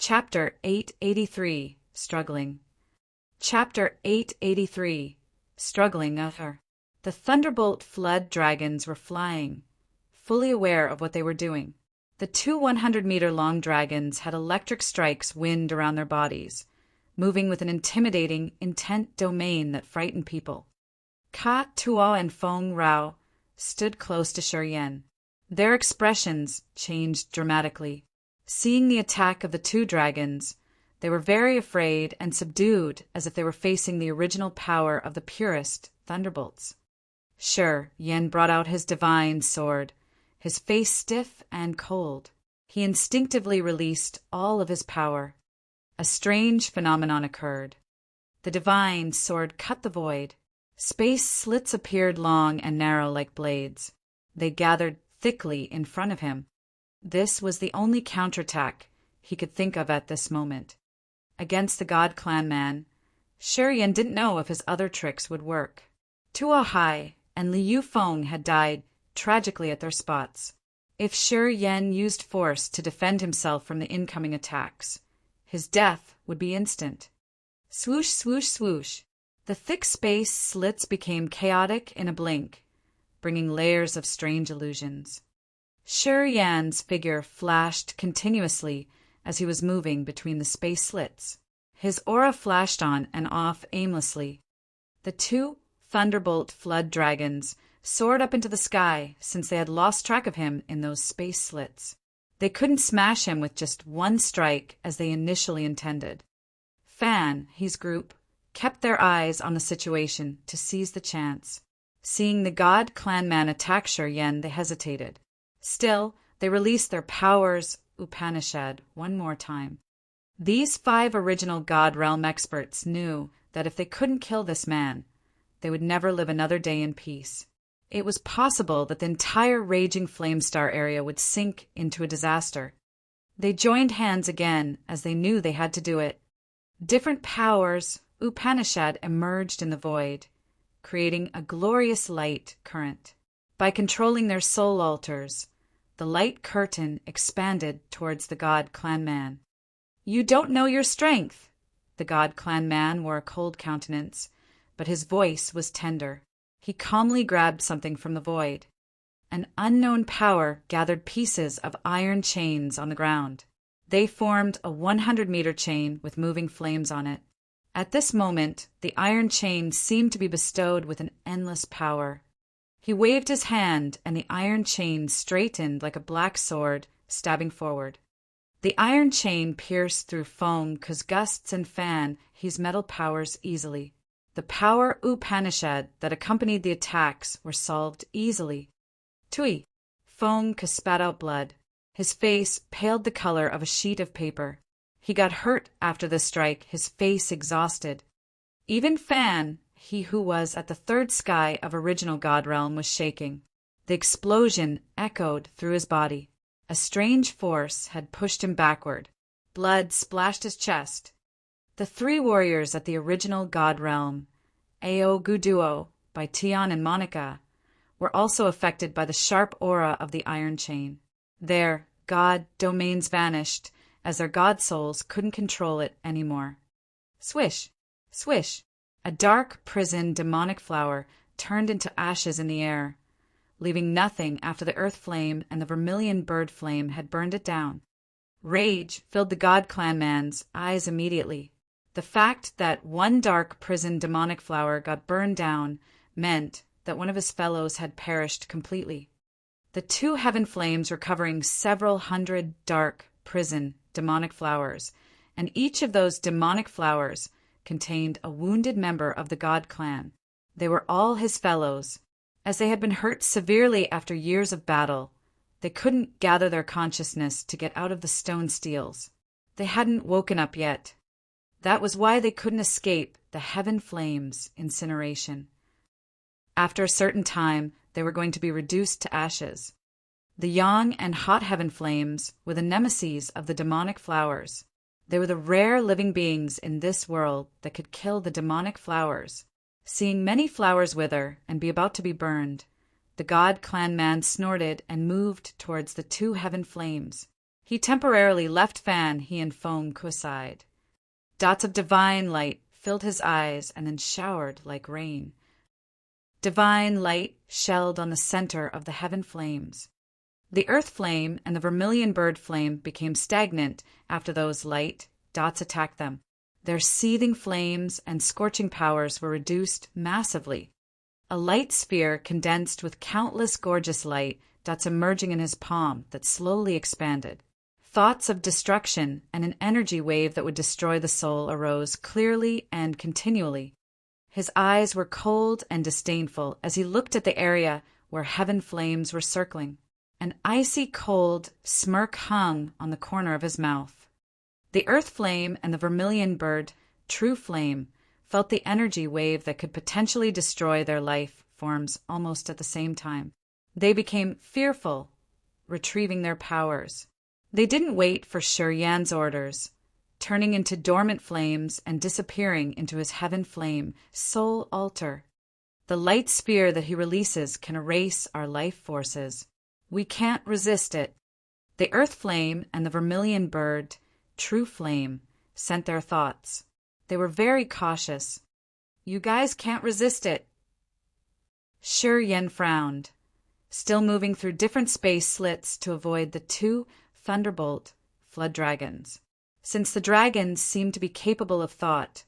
Chapter 883 Struggling. Chapter 883 Struggling Uther. The thunderbolt flood dragons were flying, fully aware of what they were doing. The two 100-meter-long dragons had electric strikes wind around their bodies, moving with an intimidating, intent domain that frightened people. Ka, Tuo, and Feng Rao stood close to Shuryen. Their expressions changed dramatically. Seeing the attack of the two dragons, they were very afraid and subdued, as if they were facing the original power of the purest thunderbolts. Shuryen brought out his divine sword, his face stiff and cold. He instinctively released all of his power. A strange phenomenon occurred. The divine sword cut the void. Space slits appeared long and narrow like blades. They gathered thickly in front of him. This was the only counterattack he could think of at this moment. Against the God Clan man, Shuryen didn't know if his other tricks would work. Tuo Hai and Liu Feng had died tragically at their spots. If Shuryen used force to defend himself from the incoming attacks, his death would be instant. Swoosh, swoosh, swoosh. The thick space slits became chaotic in a blink, bringing layers of strange illusions. Shuryen's figure flashed continuously as he was moving between the space slits. His aura flashed on and off aimlessly. The two thunderbolt flood dragons soared up into the sky since they had lost track of him in those space slits. They couldn't smash him with just one strike as they initially intended. Fan, his group, kept their eyes on the situation to seize the chance. Seeing the God Clan man attack Shuryen, they hesitated. Still, they released their powers Upanishad one more time. These 5 original God Realm experts knew that if they couldn't kill this man, they would never live another day in peace. It was possible that the entire raging Flamestar area would sink into a disaster. They joined hands again as they knew they had to do it. Different powers Upanishad emerged in the void, creating a glorious light current. By controlling their soul altars, the light curtain expanded towards the God Clan man. "You don't know your strength." The God Clan man wore a cold countenance, but his voice was tender. He calmly grabbed something from the void. An unknown power gathered pieces of iron chains on the ground. They formed a 100-meter chain with moving flames on it. At this moment, the iron chain seemed to be bestowed with an endless power. He waved his hand, and the iron chain straightened like a black sword, stabbing forward. The iron chain pierced through foam, gusts and fan his metal powers easily. The power Upanishad that accompanied the attacks were solved easily. Tui! Foam spat out blood. His face paled the color of a sheet of paper. He got hurt after the strike, his face exhausted. Even Fan, he who was at the third sky of original God Realm, was shaking. The explosion echoed through his body. A strange force had pushed him backward. Blood splashed his chest. The 3 warriors at the original God Realm, Ao Guduo, by Tian and Monica, were also affected by the sharp aura of the iron chain. Their God domains vanished, as their God souls couldn't control it anymore. Swish! Swish! A dark prison demonic flower turned into ashes in the air, leaving nothing after the earth flame and the vermilion bird flame had burned it down. Rage filled the God Clan man's eyes immediately. The fact that one dark prison demonic flower got burned down meant that one of his fellows had perished completely. The 2 heaven flames were covering several hundred dark prison demonic flowers, and each of those demonic flowers contained a wounded member of the God Clan. They were all his fellows. As they had been hurt severely after years of battle, they couldn't gather their consciousness to get out of the stone steels. They hadn't woken up yet. That was why they couldn't escape the heaven flames' incineration. After a certain time, they were going to be reduced to ashes. The young and hot heaven flames were the nemeses of the demonic flowers. They were the rare living beings in this world that could kill the demonic flowers. Seeing many flowers wither and be about to be burned, the God Clan man snorted and moved towards the 2 heaven flames. He temporarily left Fan, he and Foam aside. Dots of divine light filled his eyes and then showered like rain. Divine light shelled on the center of the heaven flames. The earth flame and the vermilion bird flame became stagnant after those light dots attacked them. Their seething flames and scorching powers were reduced massively. A light sphere condensed with countless gorgeous light dots emerging in his palm that slowly expanded. Thoughts of destruction and an energy wave that would destroy the soul arose clearly and continually. His eyes were cold and disdainful as he looked at the area where heaven flames were circling. An icy cold smirk hung on the corner of his mouth. The earth flame and the vermilion bird, true flame, felt the energy wave that could potentially destroy their life forms almost at the same time. They became fearful, retrieving their powers. They didn't wait for Yan's orders, turning into dormant flames and disappearing into his heaven flame, soul altar. The light sphere that he releases can erase our life forces. We can't resist it. The earth flame and the vermilion bird, true flame, sent their thoughts. They were very cautious. You guys can't resist it. Yan frowned, still moving through different space slits to avoid the two thunderbolt flood dragons. Since the dragons seemed to be capable of thought,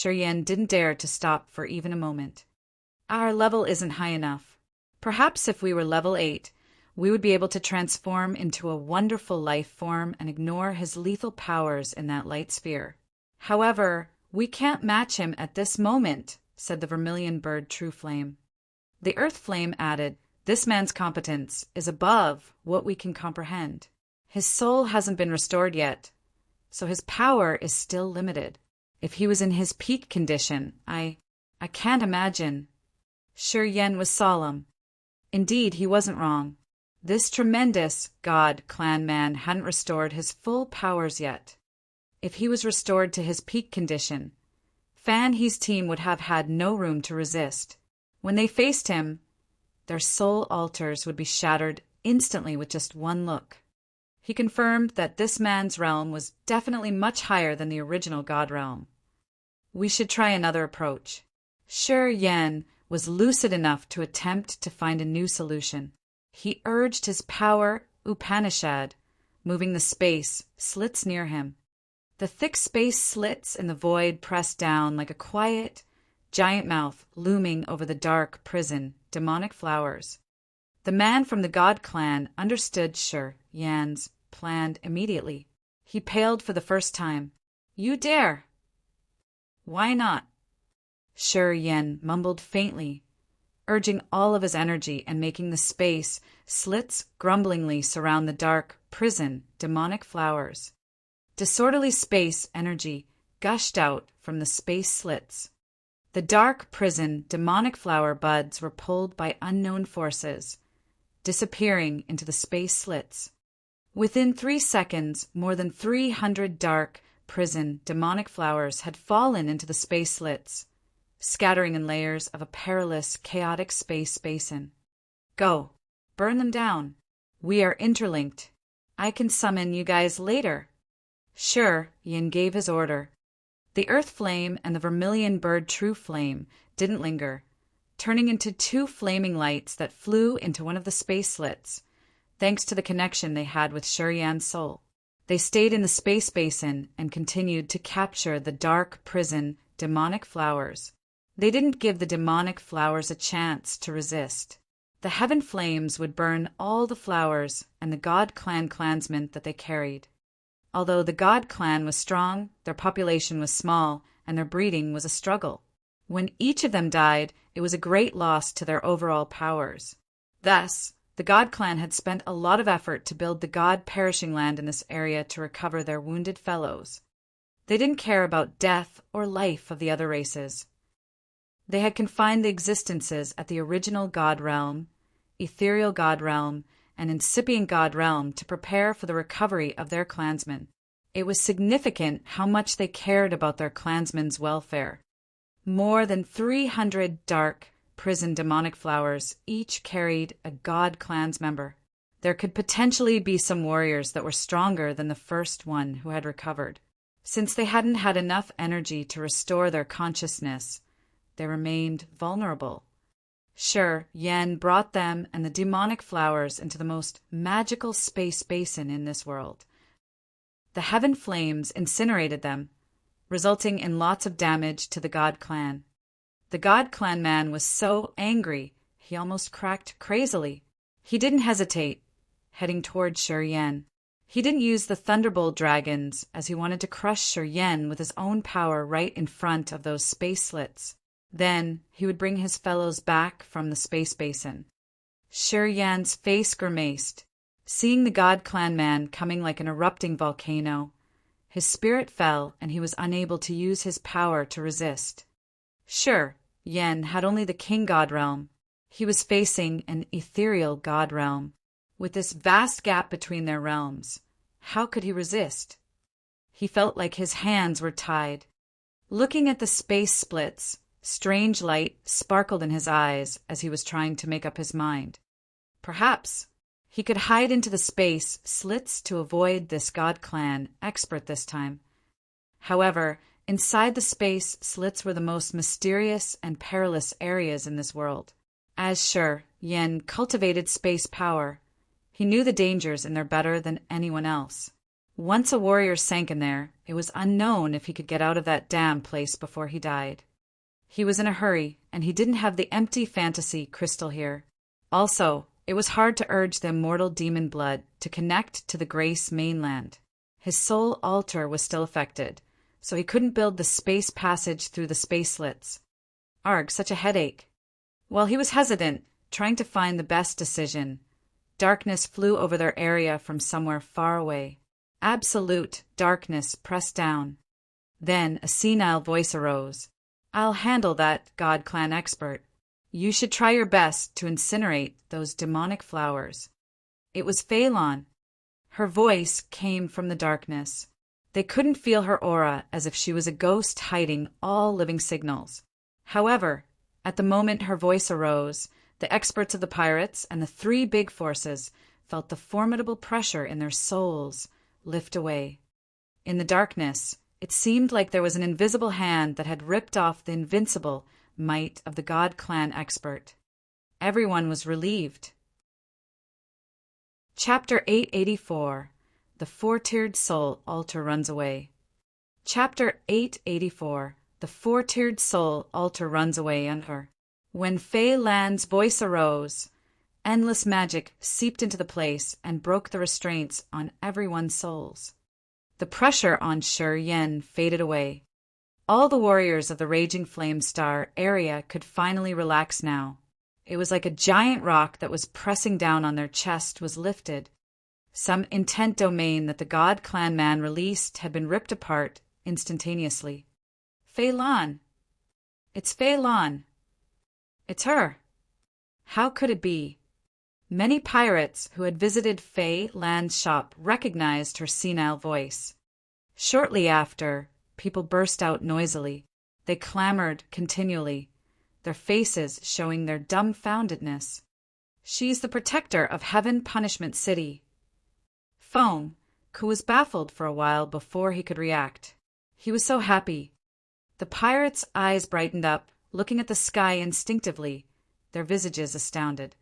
Yan didn't dare to stop for even a moment. Our level isn't high enough. Perhaps if we were level 8, we would be able to transform into a wonderful life form and ignore his lethal powers in that light sphere. However, we can't match him at this moment, said the vermilion bird true flame. The earth flame added, this man's competence is above what we can comprehend. His soul hasn't been restored yet, so his power is still limited. If he was in his peak condition, I can't imagine. Yan was solemn. Indeed, he wasn't wrong. This tremendous god clan man hadn't restored his full powers yet. If he was restored to his peak condition, Fan He's team would have had no room to resist. When they faced him, their soul altars would be shattered instantly with just one look. He confirmed that this man's realm was definitely much higher than the original god realm. We should try another approach. Yan was lucid enough to attempt to find a new solution. He urged his power Upanishad, moving the space slits near him. The thick space slits in the void pressed down like a quiet, giant mouth looming over the dark prison, demonic flowers. The man from the god clan understood Yan's plan immediately. He paled for the first time. You dare! Why not? Yan mumbled faintly, urging all of his energy and making the space slits grumblingly surround the dark prison, demonic flowers. Disorderly space energy gushed out from the space slits. The dark prison, demonic flower buds were pulled by unknown forces, disappearing into the space slits. Within 3 seconds, more than 300 dark prison, demonic flowers had fallen into the space slits, scattering in layers of a perilous, chaotic space basin. Go, burn them down. We are interlinked. I can summon you guys later. Yin gave his order. The earth flame and the vermilion bird true flame didn't linger, turning into 2 flaming lights that flew into one of the space slits, thanks to the connection they had with Yan's soul. They stayed in the space basin and continued to capture the dark prison, demonic flowers. They didn't give the demonic flowers a chance to resist. The heaven flames would burn all the flowers and the god clan clansmen that they carried. Although the god clan was strong, their population was small, and their breeding was a struggle. When each of them died, it was a great loss to their overall powers. Thus, the god clan had spent a lot of effort to build the god perishing land in this area to recover their wounded fellows. They didn't care about death or life of the other races. They had confined the existences at the original god realm, ethereal god realm, and incipient god realm to prepare for the recovery of their clansmen. It was significant how much they cared about their clansmen's welfare. More than 300 dark prison demonic flowers each carried a god clan's member. There could potentially be some warriors that were stronger than the first one who had recovered. Since they hadn't had enough energy to restore their consciousness, they remained vulnerable. Sure, Yen brought them and the demonic flowers into the most magical space basin in this world. The heaven flames incinerated them, resulting in lots of damage to the God Clan. The God Clan man was so angry, he almost cracked crazily. He didn't hesitate, heading toward Shi Yen. He didn't use the Thunderbolt dragons, as he wanted to crush Shi Yen with his own power right in front of those space slits. Then he would bring his fellows back from the space basin. Shi Yan's face grimaced. Seeing the God Clan man coming like an erupting volcano, his spirit fell and he was unable to use his power to resist. Sure, Yen had only the King God realm. He was facing an ethereal God realm. With this vast gap between their realms, how could he resist? He felt like his hands were tied. Looking at the space splits, strange light sparkled in his eyes as he was trying to make up his mind. Perhaps he could hide into the space slits to avoid this God Clan expert this time. However, inside the space slits were the most mysterious and perilous areas in this world. As Shi Yen cultivated space power, he knew the dangers in there better than anyone else. Once a warrior sank in there, it was unknown if he could get out of that damn place before he died. He was in a hurry, and he didn't have the empty fantasy crystal here. Also, it was hard to urge the immortal demon blood to connect to the Grace mainland. His soul altar was still affected, so he couldn't build the space passage through the space slits. Arg, such a headache. While he was hesitant, trying to find the best decision, darkness flew over their area from somewhere far away. Absolute darkness pressed down. Then a senile voice arose. I'll handle that, God Clan expert. You should try your best to incinerate those demonic flowers. It was Phelan. Her voice came from the darkness. They couldn't feel her aura, as if she was a ghost hiding all living signals. However, at the moment her voice arose, the experts of the pirates and the three big forces felt the formidable pressure in their souls lift away. In the darkness, it seemed like there was an invisible hand that had ripped off the invincible might of the God Clan expert. Everyone was relieved. Chapter 884. The Four-Tiered Soul Altar Runs Away. Chapter 884. The Four-Tiered Soul Altar Runs Away on her. When Fei Lan's voice arose, endless magic seeped into the place and broke the restraints on everyone's souls. The pressure on Shi Yen faded away. All the warriors of the Raging Flame Star area could finally relax now. It was like a giant rock that was pressing down on their chest was lifted. Some intent domain that the God Clan man released had been ripped apart instantaneously. Fei Lan. It's Fei Lan. It's her. How could it be? Many pirates who had visited Fei Lan's shop recognized her senile voice. Shortly after, people burst out noisily. They clamored continually, their faces showing their dumbfoundedness. She's the protector of Heaven Punishment City. Feng, who was baffled for a while before he could react. He was so happy. The pirates' eyes brightened up, looking at the sky instinctively, their visages astounded.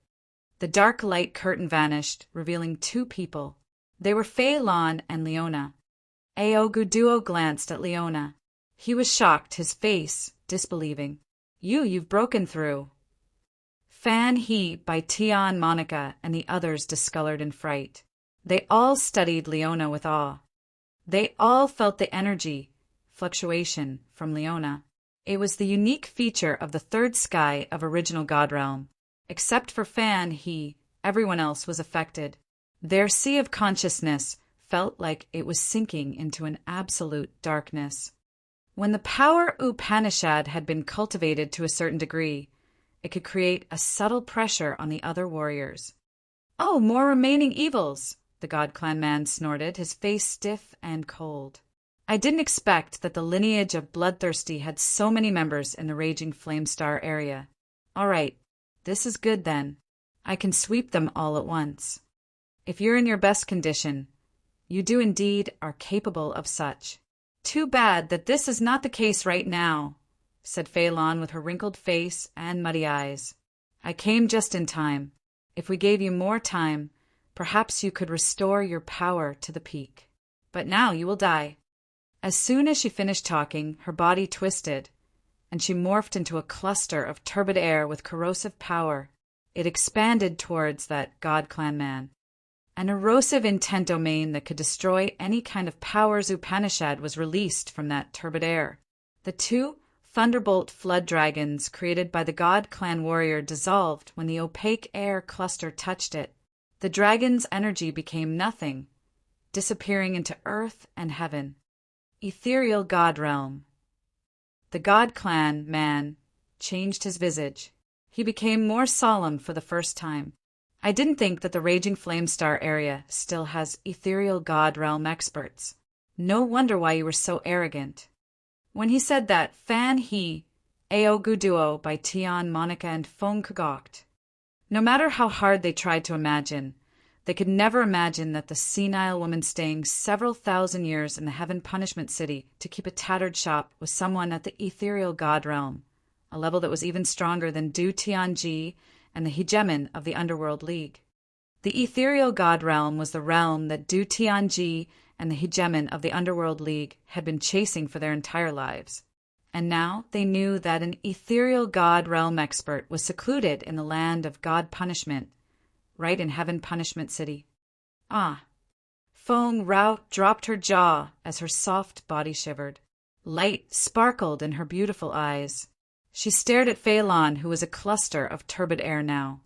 The dark light curtain vanished, revealing two people. They were Fei Lan and Leona. Aoguduo glanced at Leona. He was shocked, his face disbelieving. You've broken through. Fan He by Tia and Monica and the others discolored in fright. They all studied Leona with awe. They all felt the energy, fluctuation, from Leona. It was the unique feature of the third sky of original God Realm. Except for Fan He, everyone else was affected. Their sea of consciousness felt like it was sinking into an absolute darkness. When the power Upanishad had been cultivated to a certain degree, it could create a subtle pressure on the other warriors. Oh, more remaining evils, the God Clan man snorted, his face stiff and cold. I didn't expect that the lineage of Bloodthirsty had so many members in the Raging Flame Star area. All right, this is good then. I can sweep them all at once. If you're in your best condition, you do indeed are capable of such. Too bad that this is not the case right now, said Phelan with her wrinkled face and muddy eyes. I came just in time. If we gave you more time, perhaps you could restore your power to the peak. But now you will die. As soon as she finished talking, her body twisted, and she morphed into a cluster of turbid air with corrosive power. It expanded towards that God Clan man. An erosive intent domain that could destroy any kind of powers Upanishad was released from that turbid air. The two thunderbolt flood dragons created by the God Clan warrior dissolved when the opaque air cluster touched it. The dragon's energy became nothing, disappearing into earth and heaven. Ethereal God realm. The God Clan man changed his visage. He became more solemn for the first time. I didn't think that the Raging Flame Star area still has ethereal God realm experts. No wonder why you were so arrogant. When he said that, Fan he, Ao Guduo by Tian, Monica, and Fong Kugokt. No matter how hard they tried to imagine, they could never imagine that the senile woman staying several thousand years in the Heaven Punishment City to keep a tattered shop was someone at the ethereal God realm, a level that was even stronger than Du Tianji and the hegemon of the Underworld League. The ethereal God realm was the realm that Du Tianji and the hegemon of the Underworld League had been chasing for their entire lives. And now they knew that an ethereal God realm expert was secluded in the land of God punishment, right in Heaven Punishment City. Ah! Fong Rao dropped her jaw as her soft body shivered. Light sparkled in her beautiful eyes. She stared at Phelan, who was a cluster of turbid air now.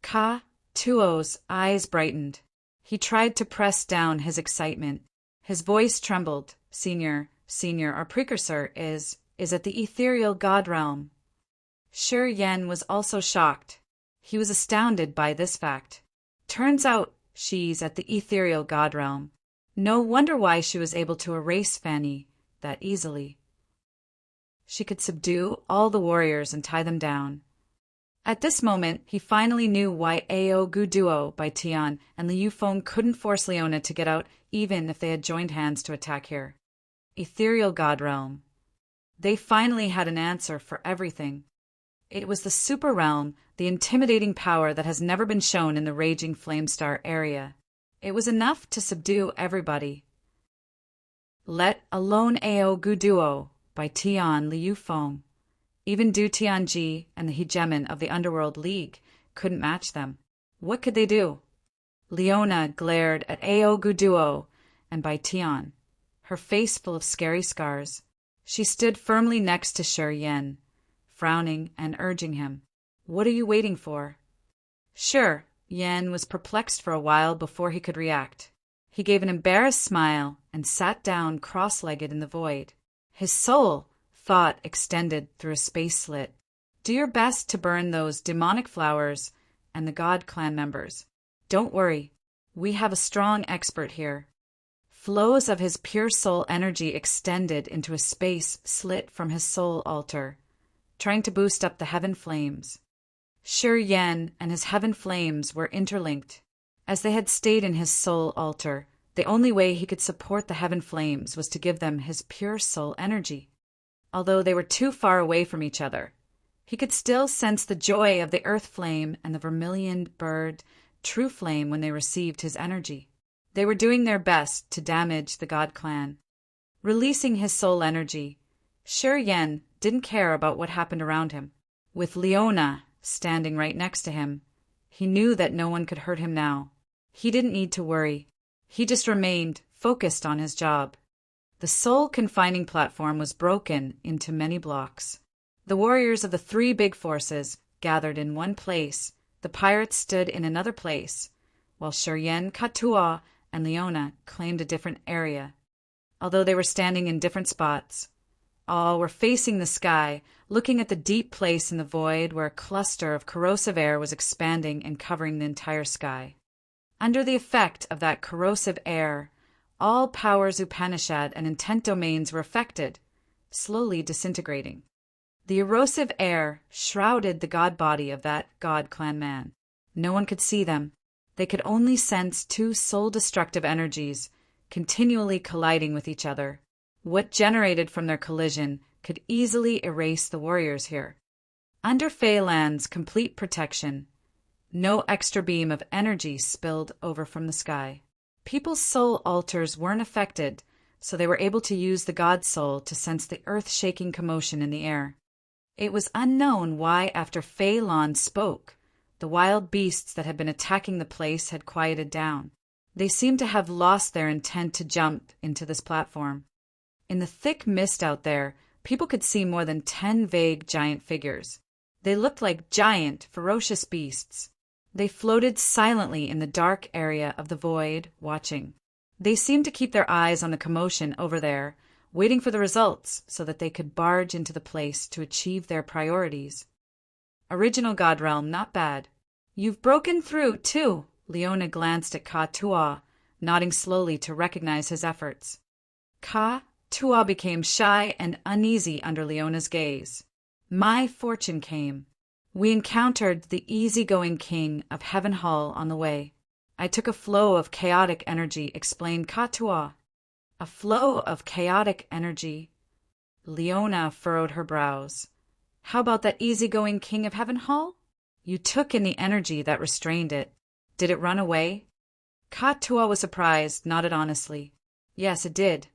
Ka Tuo's eyes brightened. He tried to press down his excitement. His voice trembled. Senior, our precursor is at the ethereal God realm. Shi Yen was also shocked. He was astounded by this fact. Turns out she's at the ethereal God realm. No wonder why she was able to erase Fanny that easily. She could subdue all the warriors and tie them down. At this moment, he finally knew why Ao Guduo by Tian and Liu Feng couldn't force Leona to get out even if they had joined hands to attack here. Ethereal God realm. They finally had an answer for everything. It was the super realm, the intimidating power that has never been shown in the Raging Flamestar area. It was enough to subdue everybody. Let alone Ao Guduo by Tian Liu Feng. Even Du Tianji and the hegemon of the Underworld League couldn't match them. What could they do? Leona glared at Ao Guduo and Bai Tian, her face full of scary scars. She stood firmly next to Shi Yen, frowning and urging him. What are you waiting for? Shi Yen was perplexed for a while before he could react. He gave an embarrassed smile and sat down cross-legged in the void. His soul, thought, extended through a space slit. Do your best to burn those demonic flowers and the God Clan members. Don't worry, we have a strong expert here. Flows of his pure soul energy extended into a space slit from his soul altar, trying to boost up the heaven flames. Shi Yen and his heaven flames were interlinked. As they had stayed in his soul altar, the only way he could support the heaven flames was to give them his pure soul energy. Although they were too far away from each other, he could still sense the joy of the earth flame and the vermilion bird true flame when they received his energy. They were doing their best to damage the God Clan. Releasing his soul energy, Shi Yen didn't care about what happened around him. With Leona standing right next to him, he knew that no one could hurt him now. He didn't need to worry. He just remained focused on his job. The soul confining platform was broken into many blocks. The warriors of the three big forces gathered in one place. The pirates stood in another place, while Shi Yen, Katua, and Leona claimed a different area. Although they were standing in different spots, all were facing the sky, looking at the deep place in the void where a cluster of corrosive air was expanding and covering the entire sky. Under the effect of that corrosive air, all powers Upanishad and intent domains were affected, slowly disintegrating. The erosive air shrouded the god body of that God Clan man. No one could see them. They could only sense two soul-destructive energies continually colliding with each other. What generated from their collision could easily erase the warriors here. Under Feyland's complete protection, no extra beam of energy spilled over from the sky. People's soul altars weren't affected, so they were able to use the god soul to sense the earth-shaking commotion in the air. It was unknown why, after Feyland spoke, the wild beasts that had been attacking the place had quieted down. They seemed to have lost their intent to jump into this platform. In the thick mist out there, people could see more than 10 vague giant figures. They looked like giant, ferocious beasts. They floated silently in the dark area of the void, watching. They seemed to keep their eyes on the commotion over there, waiting for the results so that they could barge into the place to achieve their priorities. Original God Realm, not bad. You've broken through, too. Leona glanced at Ka-Tua, nodding slowly to recognize his efforts. Ka-Tua became shy and uneasy under Leona's gaze. My fortune came. We encountered the easygoing king of Heaven Hall on the way. I took a flow of chaotic energy, explained Ka-Tua. A flow of chaotic energy? Leona furrowed her brows. How about that easygoing king of Heaven Hall? You took in the energy that restrained it. Did it run away? Ka-Tua was surprised, nodded honestly. Yes, it did.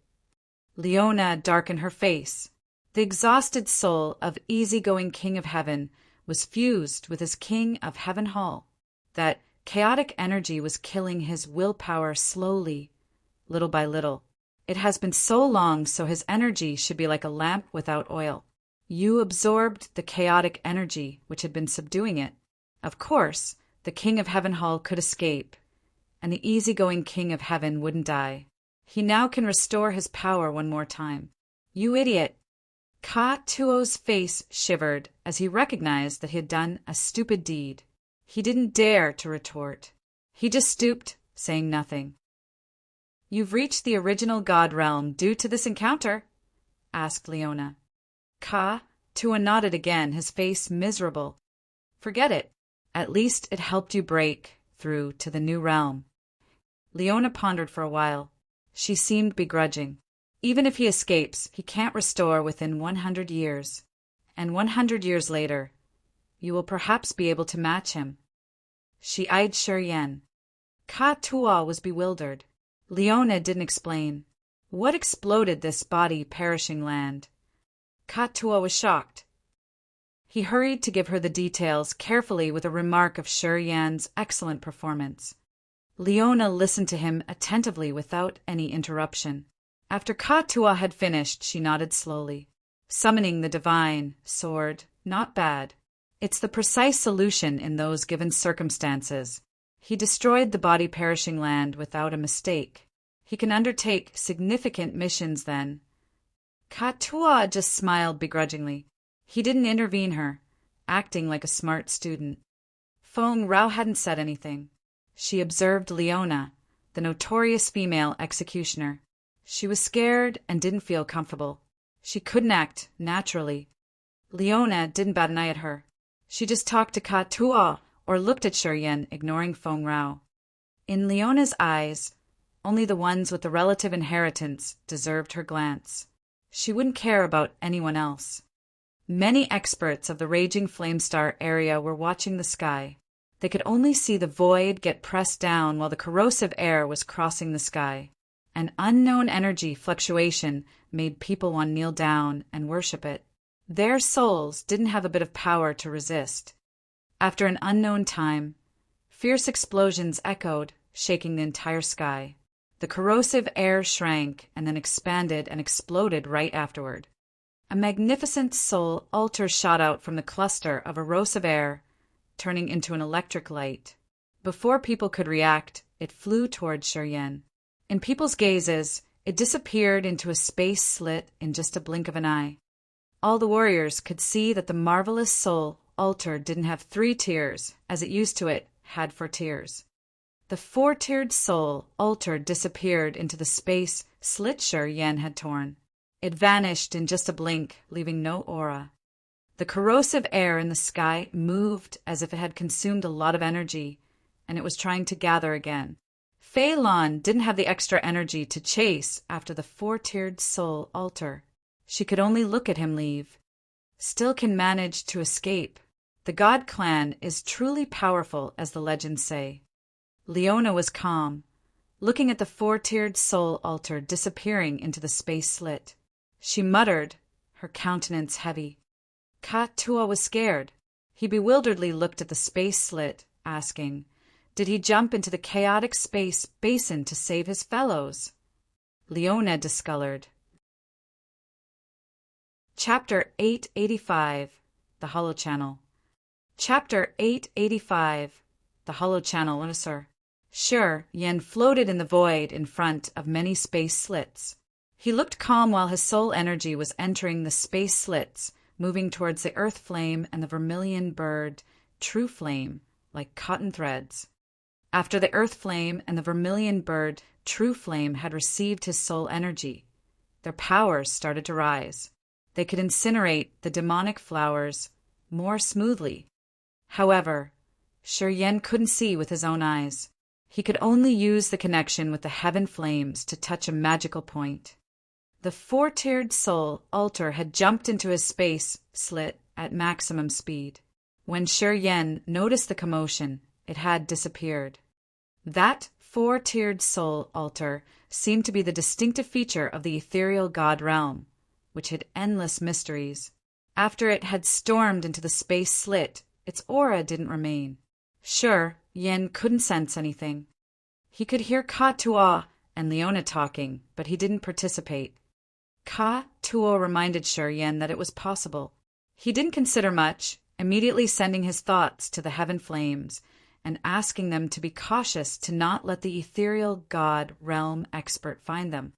Leona darkened her face. The exhausted soul of easygoing king of heaven was fused with his king of Heaven Hall. That chaotic energy was killing his willpower slowly, little by little. It has been so long, so his energy should be like a lamp without oil. You absorbed the chaotic energy which had been subduing it. Of course, the king of Heaven Hall could escape, and the easygoing king of heaven wouldn't die. He now can restore his power one more time. You idiot! Ka-Tuo's face shivered as he recognized that he had done a stupid deed. He didn't dare to retort. He just stooped, saying nothing. You've reached the original God Realm due to this encounter? Asked Leona. Ka-Tua nodded again, his face miserable. Forget it. At least it helped you break through to the new realm. Leona pondered for a while. She seemed begrudging. Even if he escapes, he can't restore within 100 years. And 100 years later, you will perhaps be able to match him. She eyed Shuryen. Ka-Tua was bewildered. Leona didn't explain. What exploded this body-perishing land? Ka-Tua was shocked. He hurried to give her the details carefully with a remark of Shuryen's excellent performance. Leona listened to him attentively without any interruption. After Ka-Tua had finished, she nodded slowly. Summoning the divine sword, not bad. It's the precise solution in those given circumstances. He destroyed the body-perishing land without a mistake. He can undertake significant missions then. Ka-Tua just smiled begrudgingly. He didn't intervene her, acting like a smart student. Feng Rao hadn't said anything. She observed Leona, the notorious female executioner. She was scared and didn't feel comfortable. She couldn't act naturally. Leona didn't bat an eye at her. She just talked to Ka-Tua or looked at Shuryen, ignoring Feng Rao. In Leona's eyes, only the ones with the relative inheritance deserved her glance. She wouldn't care about anyone else. Many experts of the Raging Flamestar area were watching the sky. They could only see the void get pressed down while the corrosive air was crossing the sky. An unknown energy fluctuation made people want to kneel down and worship it. Their souls didn't have a bit of power to resist. After an unknown time, fierce explosions echoed, shaking the entire sky. The corrosive air shrank and then expanded and exploded right afterward. A magnificent soul altar shot out from the cluster of erosive air, turning into an electric light. Before people could react, it flew toward Shuryen. In people's gazes, it disappeared into a space slit in just a blink of an eye. All the warriors could see that the marvelous soul altar didn't have 3 tiers, as it used to it had 4 tiers. The 4-tiered soul altar disappeared into the space slit Shuryen had torn. It vanished in just a blink, leaving no aura. The corrosive air in the sky moved as if it had consumed a lot of energy, and it was trying to gather again. Fei Lan didn't have the extra energy to chase after the four-tiered soul altar. She could only look at him leave. Still can manage to escape. The God clan is truly powerful, as the legends say. Leona was calm, looking at the four-tiered soul altar disappearing into the space slit. She muttered, her countenance heavy. Ka Tua was scared. He bewilderedly looked at the space slit, asking, did he jump into the chaotic space basin to save his fellows? Leona discolored. Chapter 885, The Hollow Channel. Chapter 885, The Hollow Channel, sir. Sure, Yen floated in the void in front of many space slits. He looked calm while his soul energy was entering the space slits, moving towards the earth flame and the vermilion bird, true flame, like cotton threads. After the earth flame and the vermilion bird, true flame, had received his soul energy, their powers started to rise. They could incinerate the demonic flowers more smoothly. However, Shi Yen couldn't see with his own eyes. He could only use the connection with the heaven flames to touch a magical point. The four-tiered soul altar had jumped into his space slit at maximum speed. When Shi Yen noticed the commotion, it had disappeared. That four-tiered soul altar seemed to be the distinctive feature of the ethereal god realm, which hid endless mysteries. After it had stormed into the space slit, its aura didn't remain. Sure, Yen couldn't sense anything. He could hear Ka Tua and Leona talking, but he didn't participate. Ka Tua reminded Shi Yen that it was possible. He didn't consider much, immediately sending his thoughts to the heaven flames and asking them to be cautious to not let the ethereal god realm expert find them.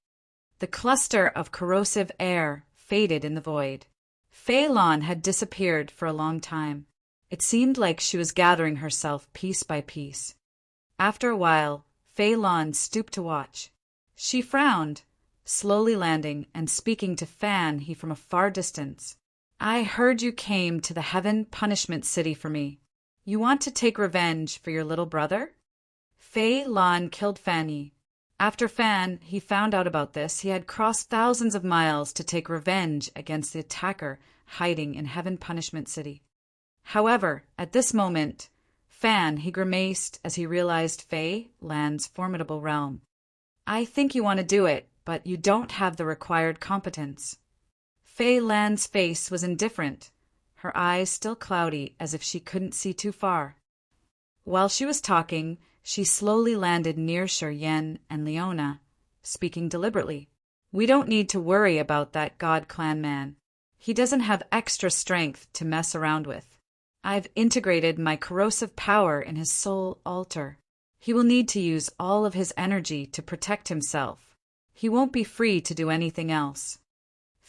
The cluster of corrosive air faded in the void. Fei Lan had disappeared for a long time. It seemed like she was gathering herself piece by piece. After a while, Fei Lan stooped to watch. She frowned, slowly landing and speaking to Fan He from a far distance. I heard you came to the Heaven Punishment City for me. You want to take revenge for your little brother? Fei Lan killed Fan He. After Fan He found out about this, he had crossed thousands of miles to take revenge against the attacker hiding in Heaven Punishment City. However, at this moment, Fan He grimaced as he realized Fei Lan's formidable realm. I think you want to do it, but you don't have the required competence. Fei Lan's face was indifferent, her eyes still cloudy as if she couldn't see too far. While she was talking, she slowly landed near Shi Yen and Leona, speaking deliberately. We don't need to worry about that God clan man. He doesn't have extra strength to mess around with. I've integrated my corrosive power in his soul altar. He will need to use all of his energy to protect himself. He won't be free to do anything else.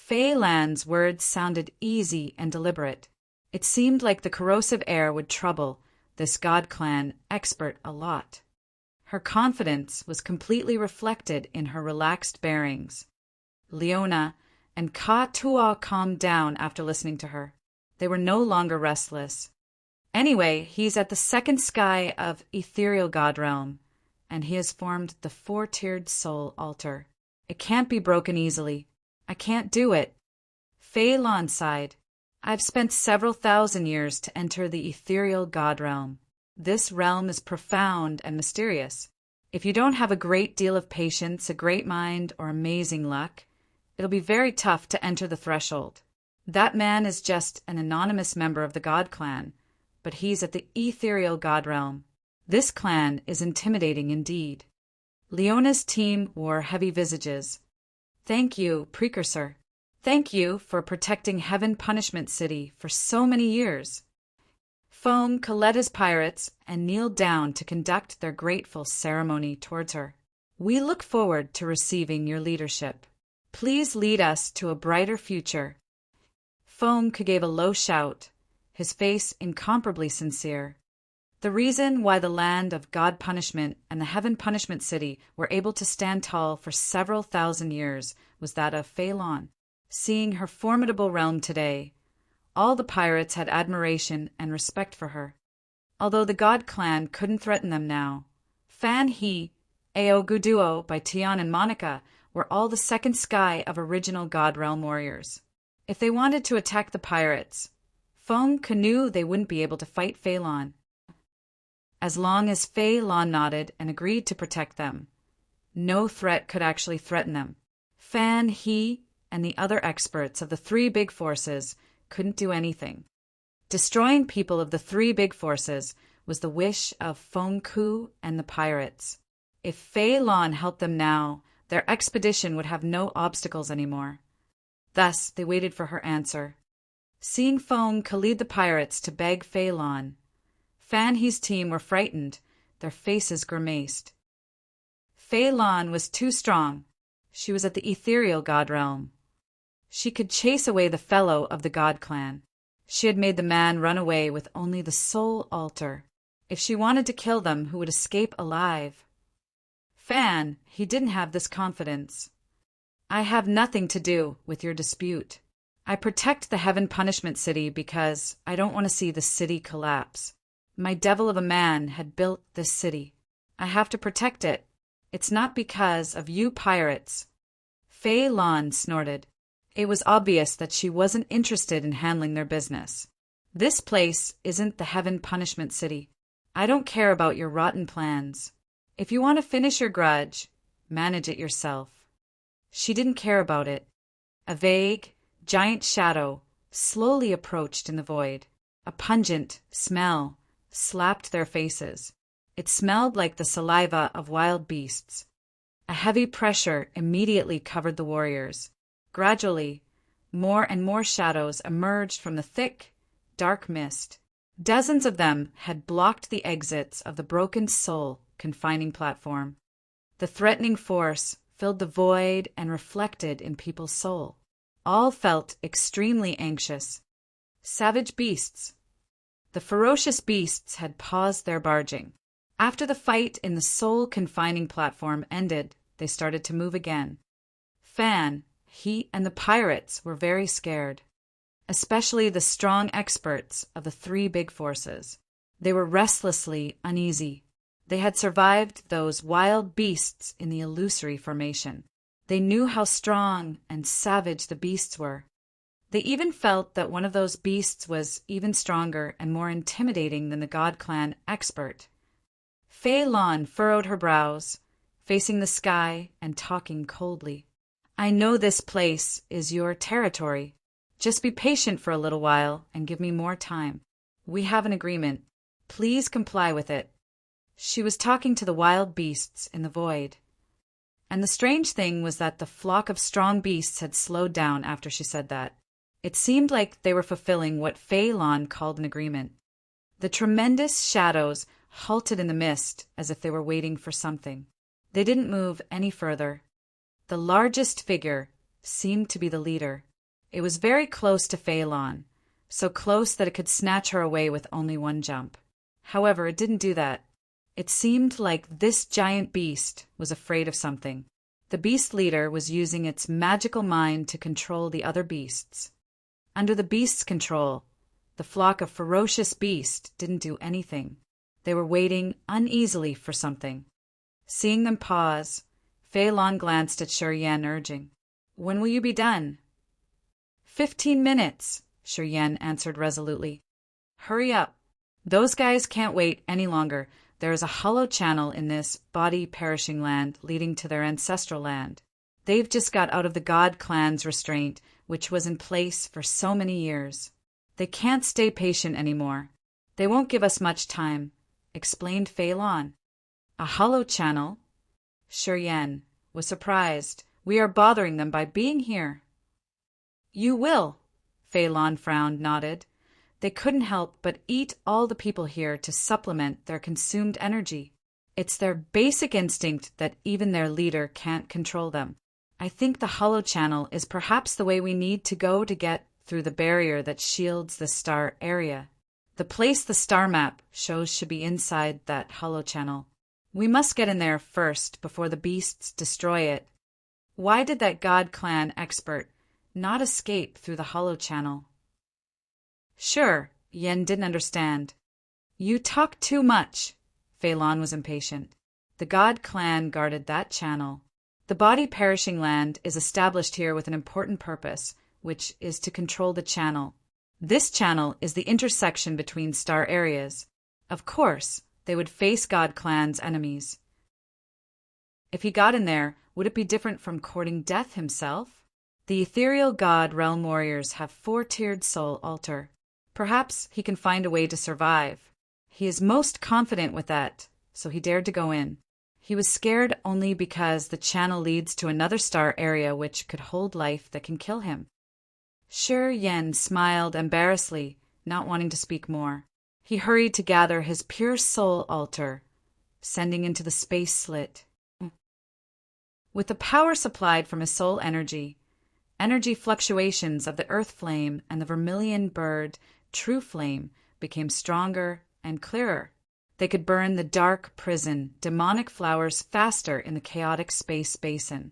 Fei Lan's words sounded easy and deliberate. It seemed like the corrosive air would trouble this God clan expert a lot. Her confidence was completely reflected in her relaxed bearings. Leona and Ka Tua calmed down after listening to her. They were no longer restless. Anyway, he's at the second sky of ethereal god realm, and he has formed the four-tiered soul altar. It can't be broken easily. I can't do it. Fei Lan sighed. I've spent several thousand years to enter the ethereal god realm. This realm is profound and mysterious. If you don't have a great deal of patience, a great mind, or amazing luck, it'll be very tough to enter the threshold. That man is just an anonymous member of the God clan, but he's at the ethereal god realm. This clan is intimidating indeed. Leona's team wore heavy visages. Thank you, Precursor. Thank you for protecting Heaven Punishment City for so many years. Foam led his pirates and kneeled down to conduct their grateful ceremony towards her. We look forward to receiving your leadership. Please lead us to a brighter future. Foam gave a low shout, his face incomparably sincere. The reason why the land of God Punishment and the Heaven Punishment City were able to stand tall for several thousand years was that of Fei Lan. Seeing her formidable realm today, all the pirates had admiration and respect for her. although the God clan couldn't threaten them now. Fan He, Ao Guduo by Tian and Monica were all the second sky of original God Realm warriors. If they wanted to attack the pirates, Feng knew they wouldn't be able to fight Fei Lon. As long as Fei Lon nodded and agreed to protect them, no threat could actually threaten them. Fan He and the other experts of the three big forces couldn't do anything. Destroying people of the three big forces was the wish of Feng Ku and the pirates. If Fei Lon helped them now, their expedition would have no obstacles anymore. Thus, they waited for her answer. Seeing Feng Ku lead the pirates to beg Fei Lon, Fan He's team were frightened, their faces grimaced. Fei Lon was too strong. She was at the ethereal God realm. She could chase away the fellow of the God clan. She had made the man run away with only the soul altar. If she wanted to kill them, who would escape alive? Fan, he didn't have this confidence. I have nothing to do with your dispute. I protect the Heaven Punishment City because I don't want to see the city collapse. My devil of a man had built this city. I have to protect it. It's not because of you pirates. Fei Lon snorted. It was obvious that she wasn't interested in handling their business. This place isn't the Heaven Punishment City. I don't care about your rotten plans. If you want to finish your grudge, manage it yourself. She didn't care about it. A vague, giant shadow slowly approached in the void. A pungent smell slapped their faces. It smelled like the saliva of wild beasts. A heavy pressure immediately covered the warriors. Gradually, more and more shadows emerged from the thick, dark mist. Dozens of them had blocked the exits of the broken soul confining platform. The threatening force filled the void and reflected in people's soul. All felt extremely anxious. Savage beasts. The ferocious beasts had paused their barging. After the fight in the soul confining platform ended, they started to move again. Fan, he, and the pirates were very scared, especially the strong experts of the three big forces. They were restlessly uneasy. They had survived those wild beasts in the illusory formation. They knew how strong and savage the beasts were. They even felt that one of those beasts was even stronger and more intimidating than the God Clan expert. Fei Lon furrowed her brows, facing the sky and talking coldly. I know this place is your territory. Just be patient for a little while and give me more time. We have an agreement. Please comply with it. She was talking to the wild beasts in the void. And the strange thing was that the flock of strong beasts had slowed down after she said that. It seemed like they were fulfilling what Fei Lon called an agreement. The tremendous shadows halted in the mist as if they were waiting for something. They didn't move any further. The largest figure seemed to be the leader. It was very close to Fei Lon, so close that it could snatch her away with only one jump. However, it didn't do that. It seemed like this giant beast was afraid of something. The beast leader was using its magical mind to control the other beasts. Under the beast's control, the flock of ferocious beasts didn't do anything. They were waiting uneasily for something. Seeing them pause, Fei Lon glanced at Shiryan, urging, "When will you be done?" 15 minutes, Shiryan answered resolutely. Hurry up. Those guys can't wait any longer. There is a hollow channel in this body-perishing land leading to their ancestral land. They've just got out of the God Clan's restraint, which was in place for so many years. They can't stay patient anymore. They won't give us much time, explained Fei Lon. A hollow channel? Shiryan was surprised. We are bothering them by being here. You will, Fei Lon frowned, nodded. They couldn't help but eat all the people here to supplement their consumed energy. It's their basic instinct that even their leader can't control them. I think the hollow channel is perhaps the way we need to go to get through the barrier that shields the star area. The place the star map shows should be inside that hollow channel. We must get in there first before the beasts destroy it. Why did that God Clan expert not escape through the hollow channel? Sure, Yen didn't understand. You talk too much. Fei Lan was impatient. The god clan guarded that channel. The body-perishing land is established here with an important purpose, which is to control the channel. This channel is the intersection between star areas. Of course, they would face god clan's enemies. If he got in there, would it be different from courting death himself? The ethereal god realm warriors have 4-tiered soul altar. Perhaps he can find a way to survive. He is most confident with that, so he dared to go in. He was scared only because the channel leads to another star area which could hold life that can kill him. Shi Yan smiled embarrassedly, not wanting to speak more. He hurried to gather his pure soul altar, sending into the space slit. With the power supplied from his soul energy fluctuations of the earth flame and the vermilion bird true flame became stronger and clearer. They could burn the dark prison, demonic flowers faster in the chaotic space basin.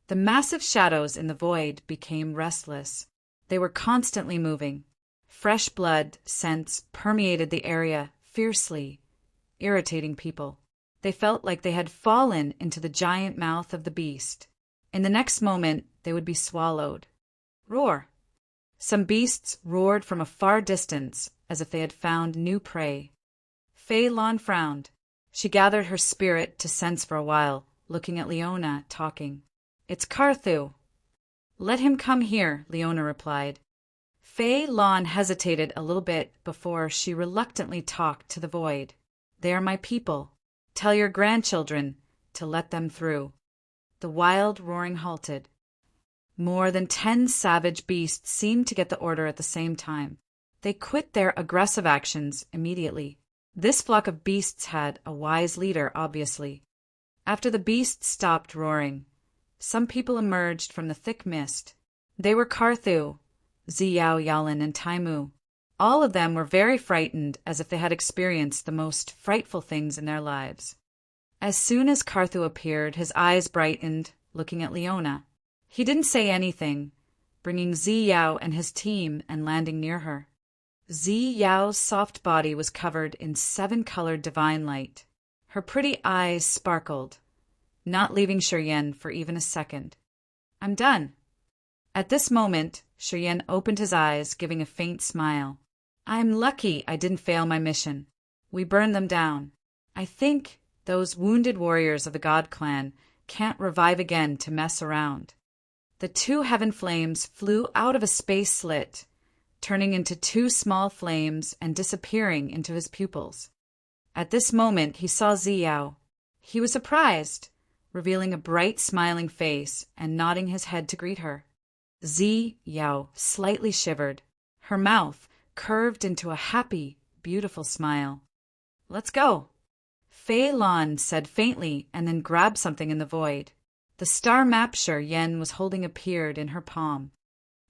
The massive shadows in the void became restless. They were constantly moving. Fresh blood scents permeated the area fiercely, irritating people. They felt like they had fallen into the giant mouth of the beast. In the next moment, they would be swallowed. Roar! Some beasts roared from a far distance, as if they had found new prey. Fei Lan frowned. She gathered her spirit to sense for a while, looking at Leona, talking. It's Carthu. Let him come here, Leona replied. Fei Lan hesitated a little bit before she reluctantly talked to the void. They are my people. Tell your grandchildren to let them through. The wild roaring halted. More than 10 savage beasts seemed to get the order at the same time. They quit their aggressive actions immediately. This flock of beasts had a wise leader, obviously. After the beasts stopped roaring, some people emerged from the thick mist. They were Carthu, Ziyao Yalan, and Taimu. All of them were very frightened, as if they had experienced the most frightful things in their lives. As soon as Carthu appeared, his eyes brightened, looking at Leona. He didn't say anything, bringing Ziyao and his team and landing near her. Ziyao's soft body was covered in 7-colored divine light. Her pretty eyes sparkled, not leaving Shi Yan for even a second. I'm done. At this moment, Shi Yan opened his eyes, giving a faint smile. I'm lucky I didn't fail my mission. We burned them down. I think those wounded warriors of the God Clan can't revive again to mess around. The 2 heaven flames flew out of a space slit, turning into 2 small flames and disappearing into his pupils. At this moment, he saw Ziyao. He was surprised, revealing a bright, smiling face and nodding his head to greet her. Ziyao slightly shivered. Her mouth curved into a happy, beautiful smile. Let's go. Fei Lan said faintly and then grabbed something in the void. The star map Shi Yan was holding appeared in her palm.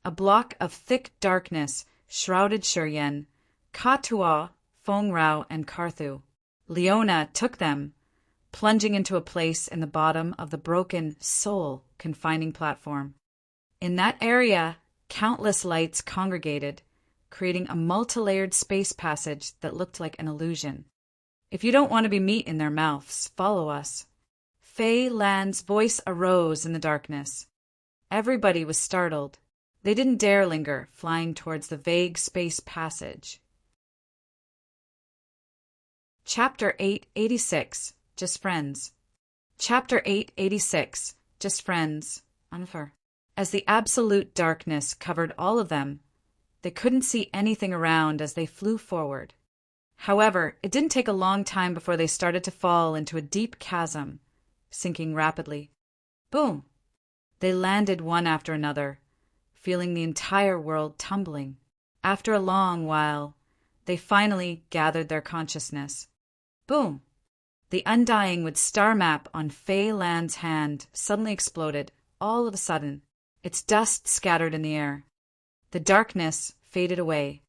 A block of thick darkness shrouded Shi Yan, Katua, Feng Rao, and Carthu. Leona took them, plunging into a place in the bottom of the broken soul confining platform. In that area, countless lights congregated, creating a multi-layered space passage that looked like an illusion. If you don't want to be meat in their mouths, follow us. Fei Lan's voice arose in the darkness. Everybody was startled. They didn't dare linger, flying towards the vague space passage. Chapter 886, Just Friends. Chapter 886, Just Friends. As the absolute darkness covered all of them, they couldn't see anything around as they flew forward. However, it didn't take a long time before they started to fall into a deep chasm, sinking rapidly. Boom! They landed one after another, feeling the entire world tumbling. After a long while, they finally gathered their consciousness. Boom! The undying wood star map on Fei Lan's hand suddenly exploded, all of a sudden. Its dust scattered in the air. The darkness faded away.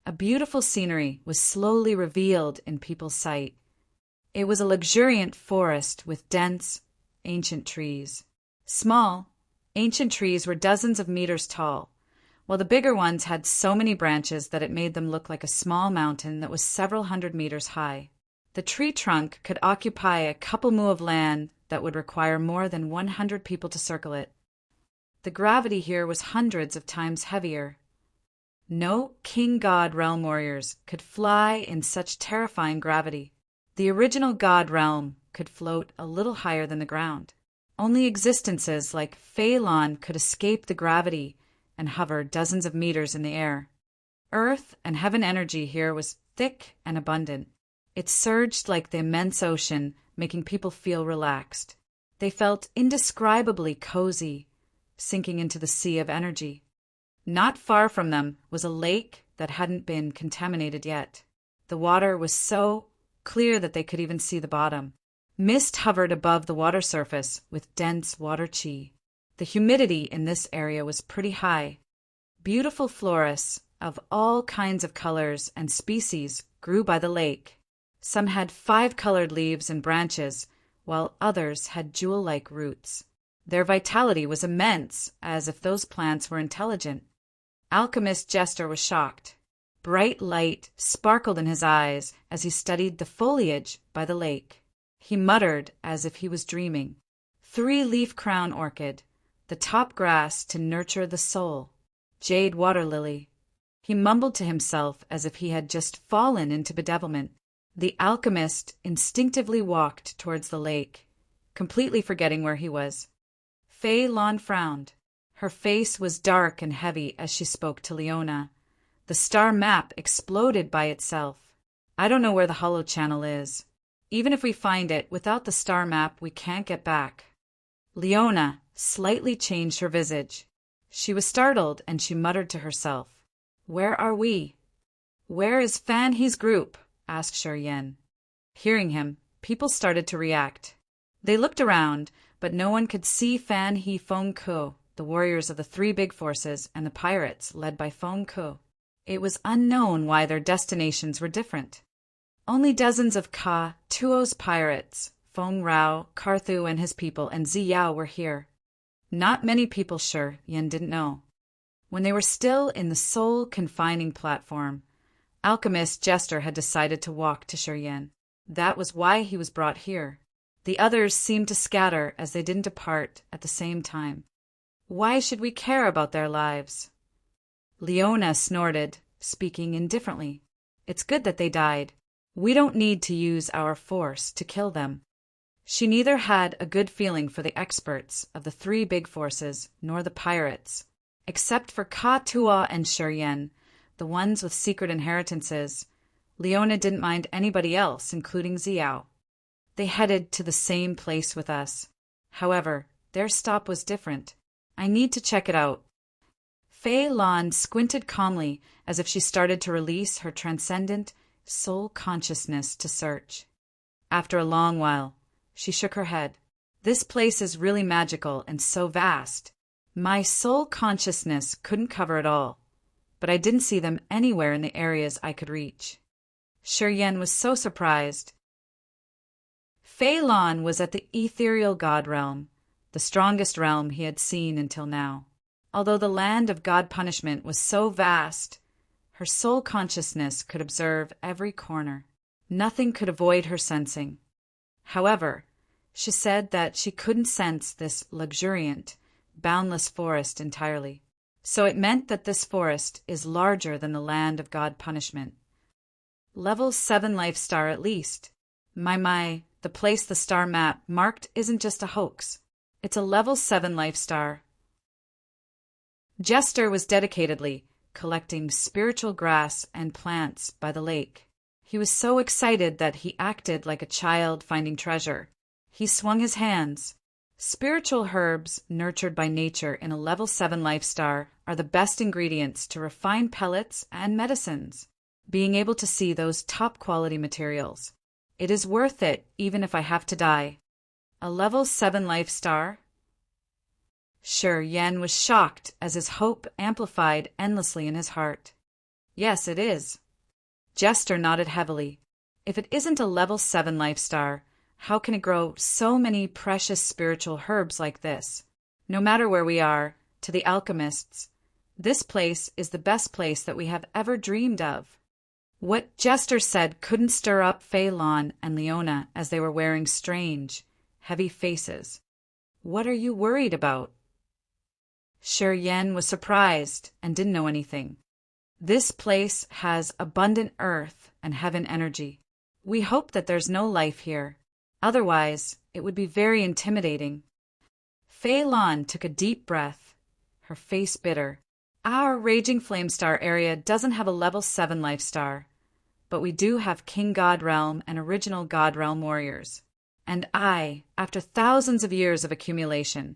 A beautiful scenery was slowly revealed in people's sight. It was a luxuriant forest with dense, ancient trees. Small, ancient trees were dozens of meters tall, while the bigger ones had so many branches that it made them look like a small mountain that was several hundred meters high. The tree trunk could occupy a couple mu of land that would require more than 100 people to circle it. The gravity here was hundreds of times heavier. No king god realm warriors could fly in such terrifying gravity. The original god realm could float a little higher than the ground. Only existences like Phelan could escape the gravity and hover dozens of meters in the air. Earth and heaven energy here was thick and abundant. It surged like the immense ocean, making people feel relaxed. They felt indescribably cozy, sinking into the sea of energy. Not far from them was a lake that hadn't been contaminated yet. The water was so clear that they could even see the bottom. Mist hovered above the water surface with dense water chi. The humidity in this area was pretty high. Beautiful florists of all kinds of colors and species grew by the lake. Some had 5-colored leaves and branches, while others had jewel-like roots. Their vitality was immense, as if those plants were intelligent. Alchemist Jester was shocked. Bright light sparkled in his eyes as he studied the foliage by the lake. He muttered as if he was dreaming. 3-leaf crown orchid, the top grass to nurture the soul. Jade water lily. He mumbled to himself as if he had just fallen into bedevilment. The alchemist instinctively walked towards the lake, completely forgetting where he was. Phelan frowned. Her face was dark and heavy as she spoke to Leona. The star map exploded by itself. I don't know where the hollow channel is. Even if we find it, without the star map, we can't get back. Leona slightly changed her visage. She was startled and she muttered to herself, "Where are we?" "Where is Fan He's group?" asked Shiryen. Hearing him, people started to react. They looked around, but no one could see Fan He Feng Ko, the warriors of the 3 big forces, and the pirates led by Feng Ko. It was unknown why their destinations were different. Only dozens of Ka Tuo's pirates, Feng Rao, Karthu and his people, and Ziyao were here. Not many people sure Yen didn't know. When they were still in the soul confining platform, Alchemist Jester had decided to walk to Shiryen. That was why he was brought here. The others seemed to scatter as they didn't depart at the same time. Why should we care about their lives? Leona snorted, speaking indifferently. It's good that they died. We don't need to use our force to kill them. She neither had a good feeling for the experts of the 3 big forces nor the pirates. Except for Ka Tua and Shiryen, the ones with secret inheritances, Leona didn't mind anybody else, including Ziyao. They headed to the same place with us. However, their stop was different. I need to check it out. Phelan squinted calmly as if she started to release her transcendent soul consciousness to search. After a long while, she shook her head. This place is really magical and so vast. My soul consciousness couldn't cover it all, but I didn't see them anywhere in the areas I could reach. Shiryen was so surprised. Phelan was at the ethereal god realm, the strongest realm he had seen until now. Although the land of god punishment was so vast, her soul consciousness could observe every corner. Nothing could avoid her sensing. However, she said that she couldn't sense this luxuriant, boundless forest entirely. So it meant that this forest is larger than the land of god punishment. Level 7 life star at least. My, the place the star map marked isn't just a hoax. It's a level 7 life star. Jester was dedicatedly collecting spiritual grass and plants by the lake. He was so excited that he acted like a child finding treasure. He swung his hands. Spiritual herbs nurtured by nature in a level 7 life star are the best ingredients to refine pellets and medicines. Being able to see those top quality materials. It is worth it even if I have to die. A level 7 life star? Sure, Yen was shocked as his hope amplified endlessly in his heart. Yes, it is. Jester nodded heavily. If it isn't a level 7 life star, how can it grow so many precious spiritual herbs like this? No matter where we are, to the alchemists, This place is the best place that we have ever dreamed of. What Jester said couldn't stir up Fei Lon and Leona as they were wearing strange, heavy faces. What are you worried about? Shi Yan was surprised and didn't know anything. This place has abundant earth and heaven energy. We hope that there's no life here. Otherwise, it would be very intimidating. Fei Lon took a deep breath, her face bitter. Our Raging Flame Star area doesn't have a level 7 life star, but we do have King God Realm and Original God Realm warriors. And I, after thousands of years of accumulation,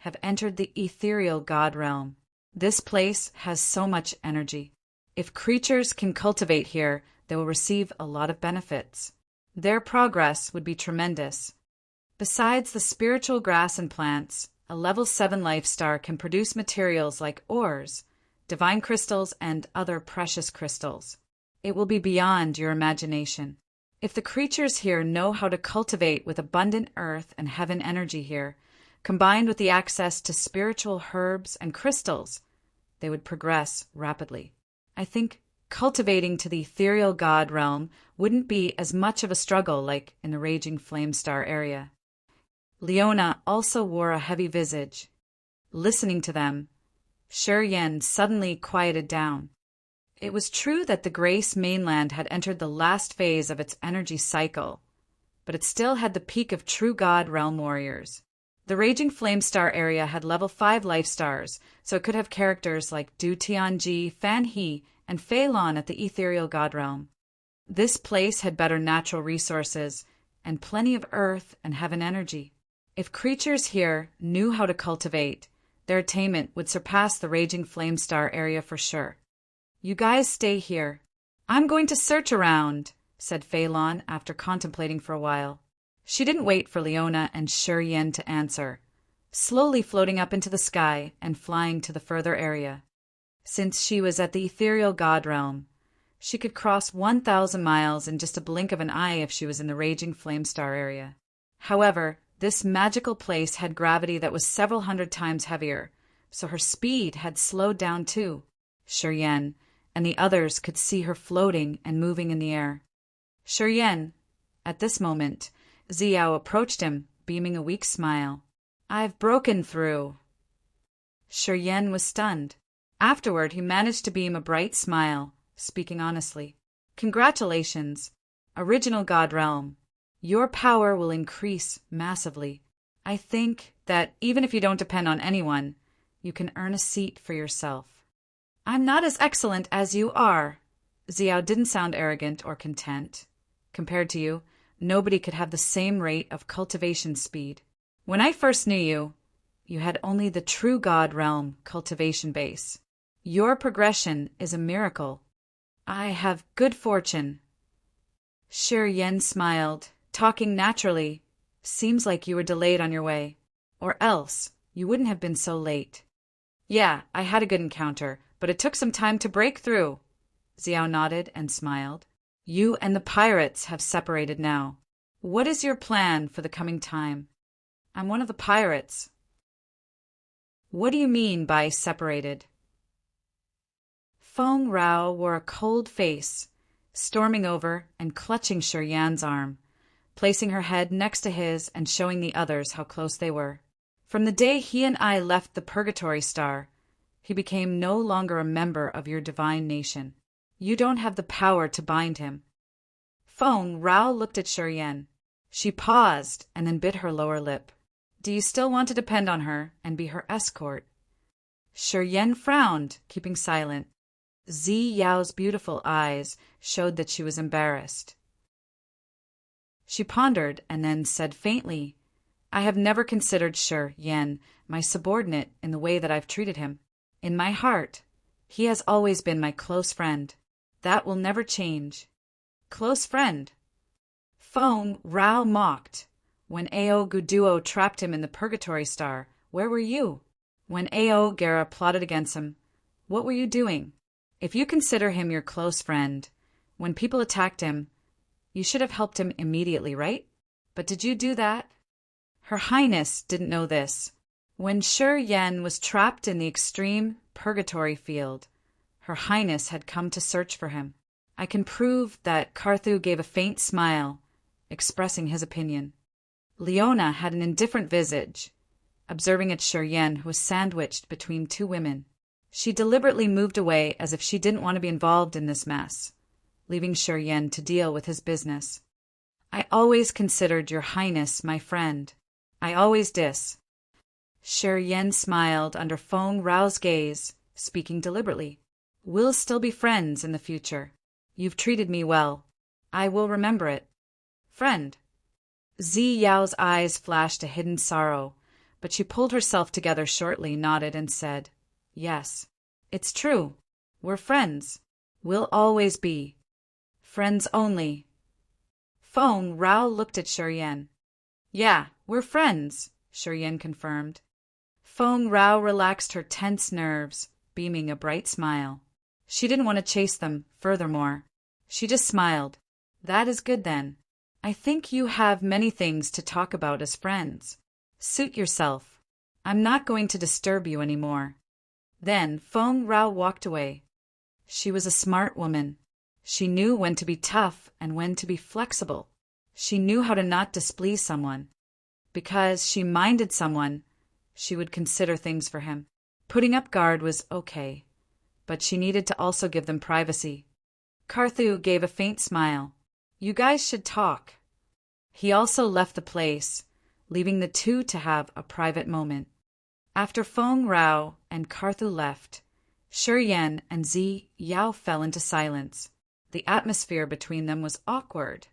have entered the ethereal God Realm. This place has so much energy. If creatures can cultivate here, they will receive a lot of benefits. Their progress would be tremendous. Besides the spiritual grass and plants, a level 7 life star can produce materials like ores, divine crystals, and other precious crystals. It will be beyond your imagination. If the creatures here know how to cultivate with abundant earth and heaven energy here, combined with the access to spiritual herbs and crystals, they would progress rapidly. I think cultivating to the ethereal God realm wouldn't be as much of a struggle like in the Raging Flame Star area. Leona also wore a heavy visage. Listening to them, Shi Yan suddenly quieted down. It was true that the Grace mainland had entered the last phase of its energy cycle, but it still had the peak of true God realm warriors. The Raging Flame Star area had level 5 life stars, so it could have characters like Du Tianji, Fan He, and Fei Lon at the ethereal God realm. This place had better natural resources and plenty of earth and heaven energy. If creatures here knew how to cultivate, their attainment would surpass the Raging Flame Star area for sure. You guys stay here. I'm going to search around, said Fei Lon after contemplating for a while. She didn't wait for Leona and Shi Yan to answer, slowly floating up into the sky and flying to the further area. Since she was at the ethereal God realm, she could cross 1,000 miles in just a blink of an eye if she was in the Raging Flame Star area. However, this magical place had gravity that was several hundred times heavier, so her speed had slowed down too. Shi Yan and the others could see her floating and moving in the air. Shi Yan, at this moment, Xiao approached him, beaming a weak smile. I've broken through. Shi Yan was stunned. Afterward, he managed to beam a bright smile, speaking honestly. Congratulations, Original God Realm. Your power will increase massively. I think that even if you don't depend on anyone, you can earn a seat for yourself. I'm not as excellent as you are. Xiao didn't sound arrogant or content. Compared to you, nobody could have the same rate of cultivation speed. When I first knew you, you had only the true God realm cultivation base. Your progression is a miracle. I have good fortune. Shi Yan smiled, talking naturally. Seems like you were delayed on your way. Or else, you wouldn't have been so late. Yeah, I had a good encounter, but it took some time to break through. Xiao nodded and smiled. You and the pirates have separated now. What is your plan for the coming time? I'm one of the pirates. What do you mean by separated? Feng Rao wore a cold face, storming over and clutching Shi Yan's arm, placing her head next to his and showing the others how close they were. From the day he and I left the Purgatory Star, he became no longer a member of your divine nation. You don't have the power to bind him. Feng Rao looked at Shi Yan. She paused and then bit her lower lip. Do you still want to depend on her and be her escort? Shi Yan frowned, keeping silent. Yao's beautiful eyes showed that she was embarrassed. She pondered and then said faintly, I have never considered Shi Yan my subordinate in the way that I've treated him. In my heart, he has always been my close friend. That will never change. Close friend? Feng Rao mocked. When Ao Guduo trapped him in the Purgatory Star, where were you? When Ao Gera plotted against him, what were you doing? If you consider him your close friend, when people attacked him, you should have helped him immediately, right? But did you do that? Her Highness didn't know this. When Shi Yan was trapped in the extreme purgatory field. Her Highness had come to search for him. I can prove that Carthu gave a faint smile, expressing his opinion. Leona had an indifferent visage, observing at Shiryen, who was sandwiched between two women. She deliberately moved away as if she didn't want to be involved in this mess, leaving Shiryen to deal with his business. I always considered your Highness my friend. I always dis. Shiryen smiled under Feng Rao's gaze, speaking deliberately. We'll still be friends in the future. You've treated me well. I will remember it. Friend. Zi Yao's eyes flashed a hidden sorrow, but she pulled herself together shortly, nodded, and said, Yes, it's true. We're friends. We'll always be. Friends only. Feng Rao looked at Shiryen. Yeah, we're friends, Shiryen confirmed. Feng Rao relaxed her tense nerves, beaming a bright smile. She didn't want to chase them, furthermore. She just smiled. That is good then. I think you have many things to talk about as friends. Suit yourself. I'm not going to disturb you anymore. Then Feng Rao walked away. She was a smart woman. She knew when to be tough and when to be flexible. She knew how to not displease someone. Because she minded someone, she would consider things for him. Putting up guard was okay, but she needed to also give them privacy. Carthu gave a faint smile. You guys should talk. He also left the place, leaving the two to have a private moment. After Feng Rao and Carthu left, Shiryen and Zi Yao fell into silence. The atmosphere between them was awkward.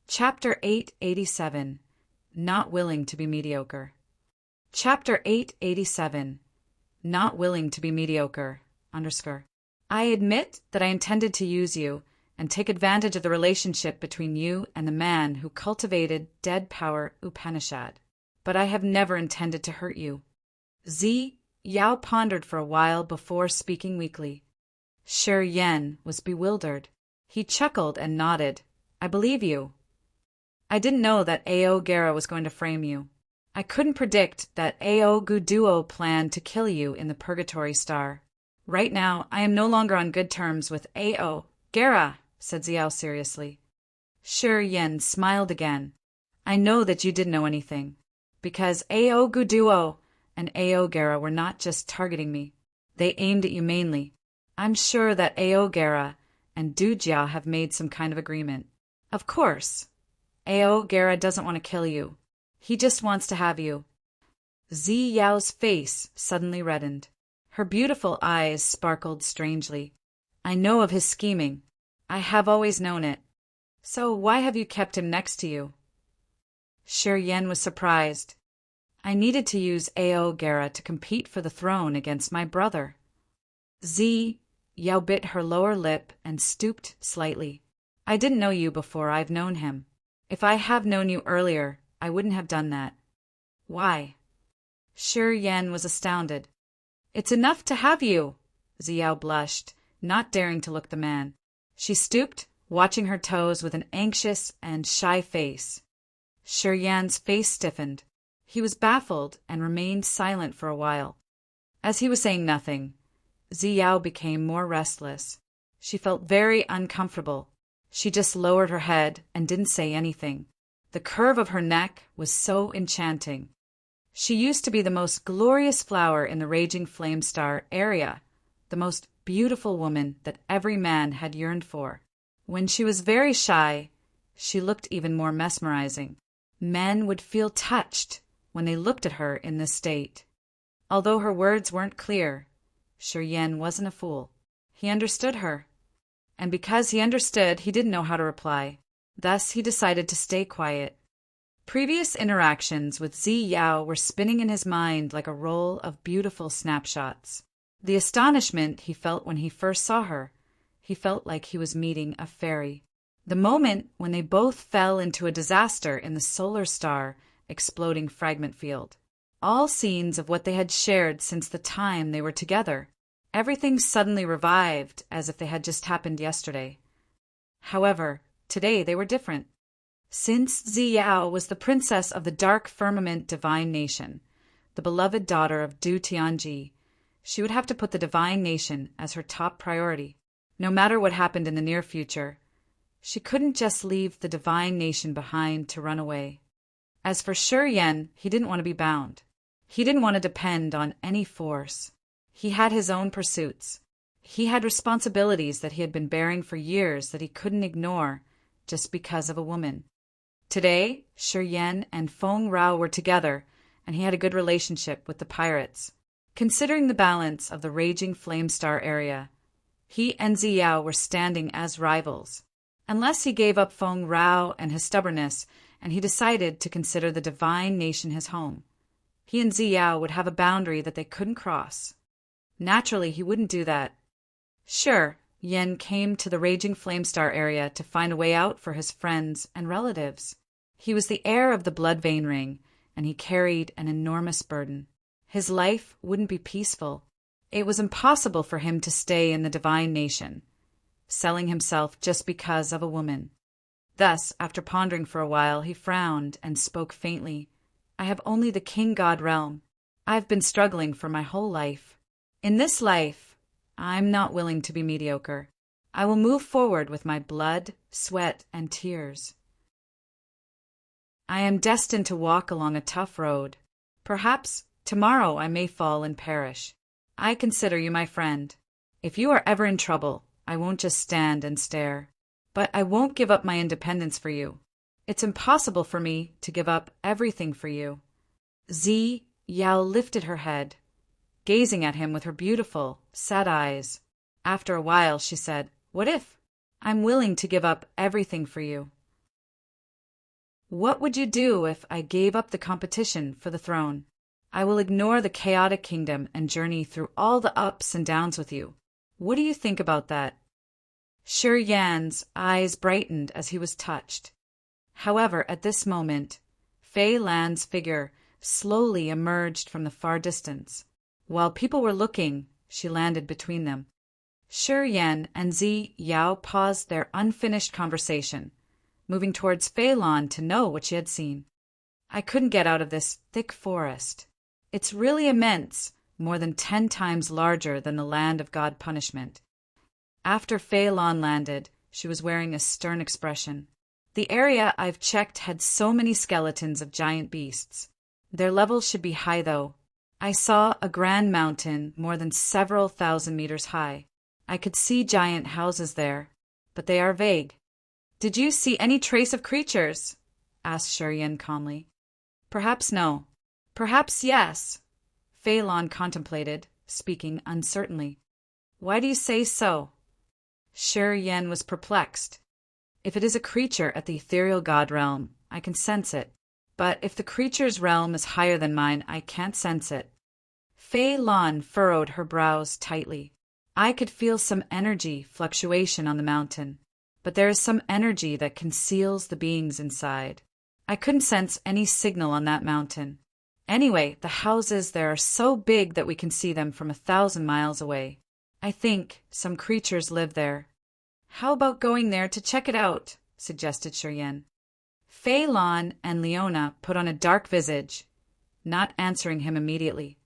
Chapter 887. Not Willing to be Mediocre. Chapter 887. Not Willing to be Mediocre. I admit that I intended to use you and take advantage of the relationship between you and the man who cultivated Dead Power Upanishad. But I have never intended to hurt you. Zi Yao pondered for a while before speaking weakly. Shiryen was bewildered. He chuckled and nodded. I believe you. I didn't know that Ao Gera was going to frame you. I couldn't predict that Ao Guduo planned to kill you in the Purgatory Star. Right now, I am no longer on good terms with Ao Gera, said Xiao seriously. Shiryen smiled again. I know that you didn't know anything, because Ao Guduo and Ao Gera were not just targeting me. They aimed at you mainly. I'm sure that Ao Gera and Dujia have made some kind of agreement. Of course. Ao Gera doesn't want to kill you. He just wants to have you. Zi Yao's face suddenly reddened. Her beautiful eyes sparkled strangely. I know of his scheming. I have always known it. So why have you kept him next to you? Shiryen was surprised. I needed to use Ao Gera to compete for the throne against my brother. Zi Yao bit her lower lip and stooped slightly. I didn't know you before I've known him. If I have known you earlier, I wouldn't have done that. Why? Shiryen was astounded. It's enough to have you, Xiao blushed, not daring to look the man. She stooped, watching her toes with an anxious and shy face. Shiryen's face stiffened. He was baffled and remained silent for a while. As he was saying nothing, Xiao became more restless. She felt very uncomfortable. She just lowered her head and didn't say anything. The curve of her neck was so enchanting. She used to be the most glorious flower in the Raging Flame Star area, the most beautiful woman that every man had yearned for. When she was very shy, she looked even more mesmerizing. Men would feel touched when they looked at her in this state. Although her words weren't clear, Shiryen wasn't a fool. He understood her. And because he understood, he didn't know how to reply. Thus, he decided to stay quiet. Previous interactions with Zi Yao were spinning in his mind like a roll of beautiful snapshots. The astonishment he felt when he first saw her, he felt like he was meeting a fairy. The moment when they both fell into a disaster in the solar star exploding fragment field. All scenes of what they had shared since the time they were together. Everything suddenly revived as if they had just happened yesterday. However, today they were different. Since Zi Yao was the princess of the Dark Firmament Divine Nation, the beloved daughter of Du Tianji. She would have to put the divine nation as her top priority, no matter what happened in the near future. She couldn't just leave the divine nation behind to run away. As for Shi Yan, he didn't want to be bound. He didn't want to depend on any force. He had his own pursuits. He had responsibilities that he had been bearing for years that he couldn't ignore just because of a woman. Today, Shi Yan and Feng Rao were together, and he had a good relationship with the pirates. Considering the balance of the raging Flame Star area, he and Ziyao were standing as rivals. Unless he gave up Feng Rao and his stubbornness, and he decided to consider the divine nation his home, he and Ziyao would have a boundary that they couldn't cross. Naturally, he wouldn't do that. Sure, Yen came to the raging Flame Star area to find a way out for his friends and relatives. He was the heir of the Blood Vein Ring, and he carried an enormous burden. His life wouldn't be peaceful. It was impossible for him to stay in the divine nation, selling himself just because of a woman. Thus, after pondering for a while, he frowned and spoke faintly. I have only the King God realm. I've been struggling for my whole life. In this life, I'm not willing to be mediocre. I will move forward with my blood, sweat, and tears. I am destined to walk along a tough road. Perhaps tomorrow I may fall and perish. I consider you my friend. If you are ever in trouble, I won't just stand and stare. But I won't give up my independence for you. It's impossible for me to give up everything for you. Yao lifted her head, gazing at him with her beautiful, sad eyes. After a while, she said, What if? I'm willing to give up everything for you. What would you do if I gave up the competition for the throne? I will ignore the chaotic kingdom and journey through all the ups and downs with you. What do you think about that? Shi Yan's eyes brightened as he was touched. However, at this moment, Fei Lan's figure slowly emerged from the far distance. While people were looking, she landed between them. Shi Yan and Ziyao paused their unfinished conversation, moving towards Fei Lan to know what she had seen. I couldn't get out of this thick forest. It's really immense, more than 10 times larger than the land of God punishment. After Fei Lan landed, she was wearing a stern expression. The area I've checked had so many skeletons of giant beasts. Their levels should be high, though. I saw a grand mountain more than several thousand meters high. I could see giant houses there, but they are vague. Did you see any trace of creatures? Asked Shi Yan calmly. Perhaps no. Perhaps yes. Fei Lan contemplated, speaking uncertainly. Why do you say so? Shi Yan was perplexed. If it is a creature at the ethereal god realm, I can sense it. But if the creature's realm is higher than mine, I can't sense it. Fei Lan furrowed her brows tightly. I could feel some energy fluctuation on the mountain, but there is some energy that conceals the beings inside. I couldn't sense any signal on that mountain. Anyway, the houses there are so big that we can see them from 1,000 miles away. I think some creatures live there. How about going there to check it out? Suggested Shi Yan. Fei Lan and Leona put on a dark visage, not answering him immediately.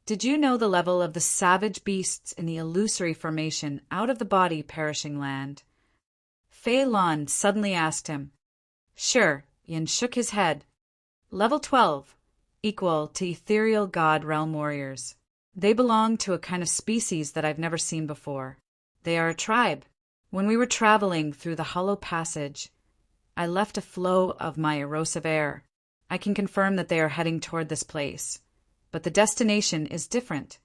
Did you know the level of the savage beasts in the illusory formation out of the body perishing land? Fei Lan suddenly asked him. Sure, Yin shook his head. Level 12, equal to ethereal god realm warriors. They belong to a kind of species that I've never seen before. They are a tribe. When we were traveling through the hollow passage, I left a flow of my erosive air. I can confirm that they are heading toward this place, but the destination is different.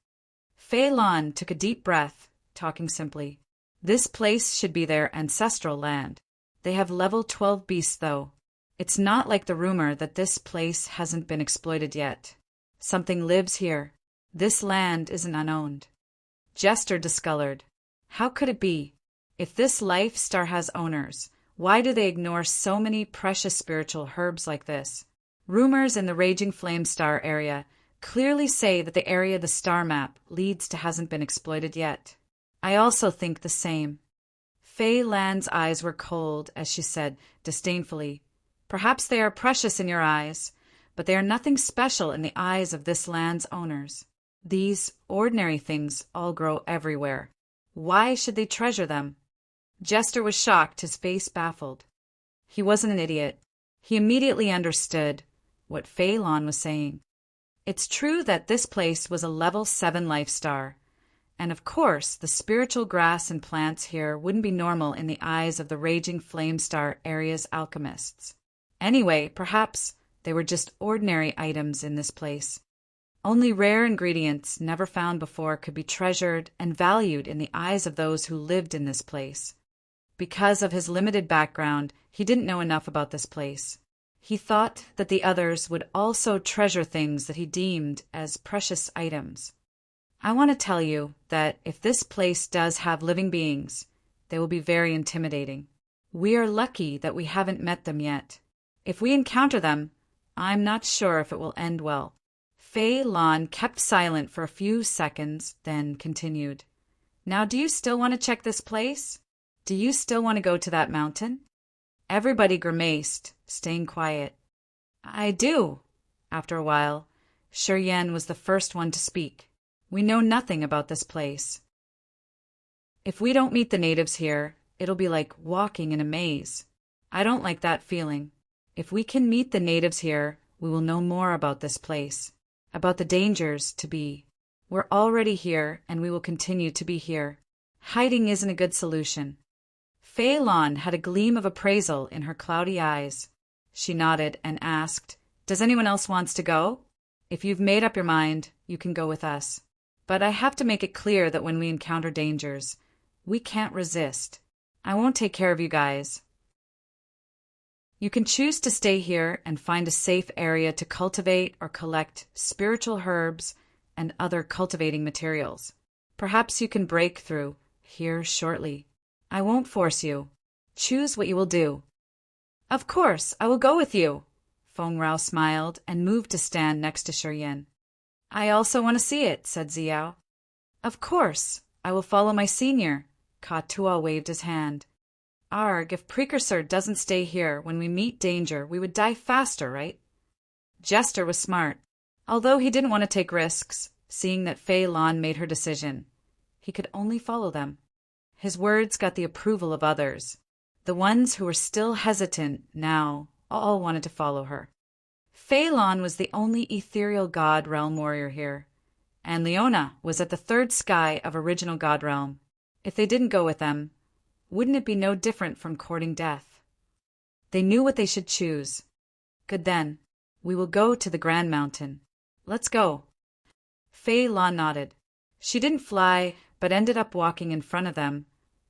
Fei Lan took a deep breath, talking simply. This place should be their ancestral land. They have level 12 beasts, though. It's not like the rumor that this place hasn't been exploited yet. Something lives here. This land isn't unowned. Jester discolored. How could it be? If this life star has owners, why do they ignore so many precious spiritual herbs like this? Rumors in the raging flame star area clearly say that the area the star map leads to hasn't been exploited yet. I also think the same. Fei Lan's eyes were cold as she said disdainfully, Perhaps they are precious in your eyes, but they are nothing special in the eyes of this land's owners. These ordinary things all grow everywhere. Why should they treasure them? Jester was shocked, his face baffled. He wasn't an idiot. He immediately understood what Phelan was saying. It's true that this place was a level 7 life star, and of course the spiritual grass and plants here wouldn't be normal in the eyes of the raging flame star area's alchemists. Anyway, perhaps they were just ordinary items in this place. Only rare ingredients never found before could be treasured and valued in the eyes of those who lived in this place. Because of his limited background, he didn't know enough about this place. He thought that the others would also treasure things that he deemed as precious items. I want to tell you that if this place does have living beings, they will be very intimidating. We are lucky that we haven't met them yet. If we encounter them, I'm not sure if it will end well. Phelan kept silent for a few seconds, then continued. Now, do you still want to check this place? Do you still want to go to that mountain? Everybody grimaced, staying quiet. I do. After a while, Shiryen was the first one to speak. We know nothing about this place. If we don't meet the natives here, it'll be like walking in a maze. I don't like that feeling. If we can meet the natives here, we will know more about this place, about the dangers to be. We're already here, and we will continue to be here. Hiding isn't a good solution. Phelan had a gleam of appraisal in her cloudy eyes. She nodded and asked, Does anyone else wants to go? If you've made up your mind, you can go with us. But I have to make it clear that when we encounter dangers, we can't resist. I won't take care of you guys. You can choose to stay here and find a safe area to cultivate or collect spiritual herbs and other cultivating materials. Perhaps you can break through here shortly. I won't force you. Choose what you will do. Of course, I will go with you. Feng Rao smiled and moved to stand next to Shiryen. I also want to see it, said Xiao. Of course, I will follow my senior. Ka Tua waved his hand. Arg, if Precursor doesn't stay here when we meet danger, we would die faster, right? Jester was smart. Although he didn't want to take risks, seeing that Phelan made her decision, he could only follow them. His words got the approval of others. The ones who were still hesitant now all wanted to follow her. Phelan was the only ethereal god realm warrior here, and Leona was at the third sky of original god realm. If they didn't go with them, wouldn't it be no different from courting death? They knew what they should choose. Good then, we will go to the Grand Mountain. Let's go. Phelan nodded. She didn't fly, but ended up walking in front of them,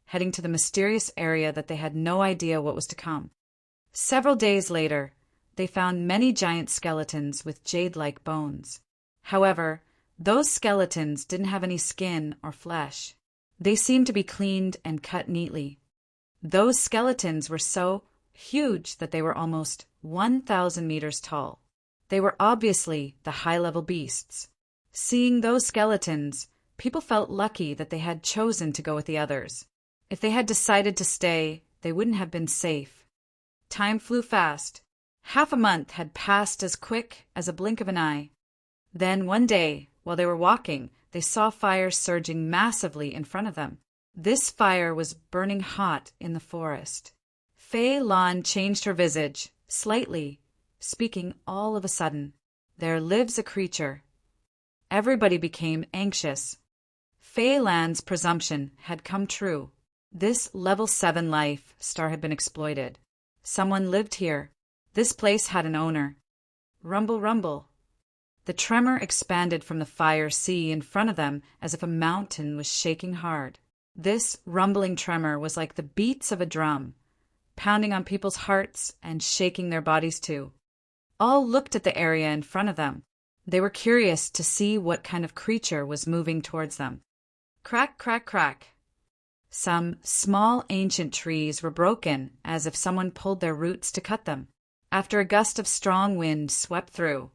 heading to the mysterious area that they had no idea what was to come. Several days later, they found many giant skeletons with jade-like bones. However, those skeletons didn't have any skin or flesh. They seemed to be cleaned and cut neatly. Those skeletons were so huge that they were almost 1,000 meters tall. They were obviously the high-level beasts. Seeing those skeletons, people felt lucky that they had chosen to go with the others. If they had decided to stay, they wouldn't have been safe. Time flew fast. Half a month had passed as quick as a blink of an eye. Then one day, while they were walking, they saw fire surging massively in front of them. This fire was burning hot in the forest. Phelan changed her visage, slightly, speaking all of a sudden. There lives a creature. Everybody became anxious. Phelan's presumption had come true. This level 7 life star had been exploited. Someone lived here. This place had an owner. Rumble, rumble. The tremor expanded from the fire sea in front of them as if a mountain was shaking hard. This rumbling tremor was like the beats of a drum, pounding on people's hearts and shaking their bodies too. All looked at the area in front of them. They were curious to see what kind of creature was moving towards them. Crack, crack, crack. Some small ancient trees were broken as if someone pulled their roots to cut them. After a gust of strong wind swept through,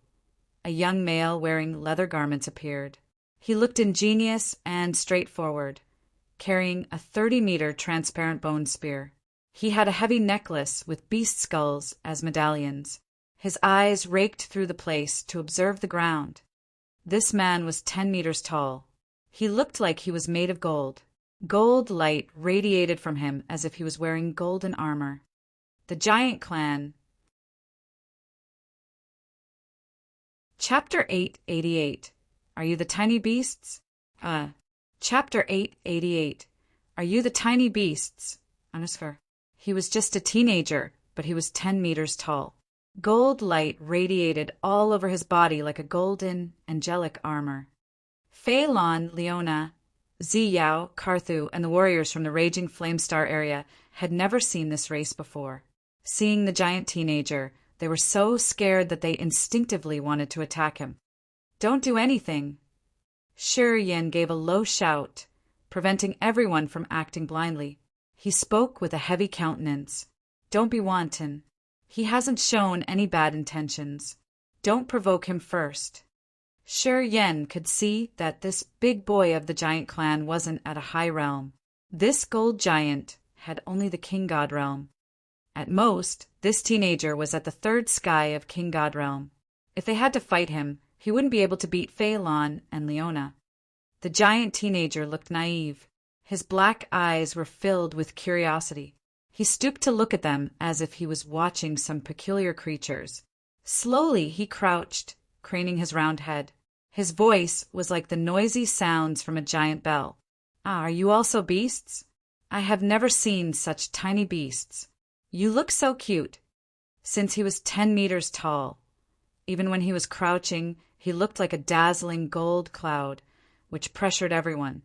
a young male wearing leather garments appeared. He looked ingenious and straightforward, carrying a 30-meter transparent bone spear. He had a heavy necklace with beast skulls as medallions. His eyes raked through the place to observe the ground. This man was 10 meters tall. He looked like he was made of gold. Gold light radiated from him as if he was wearing golden armor. The Giant Clan. Chapter 888. Are you the tiny beasts? Chapter 888. Are you the tiny beasts? He was just a teenager, but he was 10 meters tall. Gold light radiated all over his body like a golden, angelic armor. Fei Lon, Leona, Ziyao, Karthu, and the warriors from the Raging Flamestar area had never seen this race before. Seeing the giant teenager, they were so scared that they instinctively wanted to attack him. Don't do anything. Shi Yan gave a low shout, preventing everyone from acting blindly. He spoke with a heavy countenance. Don't be wanton. He hasn't shown any bad intentions. Don't provoke him first. Shi Yan could see that this big boy of the giant clan wasn't at a high realm. This gold giant had only the King God realm. At most, this teenager was at the third sky of King God realm. If they had to fight him, he wouldn't be able to beat Fei Lon and Leona. The giant teenager looked naive. His black eyes were filled with curiosity. He stooped to look at them as if he was watching some peculiar creatures. Slowly he crouched, craning his round head. His voice was like the noisy sounds from a giant bell. Are you also beasts? I have never seen such tiny beasts. You look so cute. Since he was 10 meters tall. Even when he was crouching, he looked like a dazzling gold cloud, which pressured everyone.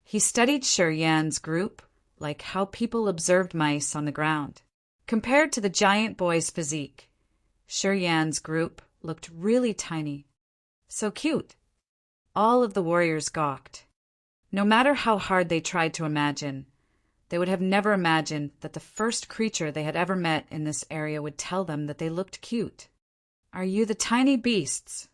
He studied Shi Yan's group, like how people observed mice on the ground. Compared to the giant boy's physique, Shi Yan's group looked really tiny. So cute. All of the warriors gawked. No matter how hard they tried to imagine, they would have never imagined that the first creature they had ever met in this area would tell them that they looked cute. Are you the tiny beasts?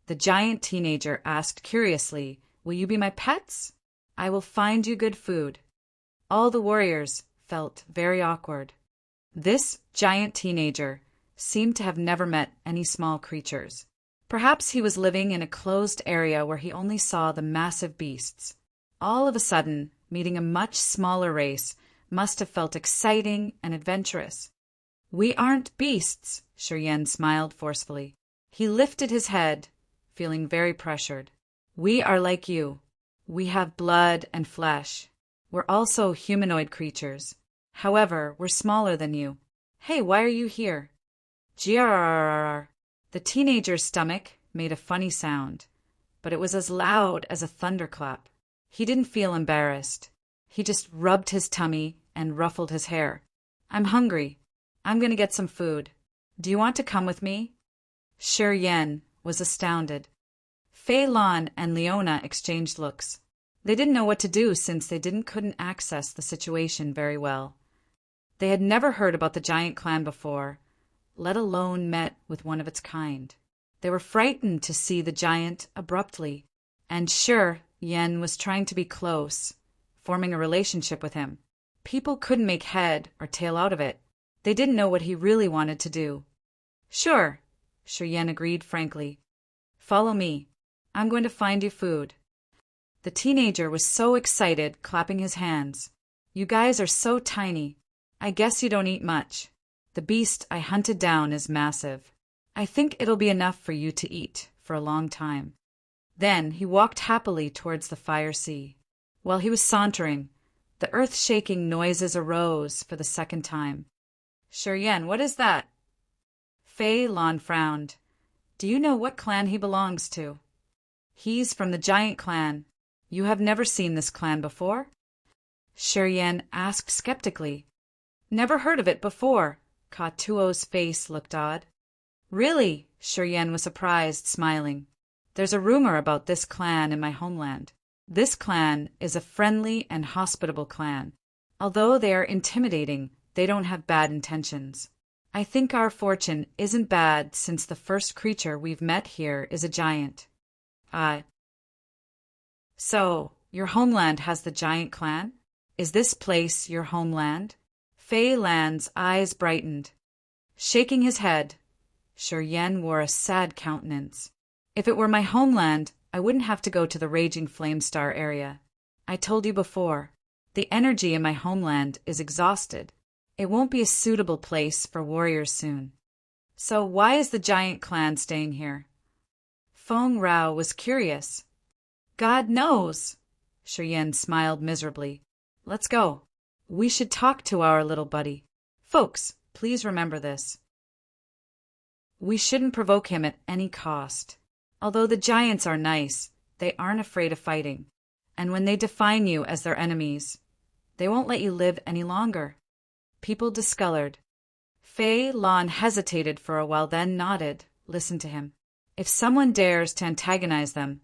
The giant teenager asked curiously, Will you be my pets? I will find you good food. All the warriors felt very awkward. This giant teenager seemed to have never met any small creatures. Perhaps he was living in a closed area where he only saw the massive beasts. All of a sudden, meeting a much smaller race must have felt exciting and adventurous. We aren't beasts, Shi Yan smiled forcefully. He lifted his head, feeling very pressured. We are like you. We have blood and flesh. We're also humanoid creatures. However, we're smaller than you. Hey, why are you here? Grrrr. The teenager's stomach made a funny sound, but it was as loud as a thunderclap. He didn't feel embarrassed. He just rubbed his tummy and ruffled his hair. I'm hungry. I'm going to get some food. Do you want to come with me? Shi Yan was astounded. Fei Lon and Leona exchanged looks. They didn't know what to do since they couldn't access the situation very well. They had never heard about the giant clan before, let alone met with one of its kind. They were frightened to see the giant abruptly, and Shi Yan was trying to be close, forming a relationship with him. People couldn't make head or tail out of it. They didn't know what he really wanted to do. Sure, Shi Yan agreed frankly. Follow me. I'm going to find you food. The teenager was so excited, clapping his hands. You guys are so tiny. I guess you don't eat much. The beast I hunted down is massive. I think it'll be enough for you to eat for a long time. Then he walked happily towards the fire sea. While he was sauntering, the earth-shaking noises arose for the second time. Shi Yan, what is that? Fei Lon frowned. Do you know what clan he belongs to? He's from the giant clan. You have never seen this clan before? Shi Yan asked skeptically. Never heard of it before. Ka Tuo's face looked odd. Really? Shi Yan was surprised, smiling. There's a rumor about this clan in my homeland. This clan is a friendly and hospitable clan. Although they are intimidating, they don't have bad intentions. I think our fortune isn't bad since the first creature we've met here is a giant. So, your homeland has the giant clan? Is this place your homeland? Fei Lan's eyes brightened. Shaking his head, Yen wore a sad countenance. If it were my homeland, I wouldn't have to go to the raging Flamestar area. I told you before, the energy in my homeland is exhausted. It won't be a suitable place for warriors soon. So why is the giant clan staying here? Feng Rao was curious. God knows. Yen smiled miserably. Let's go. We should talk to our little buddy. Folks, please remember this. We shouldn't provoke him at any cost. Although the giants are nice, they aren't afraid of fighting. And when they define you as their enemies, they won't let you live any longer. People discolored. Fei Lon hesitated for a while, then nodded. Listen to him. If someone dares to antagonize them,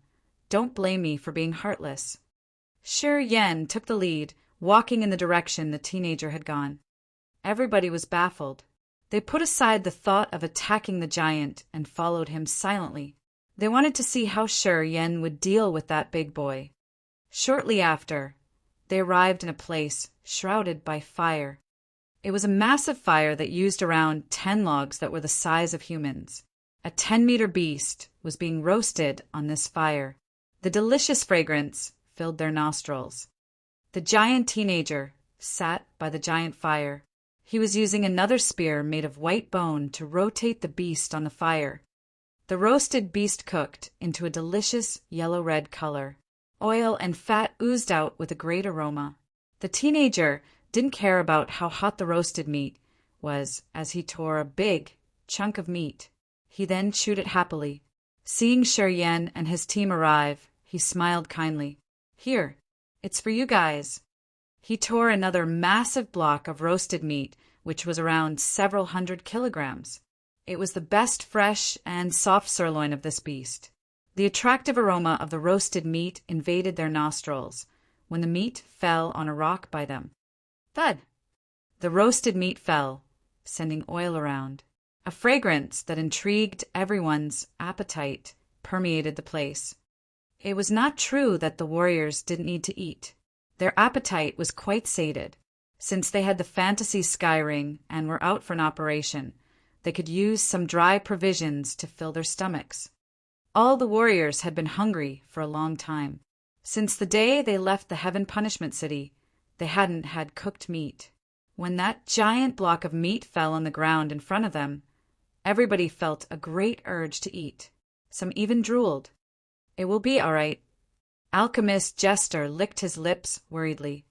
don't blame me for being heartless. Yen took the lead, walking in the direction the teenager had gone. Everybody was baffled. They put aside the thought of attacking the giant and followed him silently. They wanted to see how Yen would deal with that big boy. Shortly after, they arrived in a place shrouded by fire. It was a massive fire that used around 10 logs that were the size of humans. A 10-meter beast was being roasted on this fire. The delicious fragrance filled their nostrils. The giant teenager sat by the giant fire. He was using another spear made of white bone to rotate the beast on the fire. The roasted beast cooked into a delicious yellow-red color. Oil and fat oozed out with a great aroma. The teenager didn't care about how hot the roasted meat was as he tore a big chunk of meat. He then chewed it happily. Seeing Yen and his team arrive, he smiled kindly. Here, it's for you guys. He tore another massive block of roasted meat, which was around several hundred kilograms. It was the best fresh and soft sirloin of this beast. The attractive aroma of the roasted meat invaded their nostrils when the meat fell on a rock by them. Thud! The roasted meat fell, sending oil around. A fragrance that intrigued everyone's appetite permeated the place. It was not true that the warriors didn't need to eat. Their appetite was quite sated. Since they had the fantasy sky ring and were out for an operation, they could use some dry provisions to fill their stomachs. All the warriors had been hungry for a long time. Since the day they left the Heaven Punishment City, they hadn't had cooked meat. When that giant block of meat fell on the ground in front of them, everybody felt a great urge to eat. Some even drooled. It will be all right. Alchemist Jester licked his lips worriedly.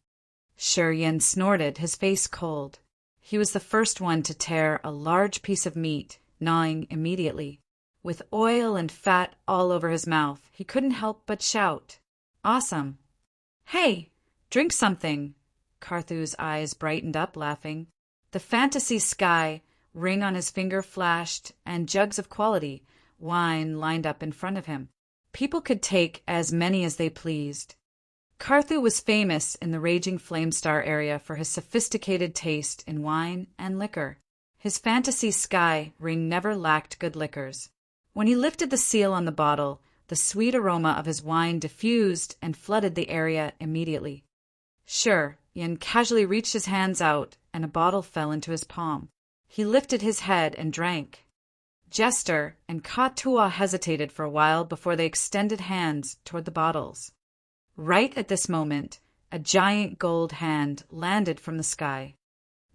Yen snorted, his face cold. He was the first one to tear a large piece of meat, gnawing immediately. With oil and fat all over his mouth, he couldn't help but shout, "Awesome!" "Hey, drink something!" Carthu's eyes brightened up, laughing. The fantasy sky ring on his finger flashed, and jugs of quality wine lined up in front of him. People could take as many as they pleased. Carthu was famous in the raging Flamestar area for his sophisticated taste in wine and liquor. His fantasy sky ring never lacked good liquors. When he lifted the seal on the bottle, the sweet aroma of his wine diffused and flooded the area immediately. Yen casually reached his hands out, and a bottle fell into his palm. He lifted his head and drank. Jester and Katua hesitated for a while before they extended hands toward the bottles. Right at this moment, a giant gold hand landed from the sky.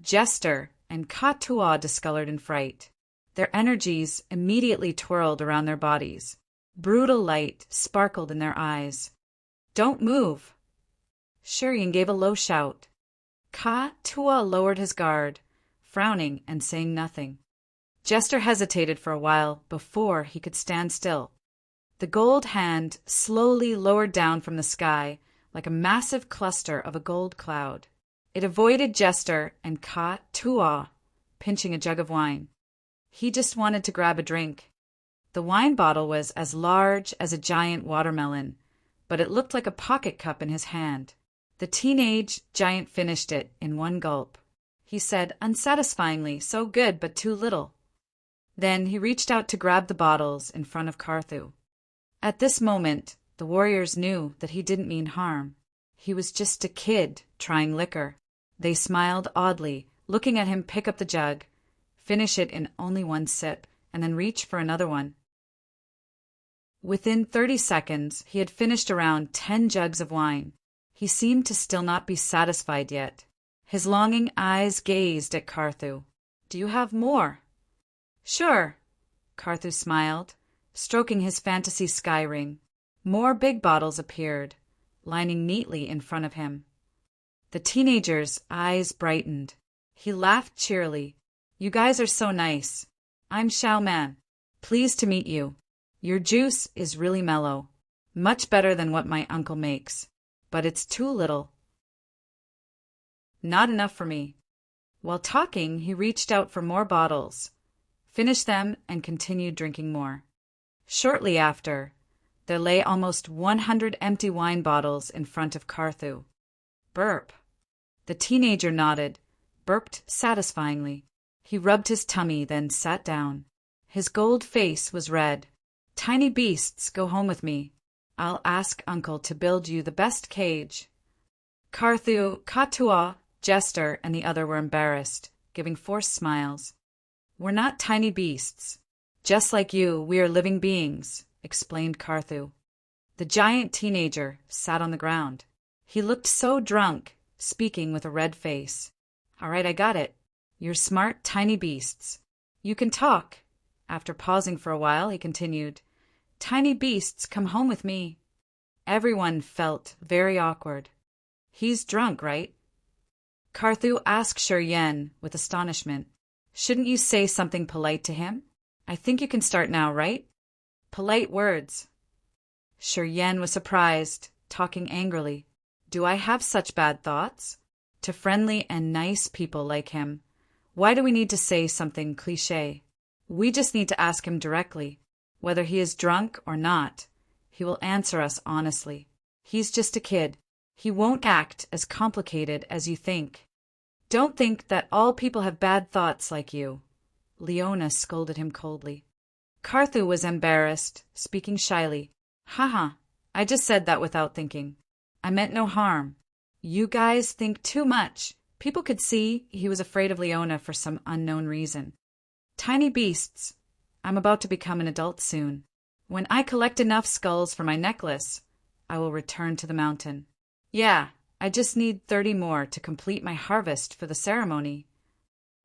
Jester and Katua discolored in fright. Their energies immediately twirled around their bodies. Brutal light sparkled in their eyes. "Don't move!" Yen gave a low shout. Katua lowered his guard, frowning and saying nothing. Jester hesitated for a while before he could stand still. The gold hand slowly lowered down from the sky like a massive cluster of a gold cloud. It avoided Jester and Katua pinching a jug of wine. He just wanted to grab a drink. The wine bottle was as large as a giant watermelon, but it looked like a pocket cup in his hand. The teenage giant finished it in one gulp. He said unsatisfyingly, "So good, but too little." Then he reached out to grab the bottles in front of Carthu. At this moment, the warriors knew that he didn't mean harm. He was just a kid trying liquor. They smiled oddly, looking at him pick up the jug, finish it in only one sip, and then reach for another one. Within 30 seconds, he had finished around 10 jugs of wine. He seemed to still not be satisfied yet. His longing eyes gazed at Carthew. "Do you have more?" "Sure," Carthew smiled, stroking his fantasy sky ring. More big bottles appeared, lining neatly in front of him. The teenager's eyes brightened. He laughed cheerily. "You guys are so nice. I'm Xiao Man. Pleased to meet you. Your juice is really mellow. Much better than what my uncle makes. But it's too little. Not enough for me." While talking, he reached out for more bottles, finished them, and continued drinking more. Shortly after, there lay almost 100 empty wine bottles in front of Carthew. Burp. The teenager nodded, burped satisfyingly. He rubbed his tummy, then sat down. His gold face was red. "Tiny beasts, go home with me. I'll ask Uncle to build you the best cage." Carthew, Katua, Jester, and the other were embarrassed, giving forced smiles. "We're not tiny beasts. Just like you, we are living beings," explained Carthew. The giant teenager sat on the ground. He looked so drunk, speaking with a red face. "All right, I got it. You're smart, tiny beasts. You can talk." After pausing for a while, he continued, "Tiny beasts, come home with me." Everyone felt very awkward. "He's drunk, right?" Carthew asked Shiryen with astonishment. "Shouldn't you say something polite to him? I think you can start now, right? Polite words." Shiryen was surprised, talking angrily. "Do I have such bad thoughts? To friendly and nice people like him, why do we need to say something cliché? We just need to ask him directly. Whether he is drunk or not, he will answer us honestly. He's just a kid. He won't act as complicated as you think." "Don't think that all people have bad thoughts like you," Leona scolded him coldly. Carthew was embarrassed, speaking shyly. "Haha, I just said that without thinking. I meant no harm. You guys think too much." People could see he was afraid of Leona for some unknown reason. "Tiny beasts, I'm about to become an adult soon. When I collect enough skulls for my necklace, I will return to the mountain. Yeah, I just need 30 more to complete my harvest for the ceremony."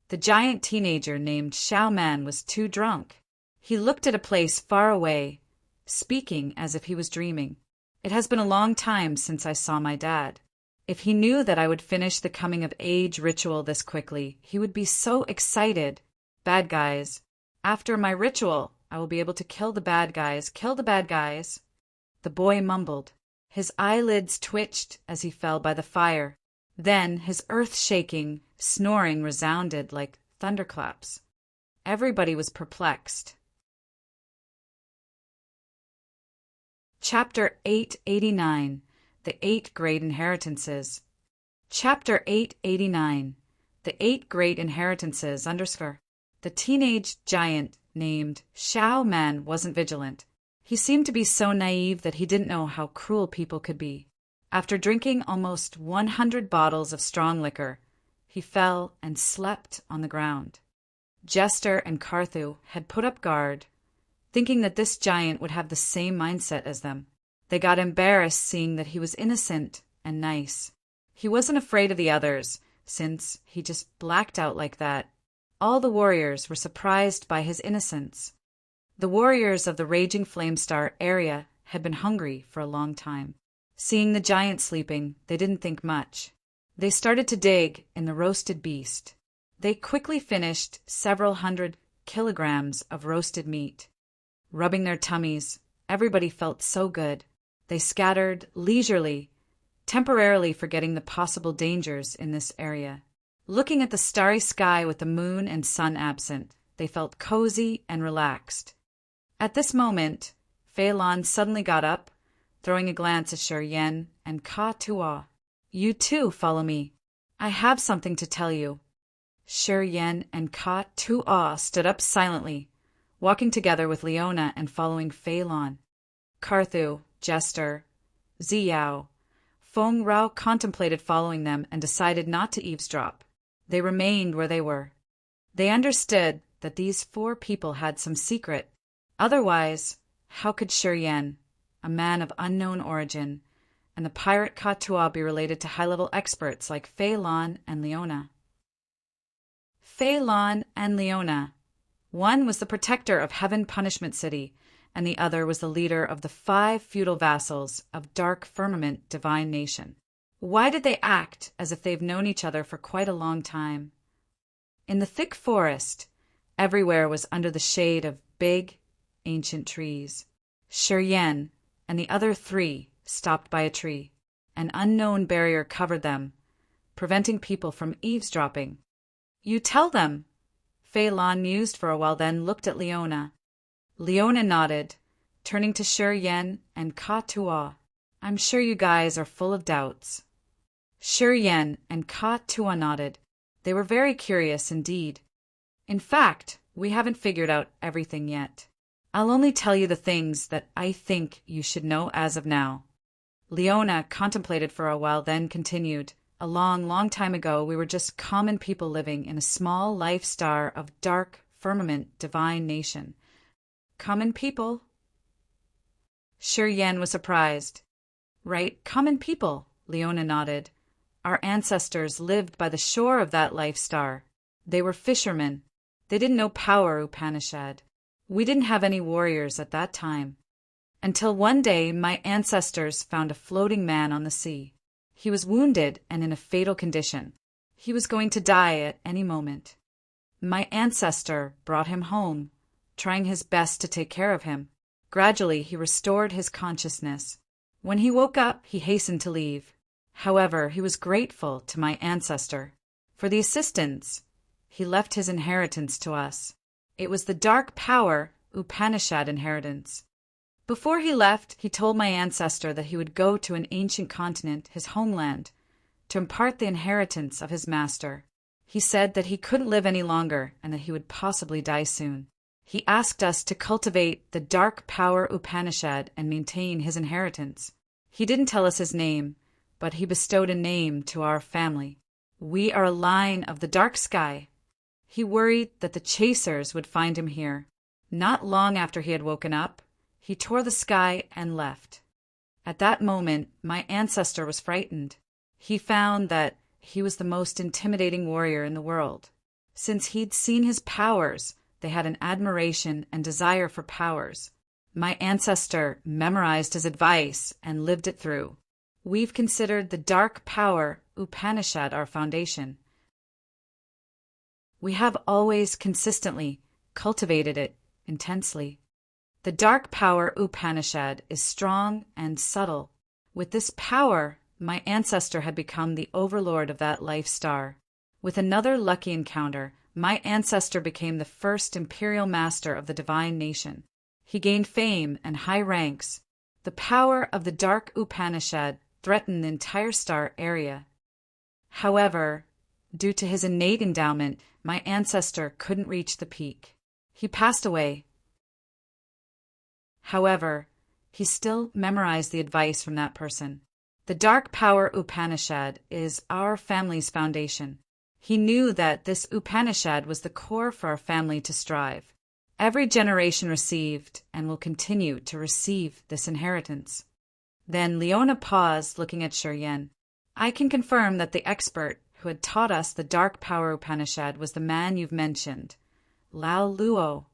The giant teenager named Xiao Man was too drunk. He looked at a place far away, speaking as if he was dreaming. "It has been a long time since I saw my dad. If he knew that I would finish the coming-of-age ritual this quickly, he would be so excited. Bad guys. After my ritual, I will be able to kill the bad guys. Kill the bad guys." The boy mumbled. His eyelids twitched as he fell by the fire. Then his earth-shaking, snoring resounded like thunderclaps. Everybody was perplexed. Chapter 889. The 8 Great Inheritances. Chapter 889. The 8 Great Inheritances _ The teenage giant named Xiao Man wasn't vigilant. He seemed to be so naive that he didn't know how cruel people could be. After drinking almost 100 bottles of strong liquor, he fell and slept on the ground. Jester and Carthew had put up guard, thinking that this giant would have the same mindset as them. They got embarrassed seeing that he was innocent and nice. He wasn't afraid of the others, since he just blacked out like that. All the warriors were surprised by his innocence. The warriors of the Raging Flamestar area had been hungry for a long time. Seeing the giant sleeping, they didn't think much. They started to dig in the roasted beast. They quickly finished several hundred kilograms of roasted meat. Rubbing their tummies, everybody felt so good. They scattered leisurely, temporarily forgetting the possible dangers in this area. Looking at the starry sky with the moon and sun absent, they felt cozy and relaxed. At this moment, Fei Lan suddenly got up, throwing a glance at Shiryen and Ka Tua. "You too follow me. I have something to tell you." Shiryen and Ka Tua stood up silently, walking together with Leona and following Fei Lan. Carthew, Jester, Ziyao, Feng Rao contemplated following them and decided not to eavesdrop. They remained where they were. They understood that these four people had some secret. Otherwise, how could Shiryen, a man of unknown origin, and the pirate Katua be related to high-level experts like Fei Lon and Leona? Fei Lon and Leona. One was the protector of Heaven Punishment City, and the other was the leader of the 5 feudal vassals of Dark Firmament Divine Nation. Why did they act as if they've known each other for quite a long time? In the thick forest, everywhere was under the shade of big, ancient trees. Shiryen and the other 3 stopped by a tree. An unknown barrier covered them, preventing people from eavesdropping. "You tell them." Fei Lon mused for a while, then looked at Leona. Leona nodded, turning to Shiryen and Katua. "I'm sure you guys are full of doubts." Shiryen and Katua nodded. They were very curious indeed. "In fact, we haven't figured out everything yet. I'll only tell you the things that I think you should know as of now." Leona contemplated for a while, then continued. "A long, long time ago, we were just common people living in a small life star of Dark Firmament Divine Nation." "Common people?" Shiryen was surprised. "Right, common people," Leona nodded. "Our ancestors lived by the shore of that life star. They were fishermen. They didn't know power, Upanishad. We didn't have any warriors at that time. Until one day my ancestors found a floating man on the sea. He was wounded and in a fatal condition. He was going to die at any moment. My ancestor brought him home, trying his best to take care of him. Gradually he restored his consciousness. When he woke up, he hastened to leave. However, he was grateful to my ancestor for the assistance. He left his inheritance to us. It was the dark power Upanishad inheritance. Before he left, he told my ancestor that he would go to an ancient continent, his homeland, to impart the inheritance of his master. He said that he couldn't live any longer and that he would possibly die soon. He asked us to cultivate the dark power Upanishad and maintain his inheritance. He didn't tell us his name, but he bestowed a name to our family. We are a line of the dark sky. He worried that the chasers would find him here. Not long after he had woken up, he tore the sky and left. At that moment, my ancestor was frightened. He found that he was the most intimidating warrior in the world. Since he'd seen his powers, they had an admiration and desire for powers. My ancestor memorized his advice and lived it through. We've considered the dark power Upanishad our foundation. We have always consistently cultivated it intensely. The dark power Upanishad is strong and subtle. With this power, my ancestor had become the overlord of that life star. With another lucky encounter, my ancestor became the first imperial master of the divine nation. He gained fame and high ranks. The power of the dark Upanishad threatened the entire star area. However, due to his innate endowment, my ancestor couldn't reach the peak. He passed away. However, he still memorized the advice from that person. The dark power Upanishad is our family's foundation. He knew that this Upanishad was the core for our family to strive. Every generation received and will continue to receive this inheritance. Then Leona paused, looking at Shiryen. "I can confirm that the expert who had taught us the dark power Upanishad was the man you've mentioned, Lao Luo."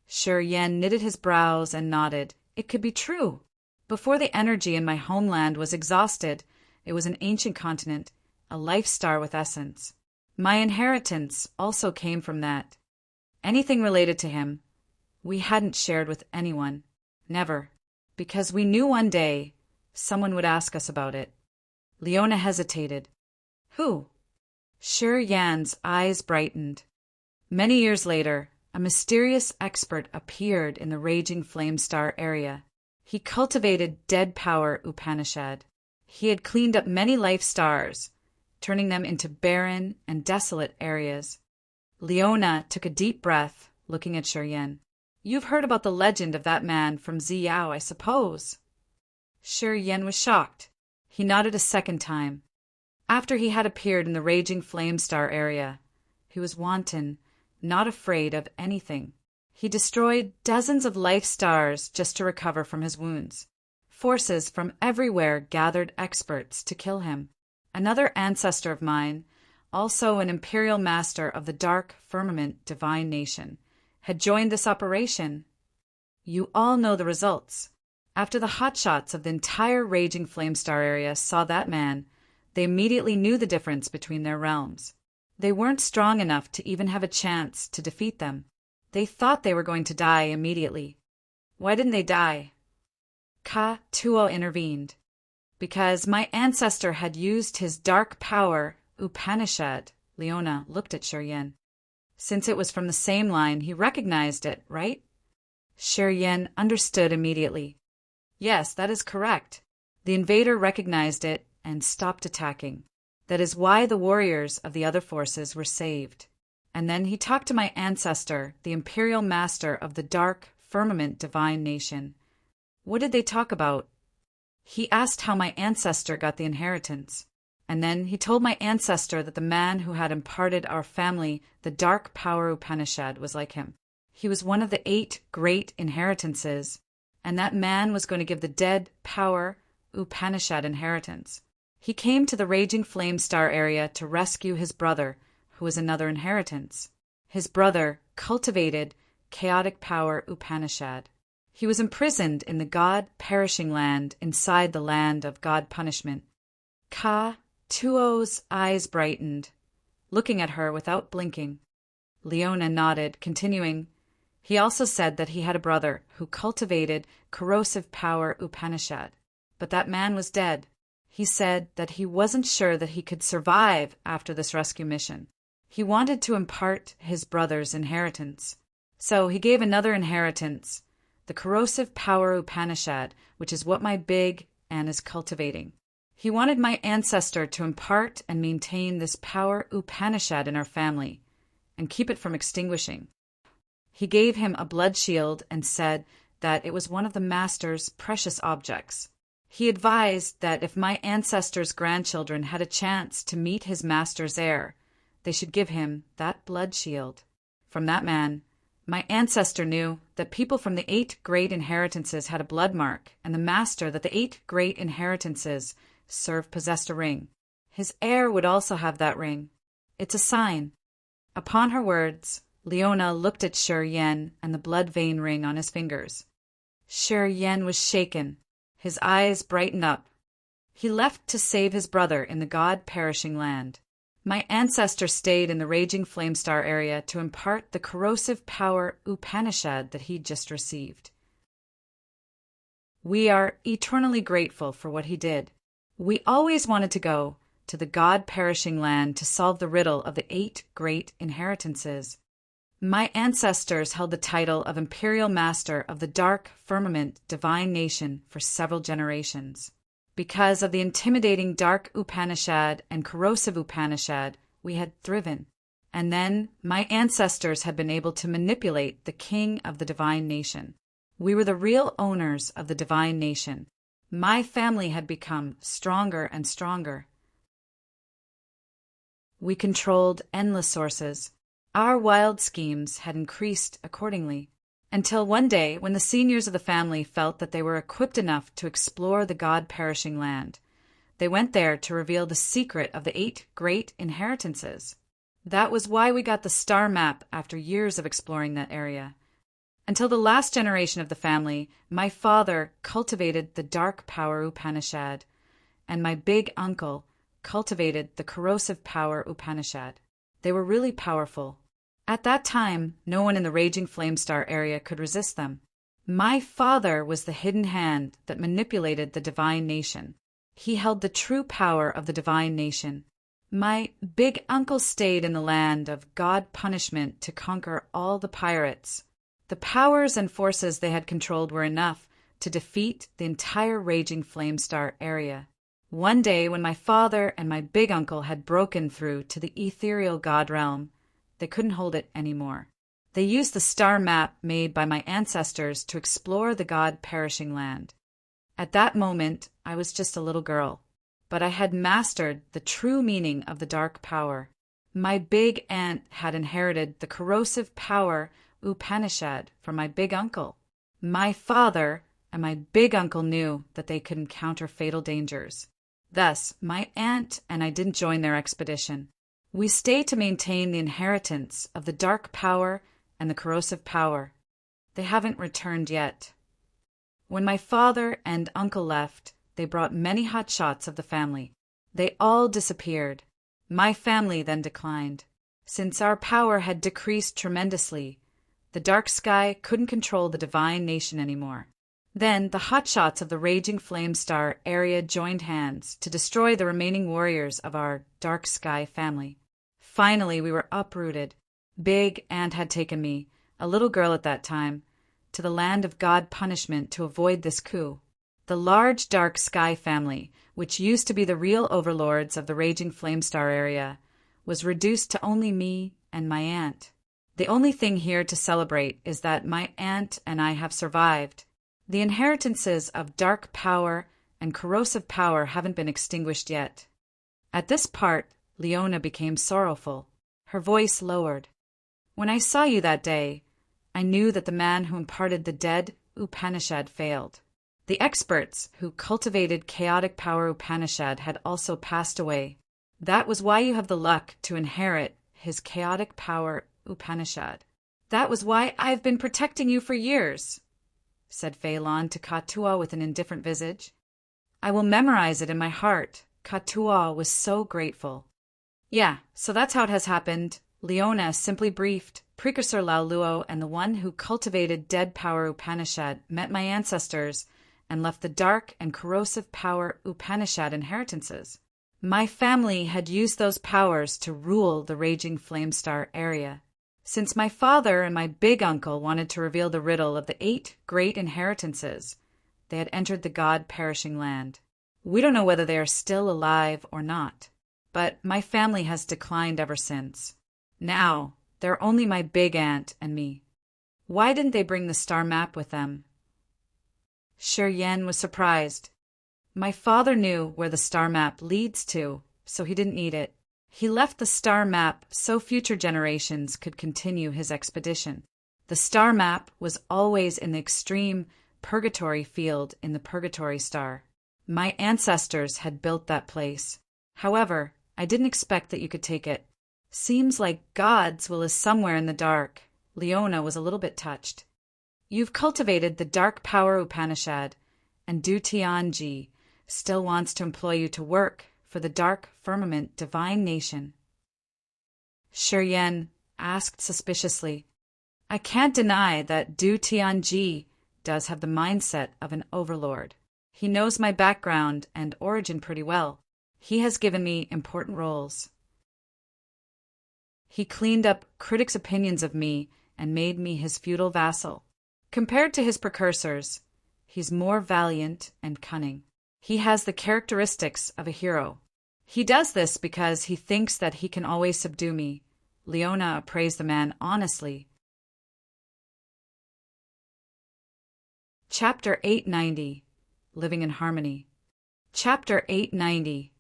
Shiryen knitted his brows and nodded. It could be true. Before the energy in my homeland was exhausted, it was an ancient continent, a life star with essence. My inheritance also came from that. Anything related to him, we hadn't shared with anyone. Never. Because we knew one day someone would ask us about it. Leona hesitated. "Who?" Shiryen's eyes brightened. Many years later, a mysterious expert appeared in the raging flame star area. He cultivated dead power Upanishad. He had cleaned up many life stars, turning them into barren and desolate areas. Leona took a deep breath, looking at Shiryen. "You've heard about the legend of that man from Ziyao, I suppose?" Shiryen was shocked. He nodded a second time. After he had appeared in the raging flame star area, he was wanton not afraid of anything. He destroyed dozens of life stars just to recover from his wounds. Forces from everywhere gathered experts to kill him. Another ancestor of mine, also an imperial master of the dark firmament divine nation, had joined this operation. You all know the results. After the hotshots of the entire Raging Flamestar area saw that man, they immediately knew the difference between their realms. They weren't strong enough to even have a chance to defeat them. They thought they were going to die immediately. Why didn't they die? Ka-Tuo intervened. Because my ancestor had used his dark power, Upanishad. Leona looked at Shiryen. Since it was from the same line, he recognized it, right? Shiryen understood immediately. Yes, that is correct. The invader recognized it and stopped attacking. That is why the warriors of the other forces were saved. And then he talked to my ancestor, the imperial master of the dark firmament divine nation. What did they talk about? He asked how my ancestor got the inheritance. And then he told my ancestor that the man who had imparted our family the dark power Upanishad was like him. He was one of the 8 great inheritances, and that man was going to give the dead power Upanishad inheritance. He came to the Raging Flamestar area to rescue his brother, who was another inheritance. His brother cultivated chaotic power Upanishad. He was imprisoned in the God-perishing land inside the land of God punishment. Ka-Tuo's eyes brightened, looking at her without blinking. Leona nodded, continuing, he also said that he had a brother who cultivated corrosive power Upanishad, but that man was dead. He said that he wasn't sure that he could survive after this rescue mission. He wanted to impart his brother's inheritance. So he gave another inheritance, the corrosive power Upanishad, which is what my big Anne is cultivating. He wanted my ancestor to impart and maintain this power Upanishad in our family and keep it from extinguishing. He gave him a blood shield and said that it was one of the master's precious objects. He advised that if my ancestor's grandchildren had a chance to meet his master's heir, they should give him that blood shield. From that man, my ancestor knew that people from the 8 great inheritances had a blood mark, and the master that the 8 great inheritances served possessed a ring. His heir would also have that ring. It's a sign. Upon her words, Leona looked at Shiryen and the blood vein ring on his fingers. Shiryen was shaken. His eyes brightened up. He left to save his brother in the God-perishing land. My ancestor stayed in the Raging Flamestar area to impart the corrosive power Upanishad that he'd just received. We are eternally grateful for what he did. We always wanted to go to the God-perishing land to solve the riddle of the 8 great inheritances. My ancestors held the title of Imperial Master of the Dark Firmament Divine Nation for several generations. Because of the intimidating Dark Upanishad and Corrosive Upanishad, we had thriven. And then my ancestors had been able to manipulate the king of the Divine Nation. We were the real owners of the Divine Nation. My family had become stronger and stronger. We controlled endless sources. Our wild schemes had increased accordingly, until one day when the seniors of the family felt that they were equipped enough to explore the God-perishing land. They went there to reveal the secret of the 8 great inheritances. That was why we got the star map after years of exploring that area. Until the last generation of the family, my father cultivated the dark power Upanishad, and my big uncle cultivated the corrosive power Upanishad. They were really powerful. At that time, no one in the Raging Flamestar area could resist them. My father was the hidden hand that manipulated the Divine Nation. He held the true power of the Divine Nation. My big uncle stayed in the land of God punishment to conquer all the pirates. The powers and forces they had controlled were enough to defeat the entire Raging Flamestar area. One day, when my father and my big uncle had broken through to the ethereal God realm, they couldn't hold it anymore. They used the star map made by my ancestors to explore the God-perishing land. At that moment, I was just a little girl, but I had mastered the true meaning of the dark power. My big aunt had inherited the corrosive power Upanishad from my big uncle. My father and my big uncle knew that they could encounter fatal dangers. Thus, my aunt and I didn't join their expedition. We stayed to maintain the inheritance of the dark power and the corrosive power. They haven't returned yet. When my father and uncle left, they brought many hot shots of the family. They all disappeared. My family then declined. Since our power had decreased tremendously, the dark sky couldn't control the divine nation anymore. Then the hotshots of the raging flame star area joined hands to destroy the remaining warriors of our dark sky family. Finally, we were uprooted. Big Aunt had taken me, a little girl at that time, to the land of God punishment to avoid this coup. The large dark sky family, which used to be the real overlords of the raging flame star area, was reduced to only me and my aunt. The only thing here to celebrate is that my aunt and I have survived. The inheritances of dark power and corrosive power haven't been extinguished yet. At this part, Leona became sorrowful. Her voice lowered. When I saw you that day, I knew that the man who imparted the dead Upanishad failed. The experts who cultivated chaotic power Upanishad had also passed away. That was why you have the luck to inherit his chaotic power Upanishad. That was why I've been protecting you for years, said Phelan to Katua with an indifferent visage. I will memorize it in my heart. Katua was so grateful. Yeah, so that's how it has happened. Leona simply briefed. Precursor Lauluo and the one who cultivated dead power Upanishad met my ancestors and left the dark and corrosive power Upanishad inheritances. My family had used those powers to rule the raging flame star area. Since my father and my big uncle wanted to reveal the riddle of the 8 great inheritances, they had entered the god-perishing land. We don't know whether they are still alive or not, but my family has declined ever since. Now, they're only my big aunt and me. Why didn't they bring the star map with them? Shi Yan was surprised. My father knew where the star map leads to, so he didn't need it. He left the star map so future generations could continue his expedition. The star map was always in the extreme purgatory field in the purgatory star. My ancestors had built that place. However, I didn't expect that you could take it. Seems like God's will is somewhere in the dark. Leona was a little bit touched. You've cultivated the dark power Upanishad, and Du Tianji still wants to employ you to work for the dark firmament divine nation. Shi Yan asked suspiciously. I can't deny that Du Tianji does have the mindset of an overlord. He knows my background and origin pretty well. He has given me important roles. He cleaned up critics' opinions of me and made me his feudal vassal. Compared to his precursors, he's more valiant and cunning. He has the characteristics of a hero. He does this because he thinks that he can always subdue me. Leona appraised the man honestly. Chapter 890, Living in Harmony. Chapter 890,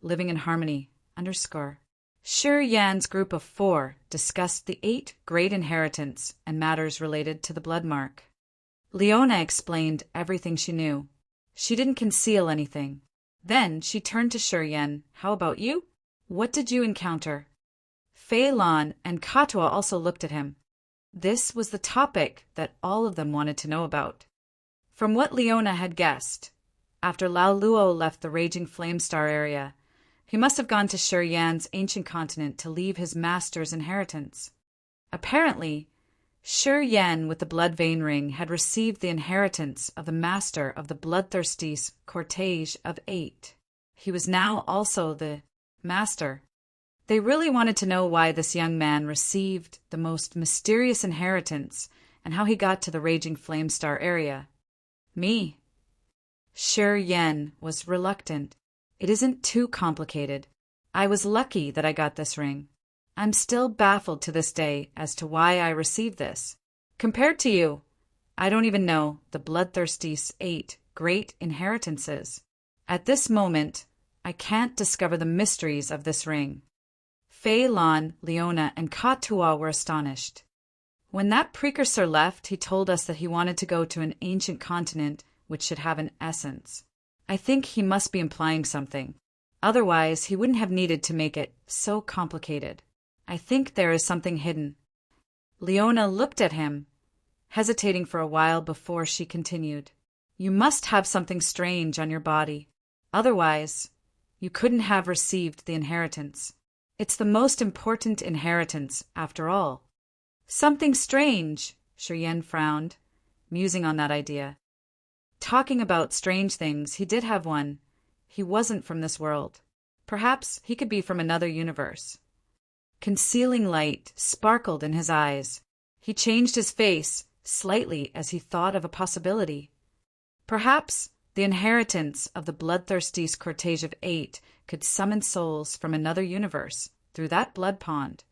Living in Harmony, _ Shi Yan's group of 4 discussed the 8 great inheritance and matters related to the blood mark. Leona explained everything she knew. She didn't conceal anything. Then she turned to Shi Yan. How about you? What did you encounter? Phelan and Katua also looked at him. This was the topic that all of them wanted to know about. From what Leona had guessed, after Lao Luo left the raging flame star area, he must have gone to Shi Yan's ancient continent to leave his master's inheritance. Apparently, Shi Yan with the blood vein ring had received the inheritance of the master of the bloodthirsty's cortege of 8. He was now also the master. They really wanted to know why this young man received the most mysterious inheritance and how he got to the raging flame star area. Me. Shi Yan was reluctant. It isn't too complicated. I was lucky that I got this ring. I'm still baffled to this day as to why I received this. Compared to you, I don't even know the bloodthirsty's 8 great inheritances. At this moment, I can't discover the mysteries of this ring. Fei Lan, Leona, and Katua were astonished. When that precursor left, he told us that he wanted to go to an ancient continent which should have an essence. I think he must be implying something. Otherwise, he wouldn't have needed to make it so complicated. I think there is something hidden. Leona looked at him, hesitating for a while before she continued. You must have something strange on your body. Otherwise, you couldn't have received the inheritance. It's the most important inheritance, after all. Something strange, Shiryen frowned, musing on that idea. Talking about strange things, he did have one. He wasn't from this world. Perhaps he could be from another universe. Concealing light sparkled in his eyes. He changed his face slightly as he thought of a possibility. Perhaps the inheritance of the bloodthirsty cortege of 8 could summon souls from another universe through that blood pond.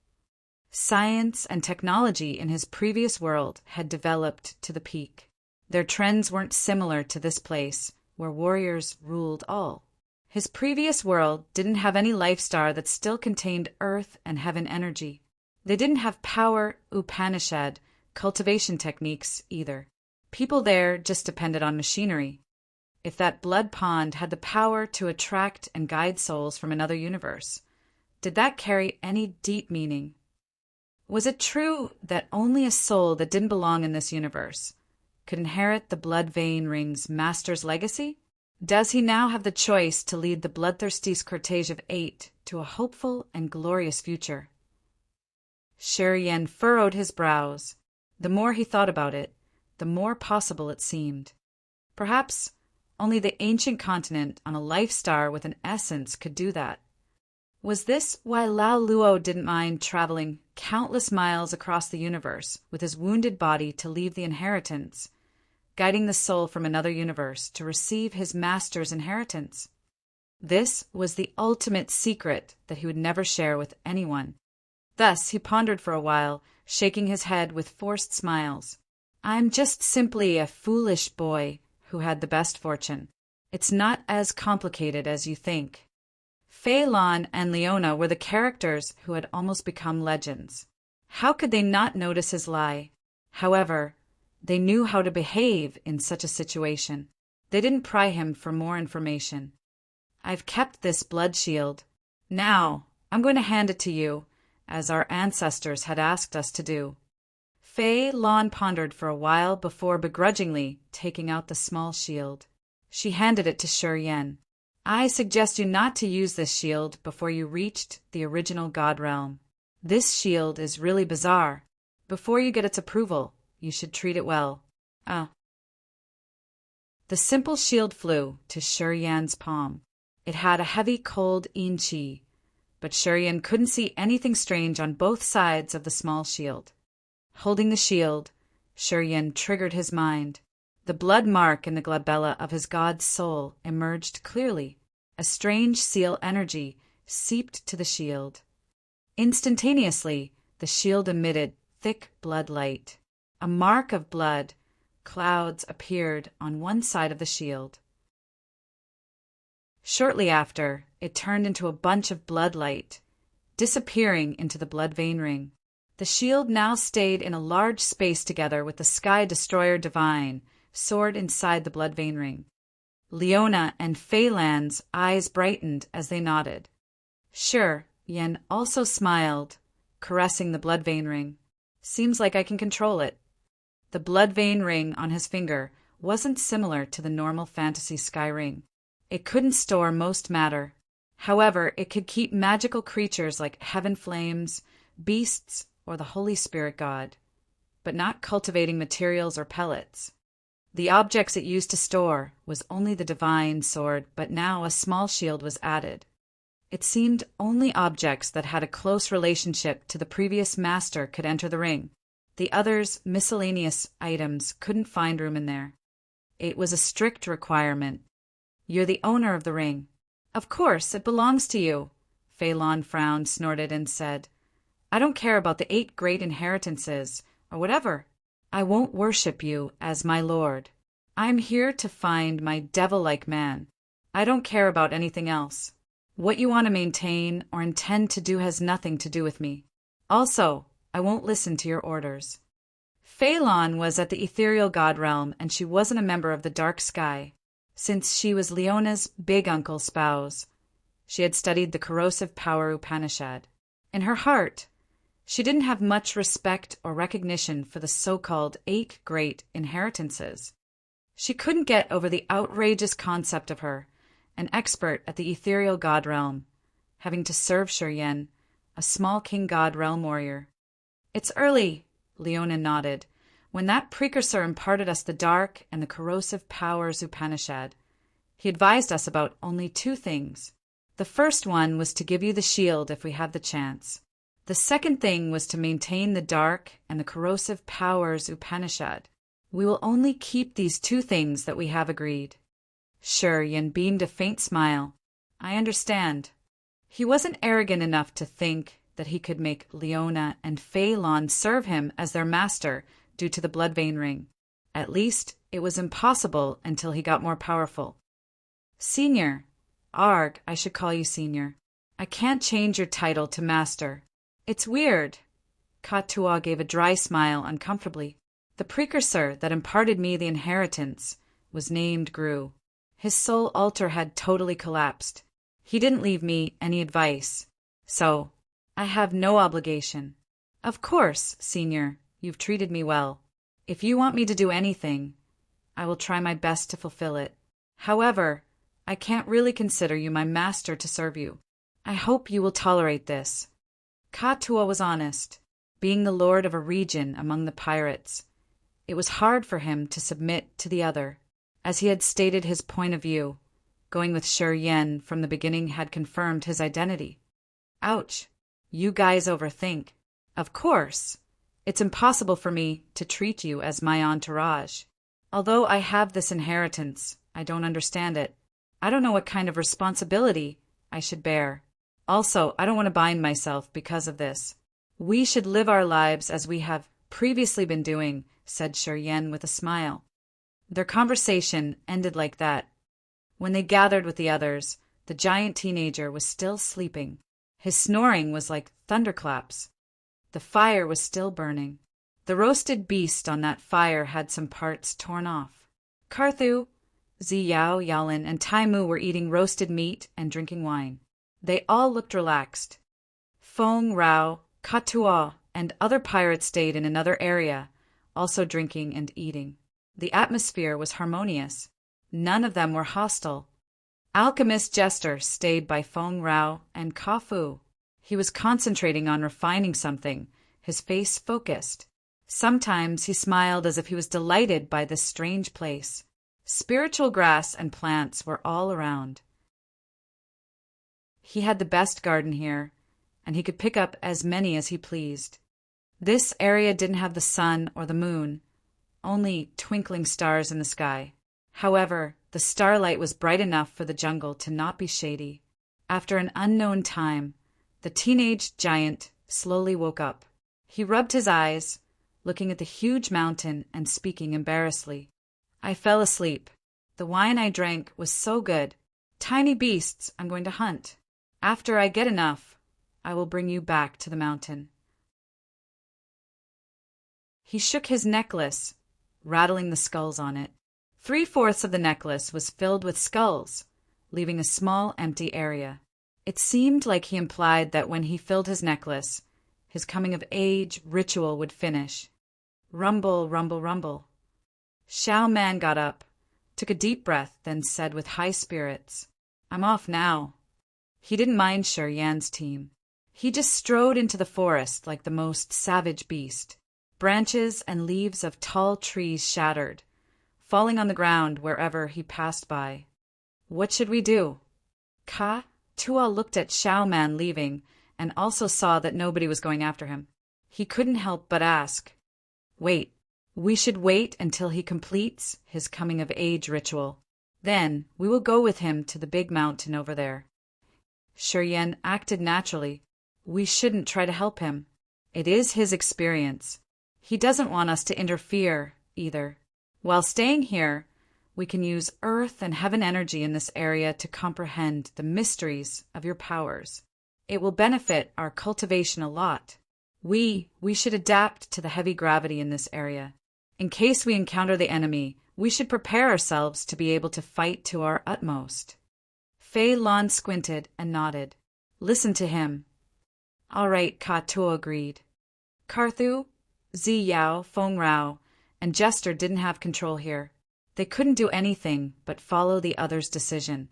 Science and technology in his previous world had developed to the peak. Their trends weren't similar to this place, where warriors ruled all. His previous world didn't have any life star that still contained earth and heaven energy. They didn't have power Upanishad cultivation techniques either. People there just depended on machinery. If that blood pond had the power to attract and guide souls from another universe, did that carry any deep meaning? Was it true that only a soul that didn't belong in this universe could inherit the blood vein ring's master's legacy? Does he now have the choice to lead the bloodthirsty cortege of 8 to a hopeful and glorious future? Shiryen furrowed his brows. The more he thought about it, the more possible it seemed. Perhaps only the ancient continent on a life star with an essence could do that. Was this why Lao Luo didn't mind traveling countless miles across the universe with his wounded body to leave the inheritance, guiding the soul from another universe to receive his master's inheritance? This was the ultimate secret that he would never share with anyone. Thus he pondered for a while, shaking his head with forced smiles. I'm just simply a foolish boy who had the best fortune. It's not as complicated as you think. Fei Lan and Leona were the characters who had almost become legends. How could they not notice his lie? However, they knew how to behave in such a situation. They didn't pry him for more information. I've kept this blood shield. Now, I'm going to hand it to you, as our ancestors had asked us to do. Fei Lan pondered for a while before begrudgingly taking out the small shield. She handed it to Shiryen. I suggest you not to use this shield before you reached the original God realm. This shield is really bizarre. Before you get its approval, you should treat it well. The simple shield flew to Shiryen's palm. It had a heavy cold yin-chi, but Shiryen couldn't see anything strange on both sides of the small shield. Holding the shield, Shiryen triggered his mind. The blood mark in the glabella of his god's soul emerged clearly. A strange seal energy seeped to the shield. Instantaneously, the shield emitted thick blood light. A mark of blood clouds appeared on one side of the shield. Shortly after, it turned into a bunch of blood light, disappearing into the blood vein ring. The shield now stayed in a large space together with the Sky Destroyer Divine soared inside the blood vein ring. Leona and Fei Lan's eyes brightened as they nodded. Sure, Yen also smiled, caressing the blood vein ring. Seems like I can control it. The blood vein ring on his finger wasn't similar to the normal fantasy sky ring. It couldn't store most matter. However, it could keep magical creatures like heaven flames, beasts, or the Holy Spirit God, but not cultivating materials or pellets. The objects it used to store was only the divine sword, but now a small shield was added. It seemed only objects that had a close relationship to the previous master could enter the ring. The others' miscellaneous items couldn't find room in there. It was a strict requirement. You're the owner of the ring. Of course, it belongs to you. Fei Lan frowned, snorted, and said, I don't care about the 8 great inheritances, or whatever. I won't worship you as my lord. I'm here to find my devil-like man. I don't care about anything else. What you want to maintain or intend to do has nothing to do with me. Also, I won't listen to your orders. Phelan was at the ethereal god realm, and she wasn't a member of the dark sky, since she was Leona's big uncle's spouse. She had studied the corrosive power Upanishad. In her heart, she didn't have much respect or recognition for the so-called 8 great inheritances. She couldn't get over the outrageous concept of her, an expert at the ethereal god realm, having to serve Shuryen, a small king god realm warrior. It's early, Leona nodded, when that precursor imparted us the dark and the corrosive powers Upanishad. He advised us about only 2 things. The first one was to give you the shield if we had the chance. The second thing was to maintain the dark and the corrosive powers Upanishad. We will only keep these 2 things that we have agreed. Shuryen beamed a faint smile. I understand. He wasn't arrogant enough to think that he could make Leona and Phelan serve him as their master due to the blood vein ring. At least, it was impossible until he got more powerful. Senior. Arg, I should call you Senior. I can't change your title to Master. It's weird. Katua gave a dry smile uncomfortably. The precursor that imparted me the inheritance was named Gru. His soul altar had totally collapsed. He didn't leave me any advice, so I have no obligation. Of course, Senior, you've treated me well. If you want me to do anything, I will try my best to fulfill it. However, I can't really consider you my master to serve you. I hope you will tolerate this. Katua was honest. Being the lord of a region among the pirates, it was hard for him to submit to the other, as he had stated his point of view. Going with Shuryen from the beginning had confirmed his identity. Ouch. You guys overthink. Of course. It's impossible for me to treat you as my entourage. Although I have this inheritance, I don't understand it. I don't know what kind of responsibility I should bear. Also, I don't want to bind myself because of this. We should live our lives as we have previously been doing, said Shuryen with a smile. Their conversation ended like that. When they gathered with the others, the giant teenager was still sleeping. His snoring was like thunderclaps. The fire was still burning. The roasted beast on that fire had some parts torn off. Karthu, Ziyao, Yalin, and Taimu were eating roasted meat and drinking wine. They all looked relaxed. Fong, Rao, Katua, and other pirates stayed in another area, also drinking and eating. The atmosphere was harmonious. None of them were hostile. Alchemist Jester stayed by Fong Rao and Kafu. He was concentrating on refining something, his face focused. Sometimes he smiled as if he was delighted by this strange place. Spiritual grass and plants were all around. He had the best garden here, and he could pick up as many as he pleased. This area didn't have the sun or the moon, only twinkling stars in the sky. However, the starlight was bright enough for the jungle to not be shady. After an unknown time, the teenage giant slowly woke up. He rubbed his eyes, looking at the huge mountain and speaking embarrassedly. I fell asleep. The wine I drank was so good. Tiny beasts I'm going to hunt. After I get enough, I will bring you back to the mountain. He shook his necklace, rattling the skulls on it. 3/4 of the necklace was filled with skulls, leaving a small empty area. It seemed like he implied that when he filled his necklace, his coming-of-age ritual would finish. Rumble, rumble, rumble. Xiao Man got up, took a deep breath, then said with high spirits, I'm off now. He didn't mind Shuryen's team. He just strode into the forest like the most savage beast. Branches and leaves of tall trees shattered, falling on the ground wherever he passed by. What should we do? Tua looked at Xiao Man leaving and also saw that nobody was going after him. He couldn't help but ask, Wait, we should wait until he completes his coming-of-age ritual. Then we will go with him to the big mountain over there. Shuryen acted naturally. We shouldn't try to help him. It is his experience. He doesn't want us to interfere, either. While staying here, We can use earth and heaven energy in this area to comprehend the mysteries of your powers. It will benefit our cultivation a lot. We should adapt to the heavy gravity in this area. In case we encounter the enemy, we should prepare ourselves to be able to fight to our utmost. Fei Lan squinted and nodded. Listen to him. All right, Ka Tuo agreed. Carthu, Zi Yao, Feng Rao, and Jester didn't have control here. They couldn't do anything but follow the other's decision.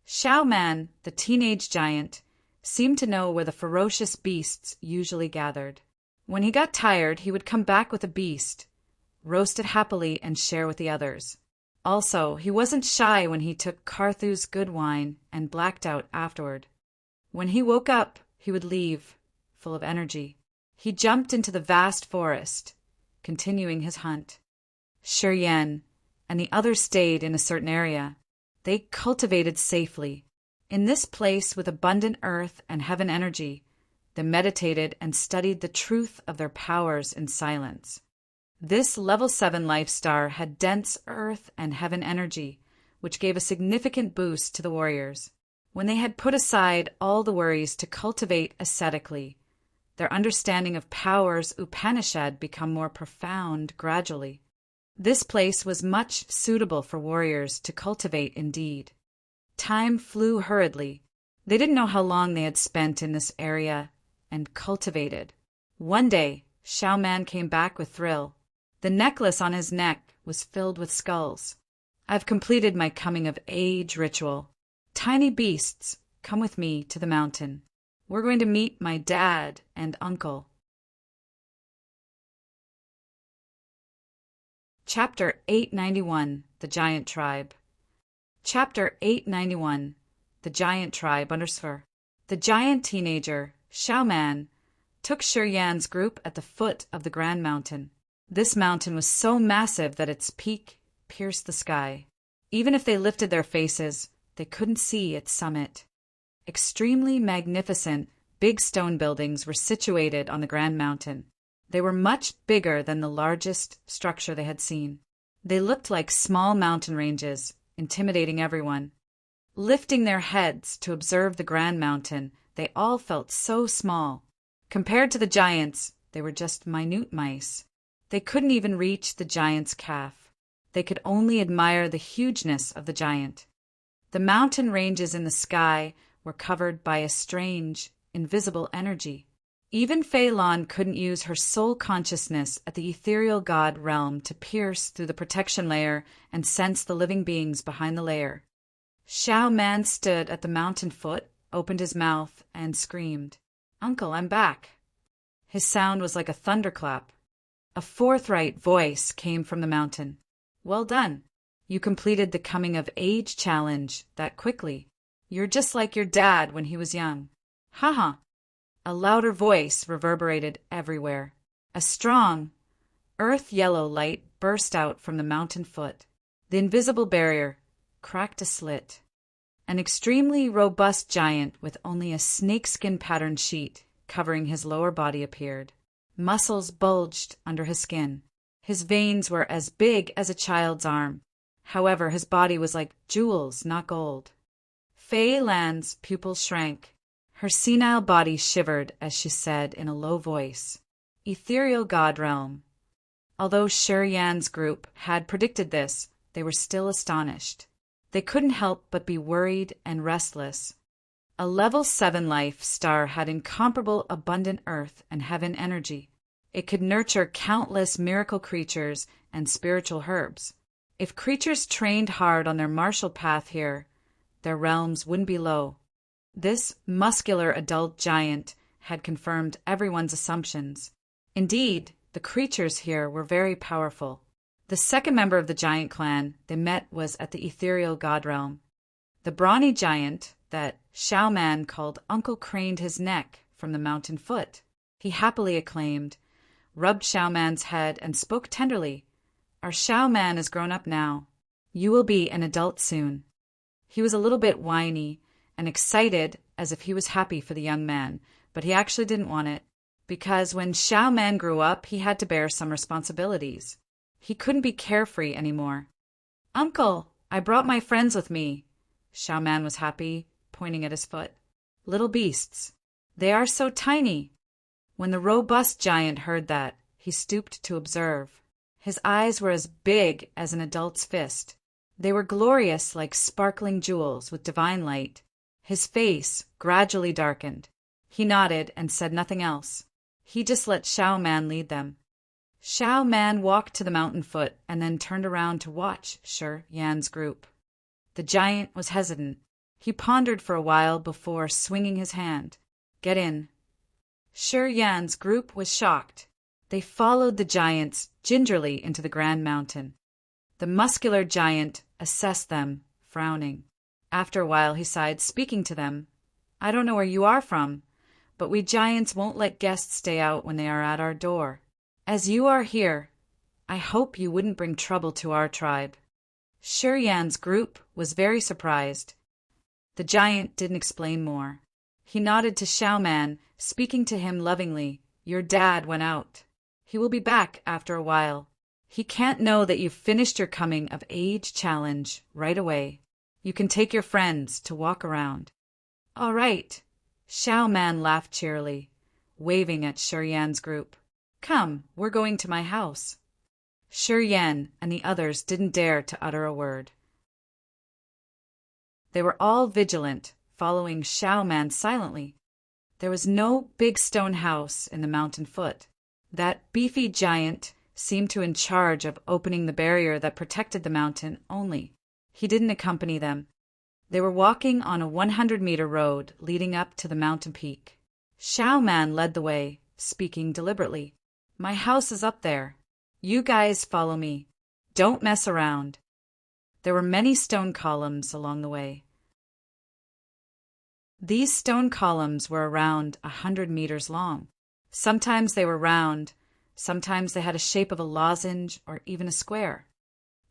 Xiao Man, the teenage giant, seemed to know where the ferocious beasts usually gathered. When he got tired, he would come back with a beast, roast it happily, and share with the others. Also, he wasn't shy when he took Carthu's good wine and blacked out afterward. When he woke up, he would leave, full of energy. He jumped into the vast forest, continuing his hunt. Shi Yan and the others stayed in a certain area. They cultivated safely. In this place with abundant earth and heaven energy, they meditated and studied the truth of their powers in silence. This level 7 life star had dense earth and heaven energy, which gave a significant boost to the warriors. When they had put aside all the worries to cultivate ascetically, their understanding of powers Upanishad become more profound gradually. This place was much suitable for warriors to cultivate indeed. Time flew hurriedly. They didn't know how long they had spent in this area and cultivated. One day, Xiao Man came back with thrill. The necklace on his neck was filled with skulls. I've completed my coming-of-age ritual. Tiny beasts, come with me to the mountain. We're going to meet my dad and uncle. Chapter 891, The Giant Tribe. Chapter 891, The Giant Tribe _ The giant teenager, Xiao Man, took Shi Yan's group at the foot of the Grand Mountain. This mountain was so massive that its peak pierced the sky. Even if they lifted their faces, they couldn't see its summit. Extremely magnificent, big stone buildings were situated on the Grand Mountain. They were much bigger than the largest structure they had seen. They looked like small mountain ranges, intimidating everyone. Lifting their heads to observe the Grand Mountain, they all felt so small. Compared to the giants, they were just minute mice. They couldn't even reach the giant's calf. They could only admire the hugeness of the giant. The mountain ranges in the sky were covered by a strange, invisible energy. Even Fei Lan couldn't use her soul consciousness at the ethereal god realm to pierce through the protection layer and sense the living beings behind the layer. Xiao Man stood at the mountain foot, opened his mouth, and screamed, "Uncle, I'm back." His sound was like a thunderclap. A forthright voice came from the mountain. "Well done. You completed the coming-of-age challenge that quickly. You're just like your dad when he was young." "Haha." A louder voice reverberated everywhere. A strong, earth-yellow light burst out from the mountain foot. The invisible barrier cracked a slit. An extremely robust giant with only a snakeskin patterned sheet covering his lower body appeared. Muscles bulged under his skin. His veins were as big as a child's arm. However, his body was like jewels, not gold. Fei Lan's pupils shrank. Her senile body shivered as she said in a low voice, "Ethereal God Realm." Although Shi Yan's group had predicted this, they were still astonished. They couldn't help but be worried and restless. A level 7 life star had incomparable abundant earth and heaven energy. It could nurture countless miracle creatures and spiritual herbs. If creatures trained hard on their martial path here, their realms wouldn't be low. This muscular adult giant had confirmed everyone's assumptions. Indeed, the creatures here were very powerful. The second member of the giant clan they met was at the ethereal god realm. The brawny giant that Xiao Man called Uncle craned his neck from the mountain foot. He happily acclaimed, rubbed Xiao Man's head, and spoke tenderly. "Our Xiao Man is grown up now. You will be an adult soon." He was a little bit whiny and excited as if he was happy for the young man, but he actually didn't want it, because when Xiao Man grew up, he had to bear some responsibilities. He couldn't be carefree anymore. Uncle, I brought my friends with me. Xiao Man was happy, pointing at his foot. Little beasts. They are so tiny. When the robust giant heard that, he stooped to observe. His eyes were as big as an adult's fist. They were glorious like sparkling jewels with divine light. His face gradually darkened. He nodded and said nothing else. He just let Xiao Man lead them. Xiao Man walked to the mountain foot and then turned around to watch Shi Yan's group. The giant was hesitant. He pondered for a while before swinging his hand. Get in. Shi Yan's group was shocked. They followed the giants gingerly into the Grand Mountain. The muscular giant assessed them, frowning. After a while he sighed, speaking to them. I don't know where you are from, but we giants won't let guests stay out when they are at our door. As you are here, I hope you wouldn't bring trouble to our tribe. Shi Yan's group was very surprised. The giant didn't explain more. He nodded to Xiao Man, speaking to him lovingly. Your dad went out. He will be back after a while. He can't know that you've finished your coming of age challenge right away. You can take your friends to walk around. All right. Xiao Man laughed cheerily, waving at Shi Yan's group. Come, we're going to my house. Shi Yan and the others didn't dare to utter a word. They were all vigilant, following Xiao Man silently. There was no big stone house in the mountain foot. That beefy giant seemed to in charge of opening the barrier that protected the mountain only. He didn't accompany them. They were walking on a 100-meter road leading up to the mountain peak. Xiao Man led the way, speaking deliberately. My house is up there. You guys follow me. Don't mess around. There were many stone columns along the way. These stone columns were around 100 meters long. Sometimes they were round, sometimes they had a shape of a lozenge or even a square.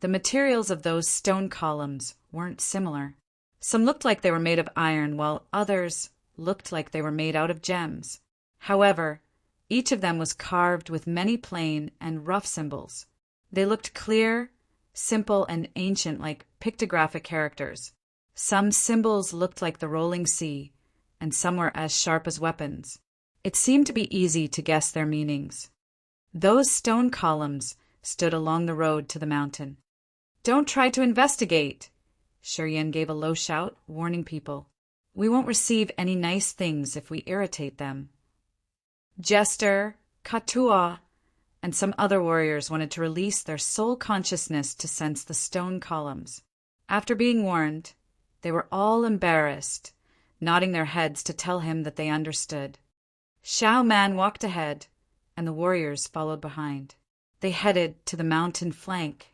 The materials of those stone columns weren't similar. Some looked like they were made of iron, while others looked like they were made out of gems. However, each of them was carved with many plain and rough symbols. They looked clear, simple, and ancient like pictographic characters. Some symbols looked like the rolling sea, and some were as sharp as weapons. It seemed to be easy to guess their meanings. Those stone columns stood along the road to the mountain. Don't try to investigate! Shi Yan gave a low shout, warning people. We won't receive any nice things if we irritate them. Jester, Katua, and some other warriors wanted to release their soul consciousness to sense the stone columns. After being warned, they were all embarrassed, nodding their heads to tell him that they understood. Xiao Man walked ahead, and the warriors followed behind. They headed to the mountain flank.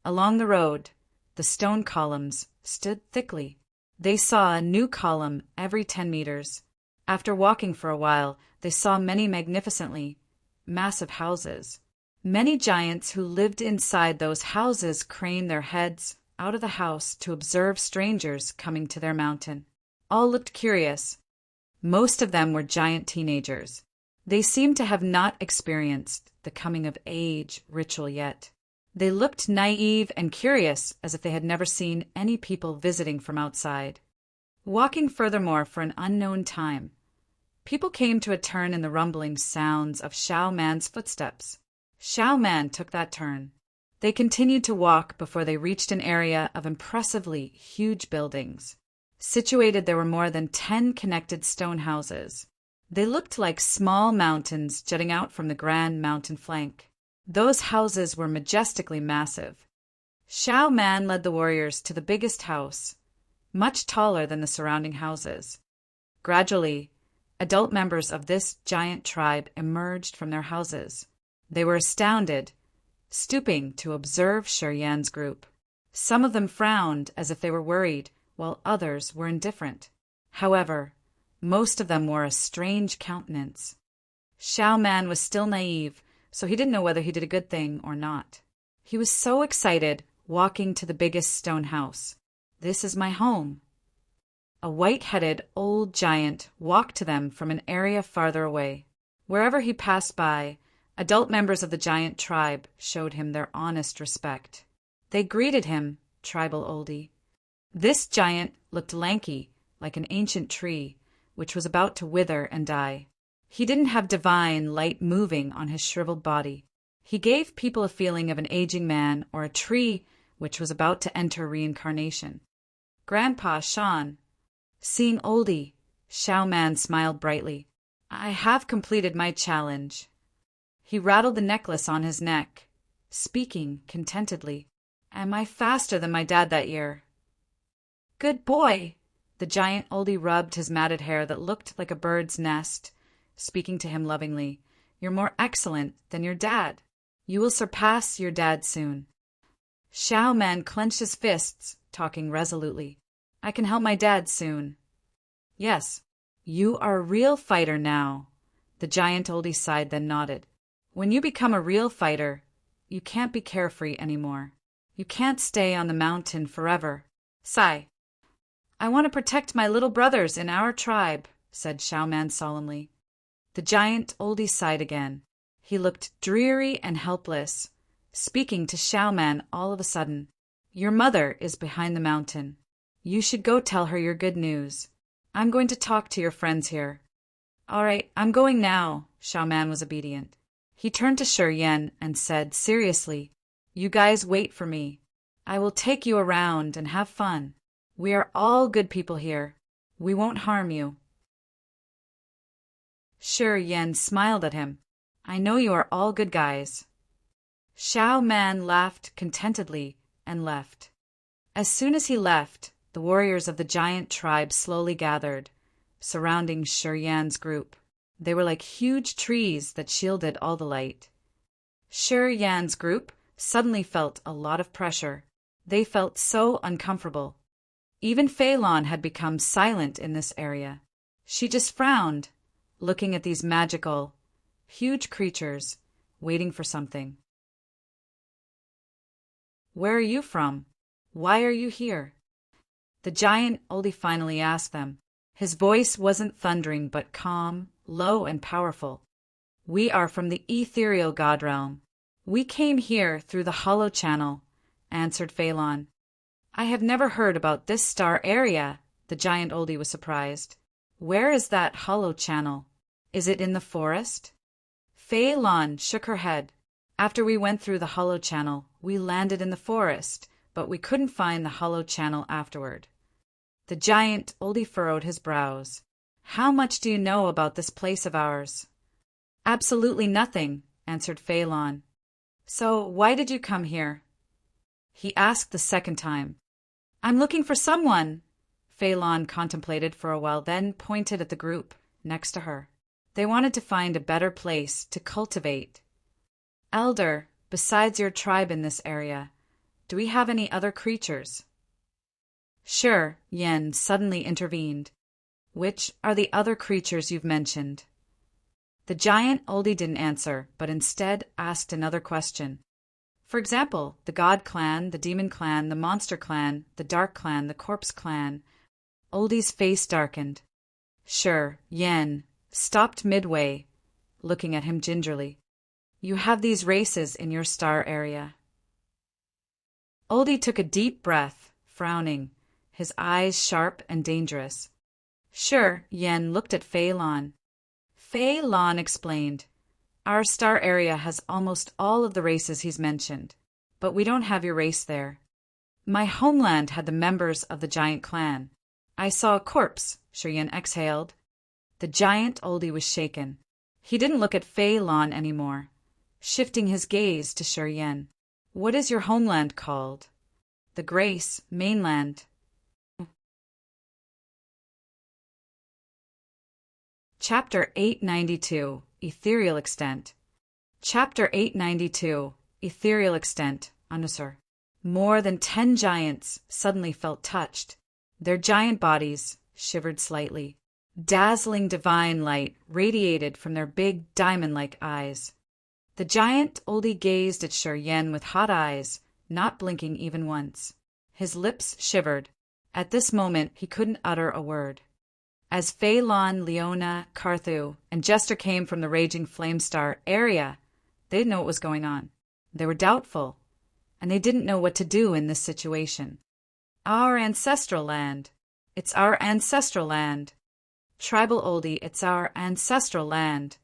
Along the road, the stone columns stood thickly. They saw a new column every 10 meters. After walking for a while, they saw many magnificently massive houses. Many giants who lived inside those houses craned their heads out of the house to observe strangers coming to their mountain. All looked curious. Most of them were giant teenagers. They seemed to have not experienced the coming of age ritual yet. They looked naive and curious, as if they had never seen any people visiting from outside. Walking furthermore for an unknown time, people came to a turn in the rumbling sounds of Xiao Man's footsteps. Xiao Man took that turn. They continued to walk before they reached an area of impressively huge buildings. Situated, there were more than 10 connected stone houses. They looked like small mountains jutting out from the grand mountain flank. Those houses were majestically massive. Xiao Man led the warriors to the biggest house, much taller than the surrounding houses. Gradually, adult members of this giant tribe emerged from their houses. They were astounded, stooping to observe Shi Yan's group. Some of them frowned as if they were worried, while others were indifferent. However, most of them wore a strange countenance. Xiao Man was still naive, so he didn't know whether he did a good thing or not. He was so excited, walking to the biggest stone house. This is my home. A white-headed old giant walked to them from an area farther away. Wherever he passed by, adult members of the giant tribe showed him their honest respect. They greeted him, tribal oldie. This giant looked lanky, like an ancient tree, which was about to wither and die. He didn't have divine light moving on his shriveled body. He gave people a feeling of an aging man or a tree which was about to enter reincarnation. Grandpa Sean. Seeing oldie, Shao Man smiled brightly. I have completed my challenge. He rattled the necklace on his neck, speaking contentedly. Am I faster than my dad that year? Good boy! The giant oldie rubbed his matted hair that looked like a bird's nest, speaking to him lovingly. You're more excellent than your dad. You will surpass your dad soon. Shao Man clenched his fists, talking resolutely. I can help my dad soon. Yes, you are a real fighter now. The giant oldie sighed, then nodded. When you become a real fighter, you can't be carefree anymore. You can't stay on the mountain forever. Sigh. I want to protect my little brothers in our tribe, said Shao Man solemnly. The giant oldie sighed again. He looked dreary and helpless, speaking to Shao Man all of a sudden. Your mother is behind the mountain. You should go tell her your good news. I'm going to talk to your friends here. All right, I'm going now. Shao Man was obedient. He turned to Shi Yan and said seriously, You guys wait for me. I will take you around and have fun. We are all good people here. We won't harm you. Shi Yan smiled at him. I know you are all good guys. Shao Man laughed contentedly and left. As soon as he left, the warriors of the giant tribe slowly gathered, surrounding Shi Yan's group. They were like huge trees that shielded all the light. Shi Yan's group suddenly felt a lot of pressure. They felt so uncomfortable. Even Fei Lon had become silent in this area. She just frowned, looking at these magical, huge creatures, waiting for something. Where are you from? Why are you here? The giant oldie finally asked them. His voice wasn't thundering but calm, low and powerful. We are from the ethereal god realm. We came here through the hollow channel, answered Fei Lon. I have never heard about this star area, the giant oldie was surprised. Where is that hollow channel? Is it in the forest? Fei Lon shook her head. After we went through the hollow channel, we landed in the forest, but we couldn't find the hollow channel afterward. The giant oldie furrowed his brows. How much do you know about this place of ours? Absolutely nothing, answered Fei Lon. So why did you come here? He asked the second time. I'm looking for someone. Fei Lon contemplated for a while, then pointed at the group next to her. They wanted to find a better place to cultivate. Elder, besides your tribe in this area, do we have any other creatures? Shi Yan suddenly intervened. Which are the other creatures you've mentioned? The giant oldie didn't answer, but instead asked another question. For example, the God clan, the Demon clan, the Monster clan, the Dark clan, the Corpse clan. Oldie's face darkened. Shi Yan stopped midway, looking at him gingerly. You have these races in your star area. Oldie took a deep breath, frowning, his eyes sharp and dangerous. Shi Yan looked at Fei Lon. Fei Lon explained. Our star area has almost all of the races he's mentioned, but we don't have your race there. My homeland had the members of the giant clan. I saw a corpse, Shi Yan exhaled. The giant oldie was shaken. He didn't look at Fei Lon anymore, shifting his gaze to Shi Yan. What is your homeland called? The Grace Mainland. Chapter 892, Ethereal Extent. Chapter 892, Ethereal Extent, Anusur. More than 10 giants suddenly felt touched. Their giant bodies shivered slightly. Dazzling divine light radiated from their big diamond-like eyes. The giant oldie gazed at Shi Yan with hot eyes, not blinking even once. His lips shivered. At this moment he couldn't utter a word. As Fei Lon, Leona, Carthu, and Jester came from the raging Flame Star area, they didn't know what was going on. They were doubtful. and they didn't know what to do in this situation. Our ancestral land. It's our ancestral land. Tribal oldie, it's our ancestral land.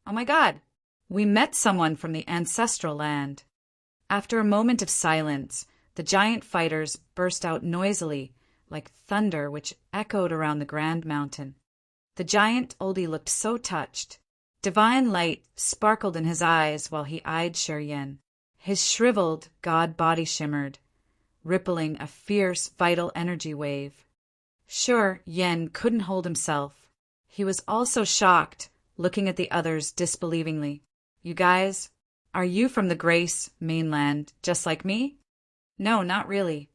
Oh my God, we met someone from the ancestral land. After a moment of silence, the giant fighters burst out noisily, like thunder which echoed around the grand mountain. The giant oldie looked so touched. Divine light sparkled in his eyes while he eyed Yen. His shriveled god body shimmered, rippling a fierce, vital energy wave. Yen couldn't hold himself. He was also shocked, looking at the others disbelievingly. You guys, are you from the Grace mainland, just like me? No, not really.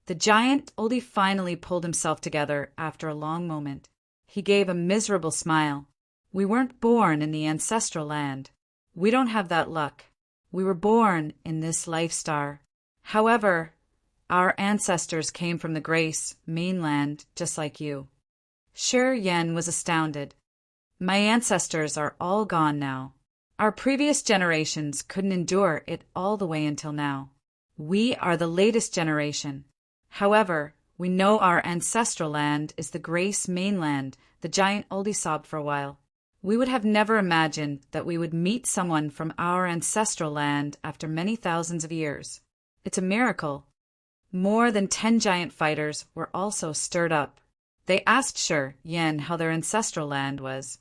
The giant oldie finally pulled himself together after a long moment. He gave a miserable smile. We weren't born in the ancestral land. We don't have that luck. We were born in this life star. However, our ancestors came from the Grace mainland, just like you. Yen was astounded. My ancestors are all gone now. Our previous generations couldn't endure it all the way until now. We are the latest generation. However, we know our ancestral land is the Grace mainland. The giant oldie sobbed for a while. We would have never imagined that we would meet someone from our ancestral land after many thousands of years. It's a miracle. More than 10 giant fighters were also stirred up. They asked Yen how their ancestral land was.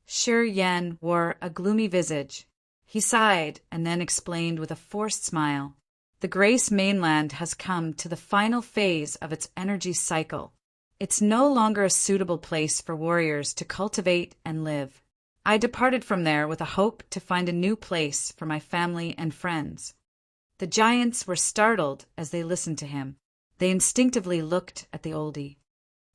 Yen wore a gloomy visage. He sighed and then explained with a forced smile. The Grace mainland has come to the final phase of its energy cycle. It's no longer a suitable place for warriors to cultivate and live. I departed from there with a hope to find a new place for my family and friends. The giants were startled as they listened to him. They instinctively looked at the oldie.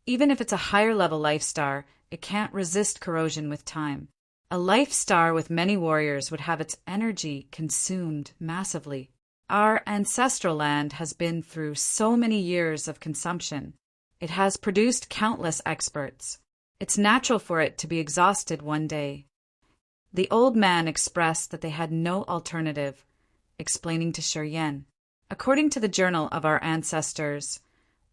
Even if it's a higher-level life star, it can't resist corrosion with time. A life star with many warriors would have its energy consumed massively. Our ancestral land has been through so many years of consumption. It has produced countless experts. It's natural for it to be exhausted one day. The old man expressed that they had no alternative, explaining to Yen. According to the journal of our ancestors,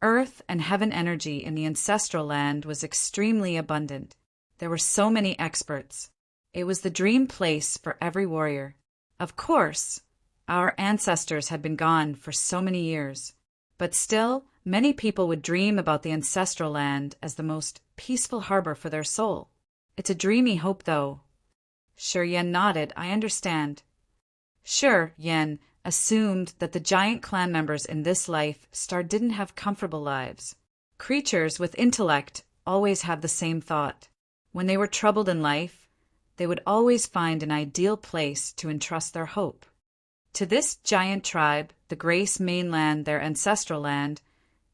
earth and heaven energy in the ancestral land was extremely abundant. There were so many experts. It was the dream place for every warrior. Of course, our ancestors had been gone for so many years, but still, many people would dream about the ancestral land as the most peaceful harbor for their soul. It's a dreamy hope, though. Yen nodded. I understand. Yen assumed that the giant clan members in this life star didn't have comfortable lives. Creatures with intellect always have the same thought. When they were troubled in life, they would always find an ideal place to entrust their hope. To this giant tribe, the Grace mainland, their ancestral land,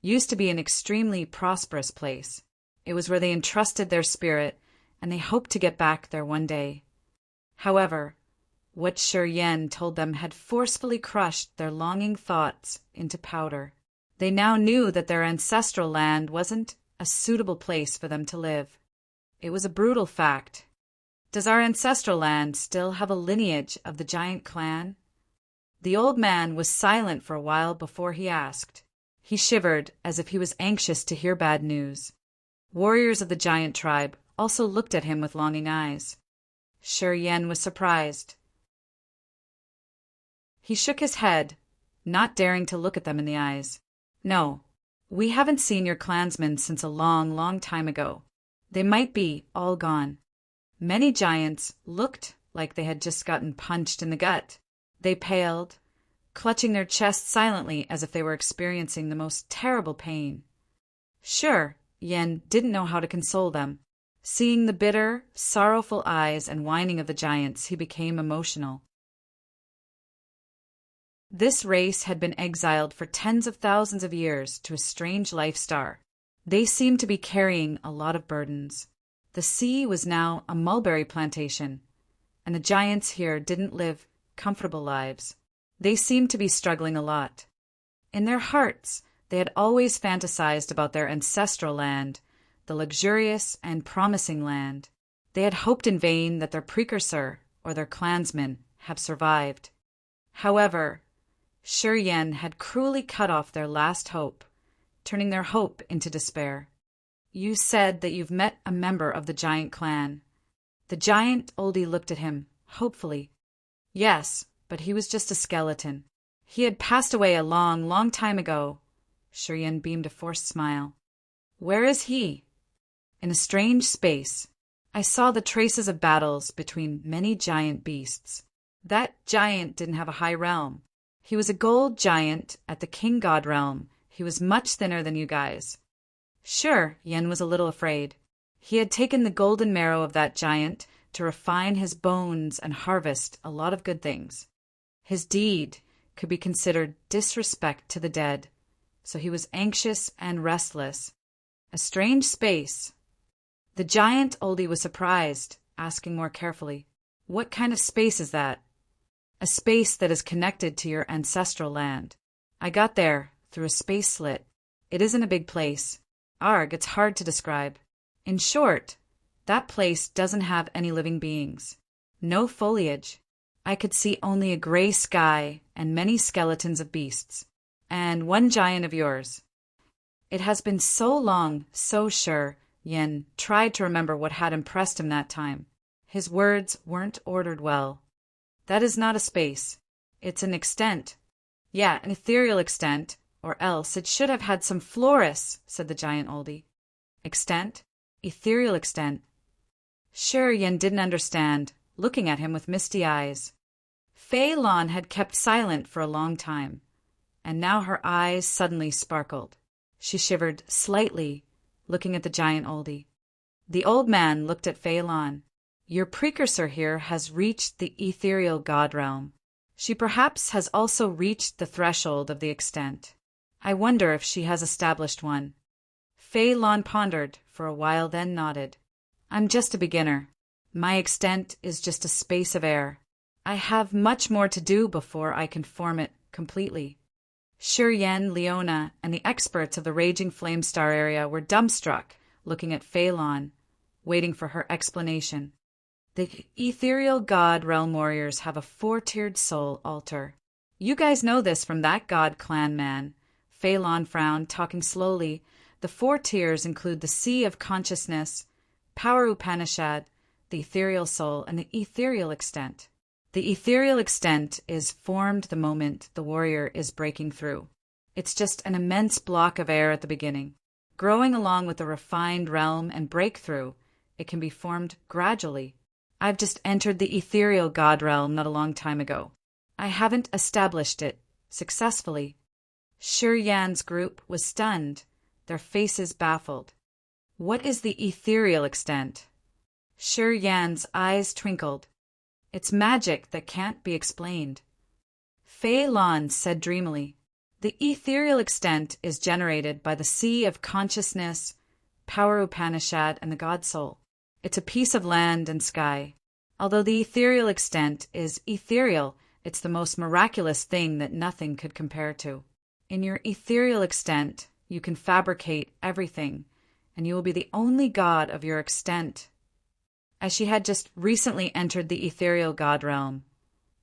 used to be an extremely prosperous place. It was where they entrusted their spirit, and they hoped to get back there one day. However, what Yen told them had forcefully crushed their longing thoughts into powder. They now knew that their ancestral land wasn't a suitable place for them to live. It was a brutal fact. Does our ancestral land still have a lineage of the giant clan? The old man was silent for a while before he asked. He shivered as if he was anxious to hear bad news. Warriors of the giant tribe also looked at him with longing eyes. Yen was surprised. He shook his head, not daring to look at them in the eyes. No, we haven't seen your clansmen since a long, long time ago. They might be all gone. Many giants looked like they had just gotten punched in the gut. They paled, clutching their chests silently as if they were experiencing the most terrible pain. Yen didn't know how to console them. Seeing the bitter, sorrowful eyes and whining of the giants, he became emotional. This race had been exiled for tens of thousands of years to a strange life star. They seemed to be carrying a lot of burdens. The sea was now a mulberry plantation, and the giants here didn't live comfortable lives. They seemed to be struggling a lot. In their hearts, they had always fantasized about their ancestral land, the luxurious and promising land. They had hoped in vain that their precursor or their clansmen have survived. However, Shi Yan had cruelly cut off their last hope, turning their hope into despair. You said that you've met a member of the giant clan. The giant oldie looked at him, hopefully. Yes, but he was just a skeleton. He had passed away a long, long time ago. Shi Yan beamed a forced smile. Where is he? In a strange space. I saw the traces of battles between many giant beasts. That giant didn't have a high realm. He was a gold giant at the king god realm. He was much thinner than you guys. Sure, Yen was a little afraid. He had taken the golden marrow of that giant to refine his bones and harvest a lot of good things. His deed could be considered disrespect to the dead, so he was anxious and restless. A strange space. The giant oldie was surprised, asking more carefully, What kind of space is that? A space that is connected to your ancestral land. I got there through a space slit. It isn't a big place. Arg, it's hard to describe. In short, that place doesn't have any living beings. No foliage. I could see only a gray sky and many skeletons of beasts. And one giant of yours. It has been so long, so sure. Yin tried to remember what had impressed him that time. His words weren't ordered well. That is not a space. It's an extent. Yeah, an ethereal extent, or else it should have had some florus, said the giant oldie. Extent? Ethereal extent. Sure, Yin didn't understand, looking at him with misty eyes. Fei Lon had kept silent for a long time, and now her eyes suddenly sparkled. She shivered slightly, looking at the giant oldie. The old man looked at Fei Lon. Your precursor here has reached the ethereal god realm. She perhaps has also reached the threshold of the extent. I wonder if she has established one. Fei Lon pondered for a while, then nodded. I'm just a beginner. My extent is just a space of air. I have much more to do before I can form it completely. Shi Yan, Leona, and the experts of the Raging Flame Star area were dumbstruck, looking at Fei Lon, waiting for her explanation. The ethereal god realm warriors have a 4-tiered soul altar. You guys know this from that god clan man. Fei Lon frowned, talking slowly. The 4 tiers include the Sea of Consciousness, Power Upanishad, the ethereal soul, and the ethereal extent. The ethereal extent is formed the moment the warrior is breaking through. It's just an immense block of air at the beginning. Growing along with the refined realm and breakthrough, it can be formed gradually. I've just entered the ethereal god realm not a long time ago. I haven't established it successfully. Shi Yan's group was stunned, their faces baffled. What is the ethereal extent? Shi Yan's eyes twinkled. It's magic that can't be explained. Fei Lon said dreamily, The ethereal extent is generated by the Sea of Consciousness, Power Upanishad, and the God Soul. It's a piece of land and sky. Although the ethereal extent is ethereal, it's the most miraculous thing that nothing could compare to. In your ethereal extent, you can fabricate everything, and you will be the only god of your extent. As she had just recently entered the ethereal god realm,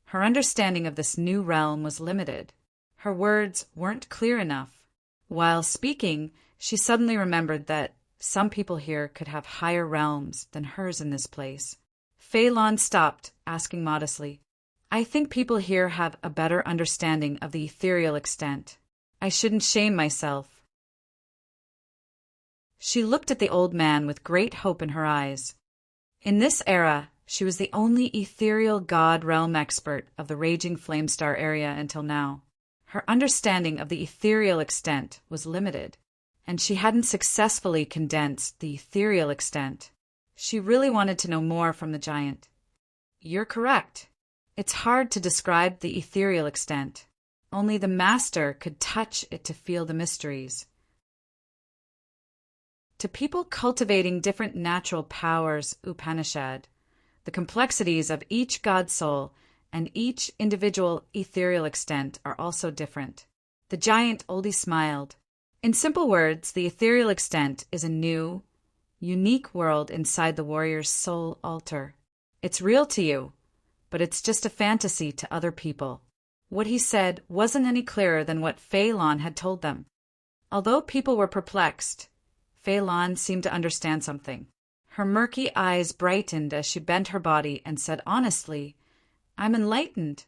her understanding of this new realm was limited. Her words weren't clear enough. While speaking, she suddenly remembered that some people here could have higher realms than hers in this place. Fei Lon stopped, asking modestly, I think people here have a better understanding of the ethereal extent. I shouldn't shame myself. She looked at the old man with great hope in her eyes. In this era, she was the only ethereal god realm expert of the Raging Flame Star area until now. Her understanding of the ethereal extent was limited, and she hadn't successfully condensed the ethereal extent. She really wanted to know more from the giant. You're correct. It's hard to describe the ethereal extent. Only the master could touch it to feel the mysteries. To people cultivating different natural powers, Upanishad, the complexities of each god soul and each individual ethereal extent are also different. The giant oldie smiled. In simple words, the ethereal extent is a new, unique world inside the warrior's soul altar. It's real to you, but it's just a fantasy to other people. What he said wasn't any clearer than what Fei Lan had told them. Although people were perplexed, Fei Lan seemed to understand something. Her murky eyes brightened as she bent her body and said honestly, "I'm enlightened."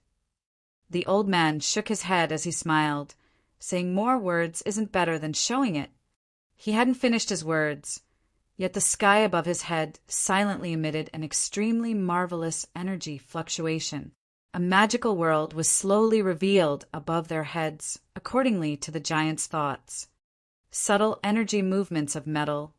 The old man shook his head as he smiled, saying more words isn't better than showing it. He hadn't finished his words, yet the sky above his head silently emitted an extremely marvelous energy fluctuation. A magical world was slowly revealed above their heads, accordingly to the giant's thoughts. Subtle energy movements of metal,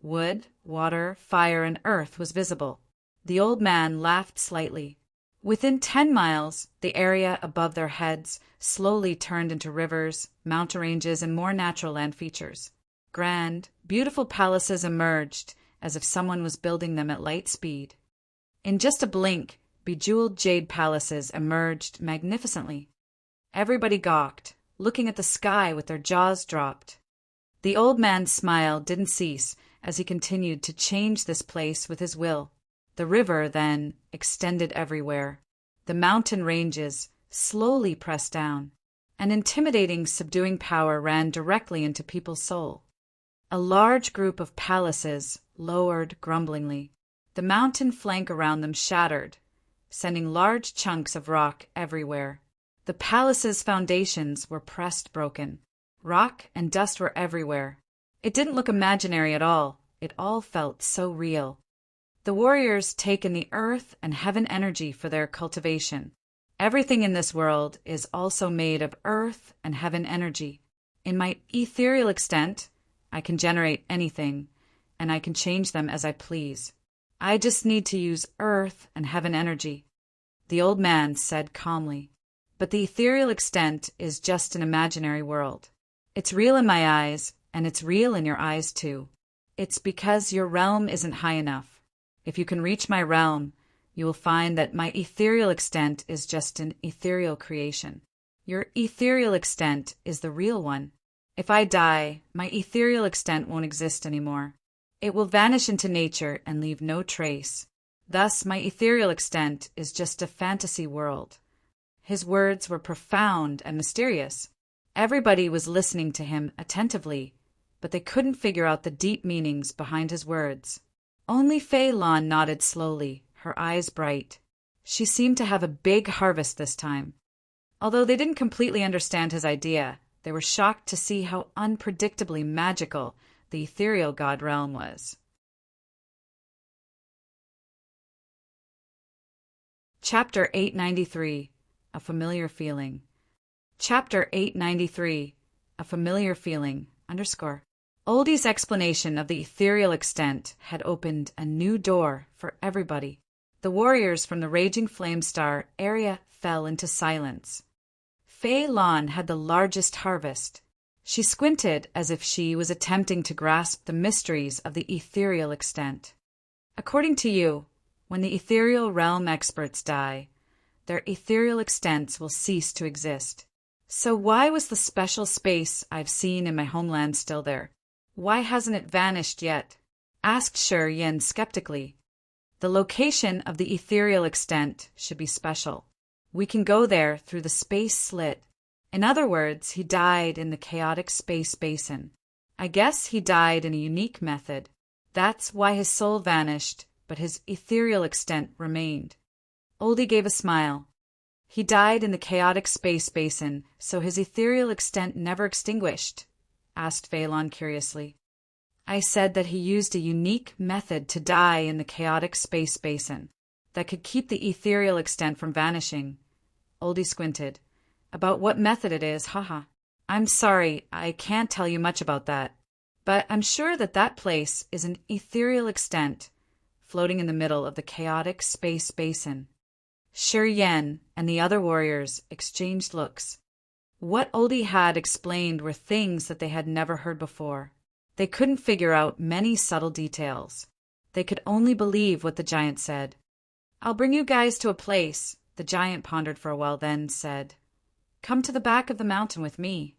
wood, water, fire, and earth was visible. The old man laughed slightly. Within 10 miles, the area above their heads slowly turned into rivers, mountain ranges, and more natural land features. Grand, beautiful palaces emerged, as if someone was building them at light speed. In just a blink, bejeweled jade palaces emerged magnificently. Everybody gawked, looking at the sky with their jaws dropped. The old man's smile didn't cease as he continued to change this place with his will. The river, then, extended everywhere. The mountain ranges slowly pressed down. An intimidating, subduing power ran directly into people's soul. A large group of palaces lowered grumblingly. The mountain flank around them shattered, sending large chunks of rock everywhere. The palace's foundations were pressed broken. Rock and dust were everywhere. It didn't look imaginary at all. It all felt so real. The warriors take in the earth and heaven energy for their cultivation. Everything in this world is also made of earth and heaven energy. In my ethereal extent, I can generate anything, and I can change them as I please. I just need to use earth and heaven energy, the old man said calmly. But the ethereal extent is just an imaginary world. It's real in my eyes, and it's real in your eyes too. It's because your realm isn't high enough. If you can reach my realm, you will find that my ethereal extent is just an ethereal creation. Your ethereal extent is the real one. If I die, my ethereal extent won't exist anymore. It will vanish into nature and leave no trace. Thus, my ethereal extent is just a fantasy world. His words were profound and mysterious. Everybody was listening to him attentively, but they couldn't figure out the deep meanings behind his words. Only Fei Lan nodded slowly, her eyes bright. She seemed to have a big harvest this time. Although they didn't completely understand his idea, they were shocked to see how unpredictably magical the ethereal god realm was. Chapter 893, A Familiar Feeling. Chapter 893, A Familiar Feeling, _ Oldie's explanation of the ethereal extent had opened a new door for everybody. The warriors from the Raging Flame Star area fell into silence. Fei Lan had the largest harvest. She squinted as if she was attempting to grasp the mysteries of the ethereal extent. According to you, when the ethereal realm experts die, their ethereal extents will cease to exist. So why was the special space I've seen in my homeland still there? Why hasn't it vanished yet? Asked Shi Yin skeptically. The location of the ethereal extent should be special. We can go there through the space slit. In other words, he died in the chaotic space basin. I guess he died in a unique method. That's why his soul vanished, but his ethereal extent remained. Oldie gave a smile. He died in the chaotic space basin, so his ethereal extent never extinguished? Asked Fei Lan curiously. I said that he used a unique method to die in the chaotic space basin that could keep the ethereal extent from vanishing. Oldie squinted. About what method it is, haha. I'm sorry, I can't tell you much about that. But I'm sure that place is an ethereal extent, floating in the middle of the chaotic space basin. Shi Yin and the other warriors exchanged looks. What Oldie had explained were things that they had never heard before. They couldn't figure out many subtle details. They could only believe what the giant said. I'll bring you guys to a place, the giant pondered for a while, then said, Come to the back of the mountain with me.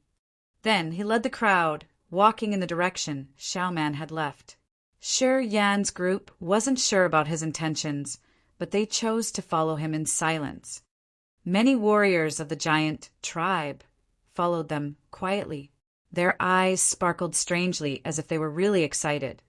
Then he led the crowd, walking in the direction Xiaoman had left. Shi Yan's group wasn't sure about his intentions, but they chose to follow him in silence. Many warriors of the giant tribe followed them quietly. Their eyes sparkled strangely as if they were really excited.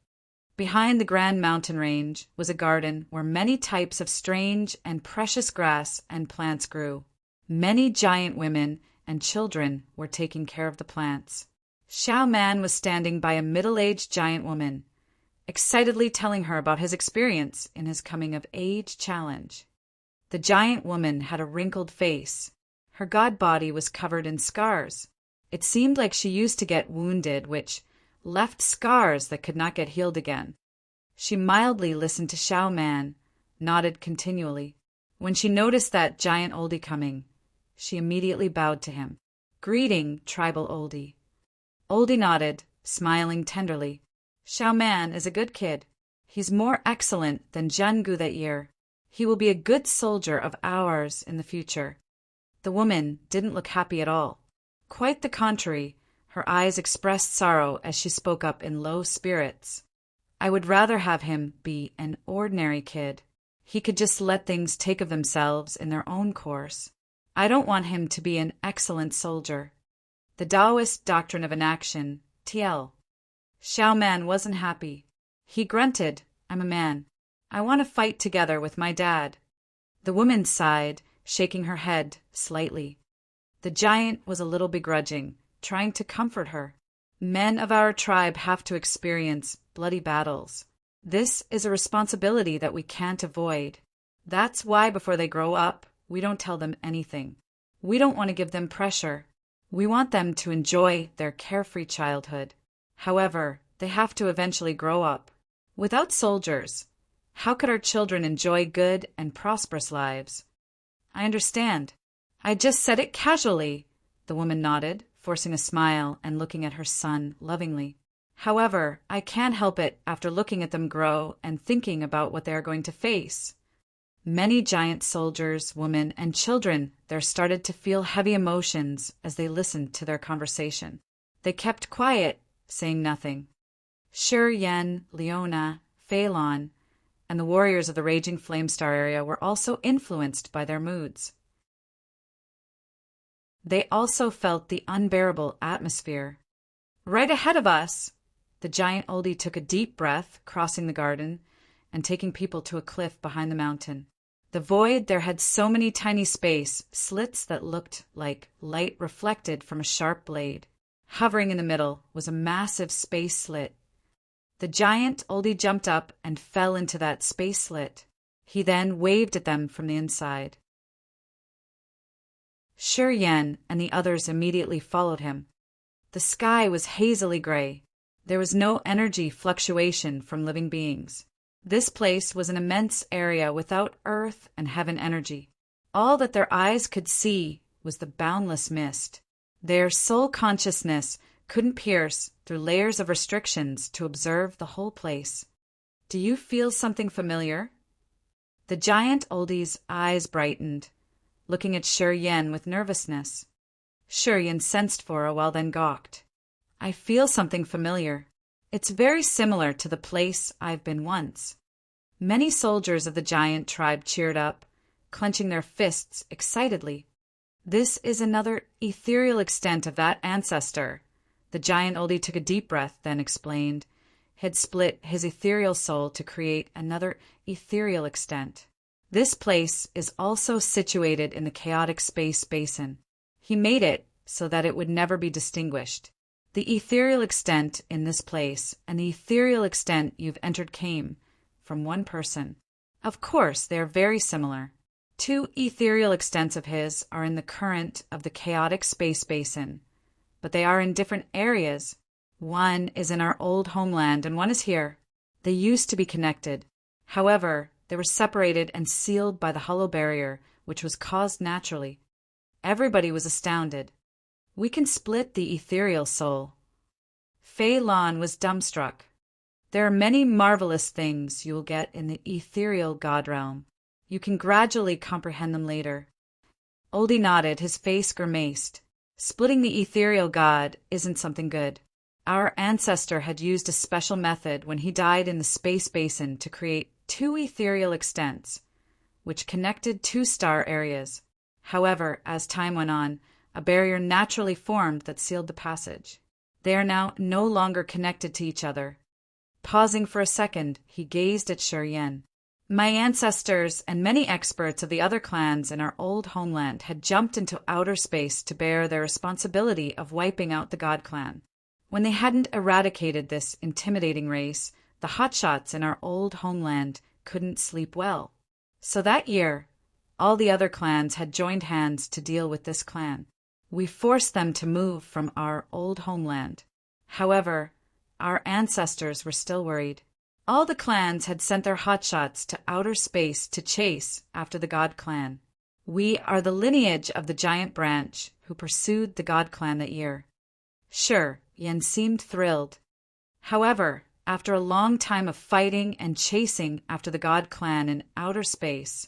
Behind the grand mountain range was a garden where many types of strange and precious grass and plants grew. Many giant women and children were taking care of the plants. Xiao Man was standing by a middle-aged giant woman, excitedly telling her about his experience in his coming-of-age challenge. The giant woman had a wrinkled face. Her god body was covered in scars. It seemed like she used to get wounded, which left scars that could not get healed again. She mildly listened to Xiao Man, nodded continually. When she noticed that giant oldie coming, she immediately bowed to him. "Greeting, tribal oldie." Oldie nodded, smiling tenderly. "Xiao Man is a good kid. He's more excellent than Zhengu that year. He will be a good soldier of ours in the future." The woman didn't look happy at all. Quite the contrary, her eyes expressed sorrow as she spoke up in low spirits. "I would rather have him be an ordinary kid. He could just let things take of themselves in their own course. I don't want him to be an excellent soldier." The Taoist doctrine of inaction, TL. Xiao Man wasn't happy. He grunted, "I'm a man. I want to fight together with my dad." The woman sighed, shaking her head slightly. The giant was a little begrudging, trying to comfort her. "Men of our tribe have to experience bloody battles. This is a responsibility that we can't avoid. That's why before they grow up, we don't tell them anything. We don't want to give them pressure. We want them to enjoy their carefree childhood. However, they have to eventually grow up. Without soldiers, how could our children enjoy good and prosperous lives?" "I understand. I just said it casually," the woman nodded, forcing a smile and looking at her son lovingly. "However, I can't help it after looking at them grow and thinking about what they are going to face." Many giant soldiers, women, and children there started to feel heavy emotions as they listened to their conversation. They kept quiet, saying nothing. Shi Yan, Leona, Fei Lan, and the warriors of the Raging Flame Star area were also influenced by their moods. They also felt the unbearable atmosphere. "Right ahead of us!" The giant oldie took a deep breath, crossing the garden and taking people to a cliff behind the mountain. The void there had so many tiny space slits that looked like light reflected from a sharp blade. Hovering in the middle was a massive space slit. The giant oldie jumped up and fell into that space slit. He then waved at them from the inside. Shi Yan and the others immediately followed him. The sky was hazily gray. There was no energy fluctuation from living beings. This place was an immense area without earth and heaven energy. All that their eyes could see was the boundless mist. Their soul consciousness couldn't pierce through layers of restrictions to observe the whole place. "Do you feel something familiar?" The giant oldie's eyes brightened, looking at Shi Yan with nervousness. Shi Yan sensed for a while, then gawked. "I feel something familiar. It's very similar to the place I've been once." Many soldiers of the giant tribe cheered up, clenching their fists excitedly. "This is another ethereal extent of that ancestor." The giant oldie took a deep breath, then explained. He had split his ethereal soul to create another ethereal extent. This place is also situated in the chaotic space basin. He made it so that it would never be distinguished. The ethereal extent in this place and the ethereal extent you've entered came from one person. Of course, they are very similar. Two ethereal extents of his are in the current of the chaotic space basin, but they are in different areas. One is in our old homeland and one is here. They used to be connected. However, they were separated and sealed by the hollow barrier, which was caused naturally. Everybody was astounded. "We can split the ethereal soul." Fei Lan was dumbstruck. "There are many marvelous things you will get in the ethereal god realm. You can gradually comprehend them later." Oldie nodded, his face grimaced. "Splitting the ethereal god isn't something good. Our ancestor had used a special method when he died in the space basin to create two ethereal extents, which connected two star areas. However, as time went on, a barrier naturally formed that sealed the passage. They are now no longer connected to each other. Pausing for a second, he gazed at Shiryen. My ancestors and many experts of the other clans in our old homeland had jumped into outer space to bear their responsibility of wiping out the God Clan. When they hadn't eradicated this intimidating race, the hotshots in our old homeland couldn't sleep well. So that year, all the other clans had joined hands to deal with this clan. We forced them to move from our old homeland. However, our ancestors were still worried. All the clans had sent their hotshots to outer space to chase after the God Clan. We are the lineage of the giant branch who pursued the God Clan that year. Sure, Yen seemed thrilled. However, after a long time of fighting and chasing after the God Clan in outer space,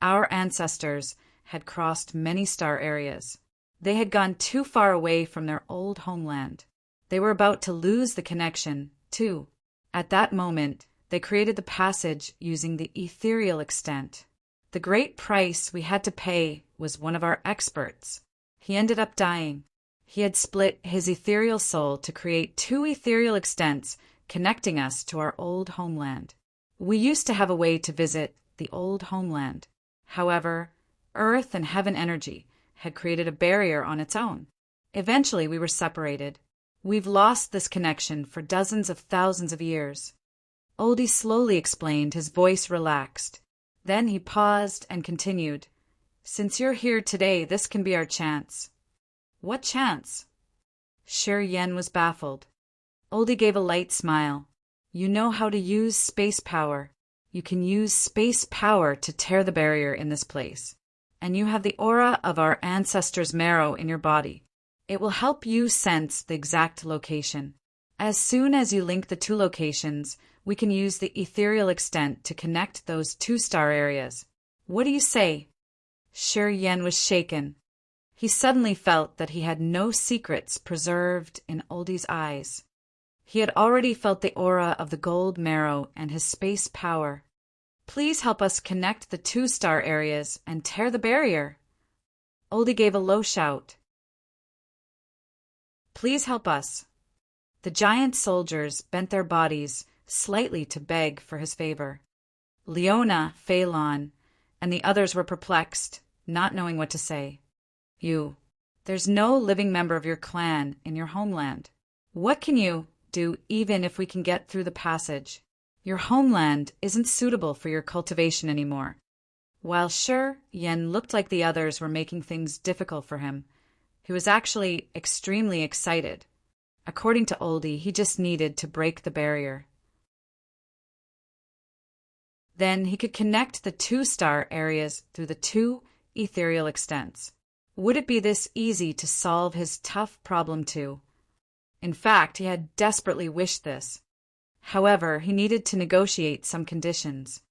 our ancestors had crossed many star areas. They had gone too far away from their old homeland. They were about to lose the connection, too. At that moment, they created the passage using the ethereal extent. The great price we had to pay was one of our experts. He ended up dying. He had split his ethereal soul to create 2 ethereal extents connecting us to our old homeland. We used to have a way to visit the old homeland. However, Earth and Heaven energy had created a barrier on its own. Eventually, we were separated. We've lost this connection for dozens of thousands of years. Oldie slowly explained, his voice relaxed. Then he paused and continued. Since you're here today, this can be our chance. What chance? Shiryen was baffled. Oldie gave a light smile. You know how to use space power. You can use space power to tear the barrier in this place. And you have the aura of our ancestors' marrow in your body. It will help you sense the exact location. As soon as you link the 2 locations, we can use the ethereal extent to connect those 2 star areas. What do you say? Shiryen was shaken. He suddenly felt that he had no secrets preserved in Oldie's eyes. He had already felt the aura of the gold marrow and his space power. Please help us connect the 2 star areas and tear the barrier. Oldie gave a low shout. Please help us. The giant soldiers bent their bodies slightly to beg for his favor. Leona, Phelan, and the others were perplexed, not knowing what to say. There's no living member of your clan in your homeland. What can you do even if we can get through the passage? Your homeland isn't suitable for your cultivation anymore. While sure, Yen looked like the others were making things difficult for him, he was actually extremely excited. According to Oldie, he just needed to break the barrier. Then he could connect the 2 star areas through the 2 ethereal extents. Would it be this easy to solve his tough problem too? In fact, he had desperately wished this. However, he needed to negotiate some conditions.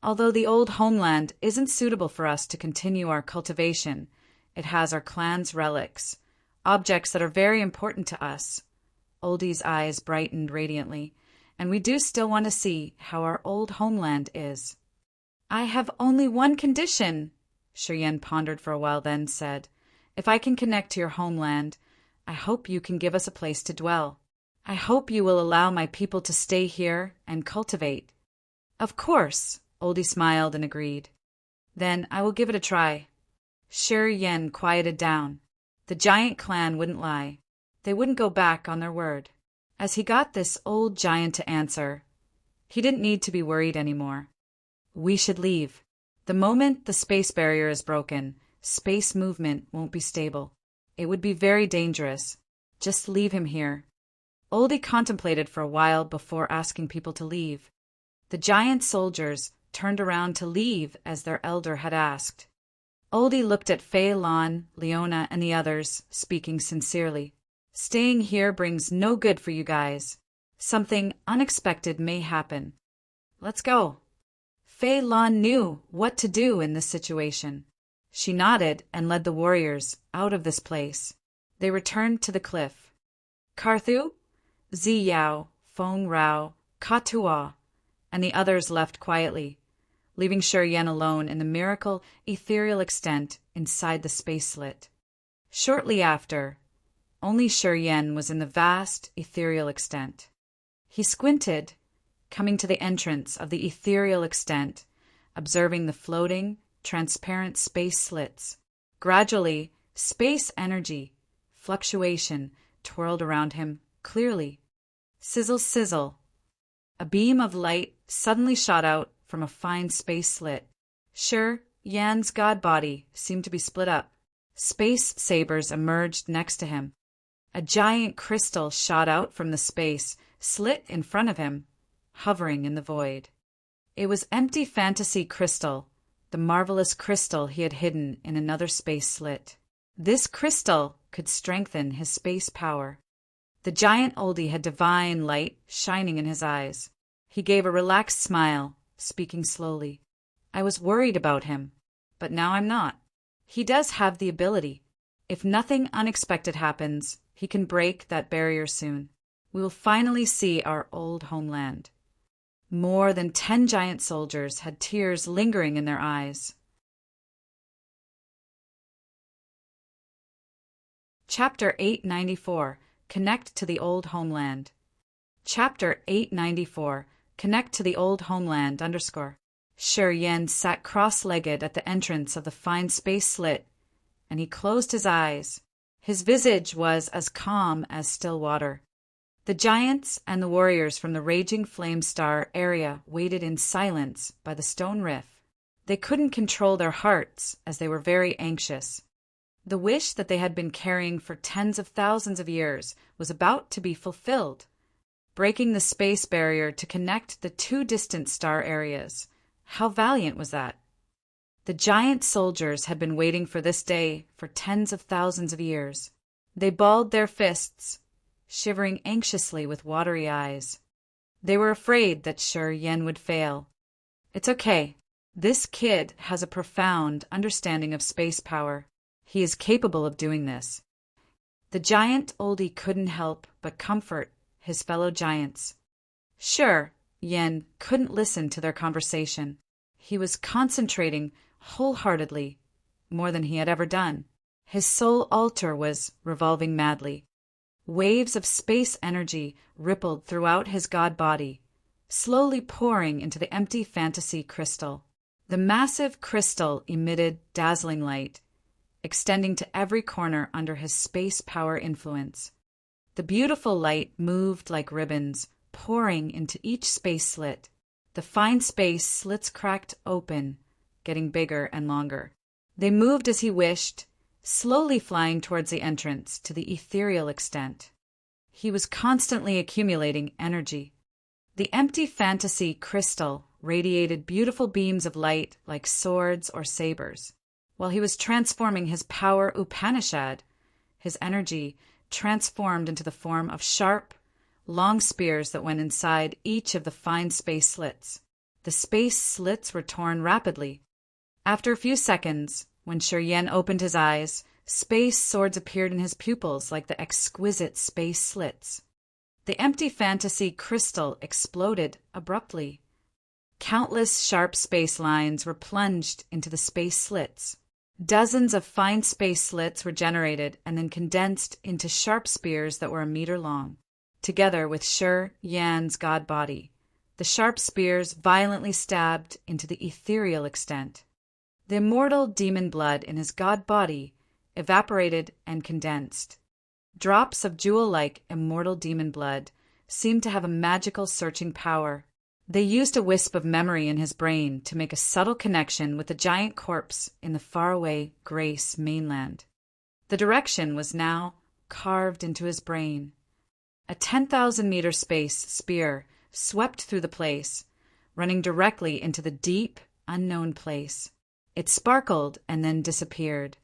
Although the old homeland isn't suitable for us to continue our cultivation, it has our clan's relics, objects that are very important to us. Oldie's eyes brightened radiantly, and we do still want to see how our old homeland is. I have only one condition, Shiryen pondered for a while, then said. If I can connect to your homeland, I hope you can give us a place to dwell. I hope you will allow my people to stay here and cultivate. Of course, Oldie smiled and agreed. Then I will give it a try. Shiryen quieted down. The giant clan wouldn't lie. They wouldn't go back on their word. As he got this old giant to answer, he didn't need to be worried anymore. We should leave. The moment the space barrier is broken, space movement won't be stable. It would be very dangerous. Just leave him here. Oldie contemplated for a while before asking people to leave. The giant soldiers turned around to leave as their elder had asked. Oldie looked at Phelan, Leona, and the others, speaking sincerely. Staying here brings no good for you guys. Something unexpected may happen. Let's go. Phelan knew what to do in this situation. She nodded and led the warriors out of this place. They returned to the cliff. Karthu, Ziyao, Feng Rao, Katua, and the others left quietly. leaving Yen alone in the miracle ethereal extent inside the space slit. Shortly after, only Yen was in the vast ethereal extent. He squinted, coming to the entrance of the ethereal extent, observing the floating, transparent space slits. Gradually, space energy, fluctuation, twirled around him clearly. Sizzle, sizzle. A beam of light suddenly shot out from a fine space slit. Yan's god body seemed to be split up. Space sabers emerged next to him. A giant crystal shot out from the space slit in front of him, hovering in the void. It was empty fantasy crystal, the marvelous crystal he had hidden in another space slit. This crystal could strengthen his space power. The giant oldie had divine light shining in his eyes. He gave a relaxed smile, speaking slowly. I was worried about him, but now I'm not. He does have the ability. If nothing unexpected happens, he can break that barrier soon. We will finally see our old homeland. More than 10 giant soldiers had tears lingering in their eyes. Chapter 894. Connect to the Old Homeland. Chapter 894. Connect to the Old Homeland _ Yen sat cross-legged at the entrance of the fine space slit, and he closed his eyes. His visage was as calm as still water. The giants and the warriors from the raging flame star area waited in silence by the stone rift. They couldn't control their hearts as they were very anxious. The wish that they had been carrying for tens of thousands of years was about to be fulfilled, breaking the space barrier to connect the two distant star areas. How valiant was that? The giant soldiers had been waiting for this day for tens of thousands of years. They balled their fists, shivering anxiously with watery eyes. They were afraid that Yen would fail. It's okay. This kid has a profound understanding of space power. He is capable of doing this. The giant oldie couldn't help but comfort his fellow giants. Yen couldn't listen to their conversation. He was concentrating wholeheartedly, more than he had ever done. His soul altar was revolving madly. Waves of space energy rippled throughout his god body, slowly pouring into the empty fantasy crystal. The massive crystal emitted dazzling light, extending to every corner under his space power influence. The beautiful light moved like ribbons, pouring into each space slit. The fine space slits cracked open, getting bigger and longer. They moved as he wished, slowly flying towards the entrance to the ethereal extent. He was constantly accumulating energy. The empty fantasy crystal radiated beautiful beams of light like swords or sabers. While he was transforming his power Upanishad, his energy transformed into the form of sharp, long spears that went inside each of the fine space slits. The space slits were torn rapidly. After a few seconds, when Yen opened his eyes, space swords appeared in his pupils like the exquisite space slits. The empty fantasy crystal exploded abruptly. Countless sharp space lines were plunged into the space slits. Dozens of fine space slits were generated and then condensed into sharp spears that were a meter long. Together with Yan's god body, the sharp spears violently stabbed into the ethereal extent. The immortal demon blood in his god body evaporated and condensed. Drops of jewel-like immortal demon blood seemed to have a magical searching power. They used a wisp of memory in his brain to make a subtle connection with the giant corpse in the faraway Grace mainland. The direction was now carved into his brain. A 10,000-meter space spear swept through the place, running directly into the deep, unknown place. It sparkled and then disappeared.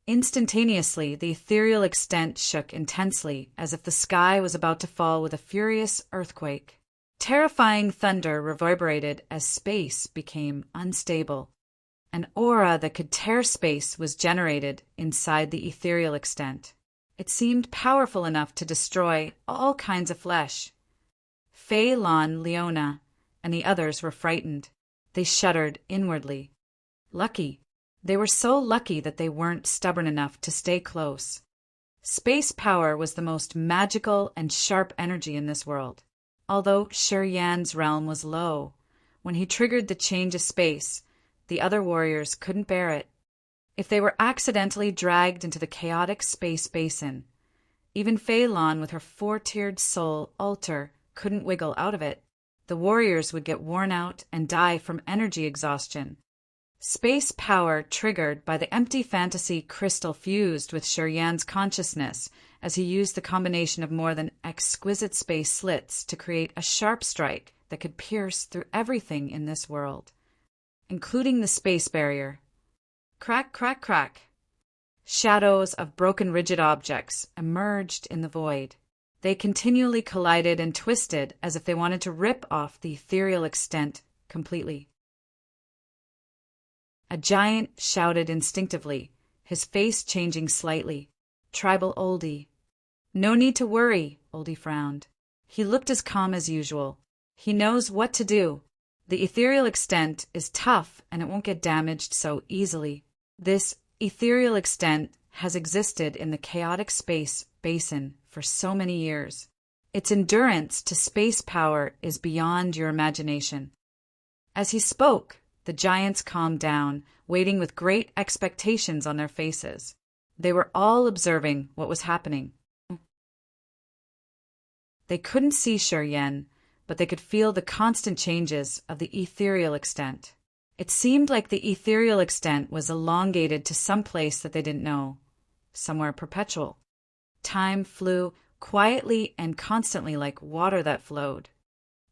Instantaneously, the ethereal extent shook intensely, as if the sky was about to fall with a furious earthquake. Terrifying thunder reverberated as space became unstable. An aura that could tear space was generated inside the ethereal extent. It seemed powerful enough to destroy all kinds of flesh. Fei Lon Leona and the others were frightened. They shuddered inwardly. Lucky. They were so lucky that they weren't stubborn enough to stay close. Space power was the most magical and sharp energy in this world. Although Shuriyan's realm was low, when he triggered the change of space, the other warriors couldn't bear it. If they were accidentally dragged into the chaotic space basin, even Fei Lan with her four-tiered soul altar couldn't wiggle out of it. The warriors would get worn out and die from energy exhaustion. Space power triggered by the empty fantasy crystal fused with Shuriyan's consciousness as he used the combination of more than exquisite space slits to create a sharp strike that could pierce through everything in this world, including the space barrier. Crack, crack, crack. Shadows of broken rigid objects emerged in the void. They continually collided and twisted as if they wanted to rip off the ethereal extent completely. A giant shouted instinctively, his face changing slightly. Tribal Oldie. No need to worry, Oldie frowned. He looked as calm as usual. He knows what to do. The ethereal extent is tough and it won't get damaged so easily. This ethereal extent has existed in the chaotic space basin for so many years. Its endurance to space power is beyond your imagination. As he spoke, the giants calmed down, waiting with great expectations on their faces. They were all observing what was happening. They couldn't see Shuriyan, but they could feel the constant changes of the ethereal extent. It seemed like the ethereal extent was elongated to some place that they didn't know, somewhere perpetual. Time flew quietly and constantly like water that flowed.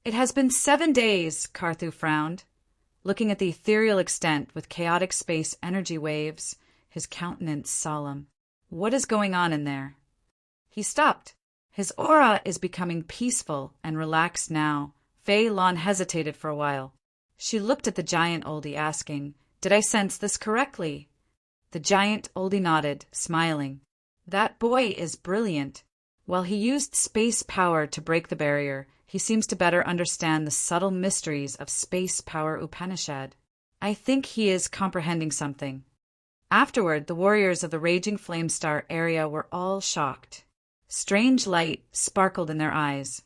It has been 7 days, Carthu frowned. Looking at the ethereal extent with chaotic space energy waves, his countenance solemn. What is going on in there? He stopped. His aura is becoming peaceful and relaxed now. Fei Lan hesitated for a while. She looked at the giant Oldie, asking, "Did I sense this correctly?" The giant Oldie nodded, smiling. "That boy is brilliant. While he used space power to break the barrier, he seems to better understand the subtle mysteries of space power Upanishad. I think he is comprehending something." Afterward, the warriors of the Raging Flame Star area were all shocked. Strange light sparkled in their eyes,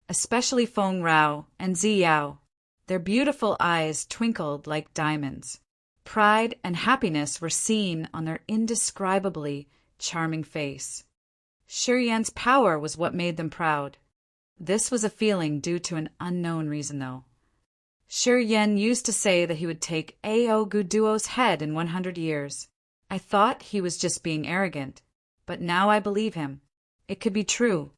especially Feng Rao and Zi Yao. Their beautiful eyes twinkled like diamonds. Pride and happiness were seen on their indescribably charming face. Shuriyan's power was what made them proud. This was a feeling due to an unknown reason, though. Shuriyan used to say that he would take Ao Guduo's head in 100 years. I thought he was just being arrogant, but now I believe him. It could be true.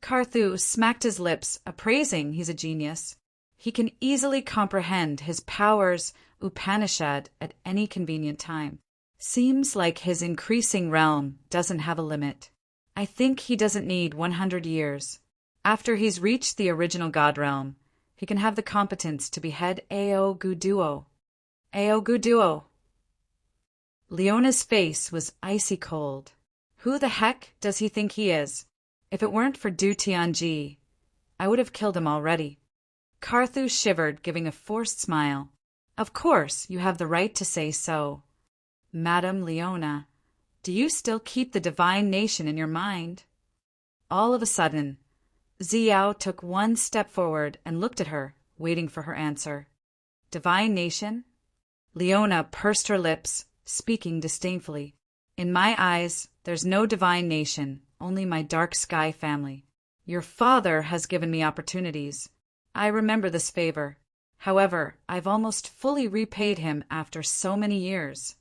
Carthu smacked his lips, appraising he's a genius. He can easily comprehend his powers Upanishad at any convenient time. Seems like his increasing realm doesn't have a limit. I think he doesn't need 100 years. After he's reached the original God realm, he can have the competence to behead Ao Guduo. Ao Guduo. Leona's face was icy cold. Who the heck does he think he is? If it weren't for Du Tianji, I would have killed him already. Carthu shivered, giving a forced smile. Of course, you have the right to say so. Madame Leona, do you still keep the divine nation in your mind? All of a sudden, Xiao took one step forward and looked at her, waiting for her answer. Divine nation? Leona pursed her lips, speaking disdainfully. In my eyes, there's no divine nation, only my dark sky family. Your father has given me opportunities. I remember this favor. However, I've almost fully repaid him after so many years.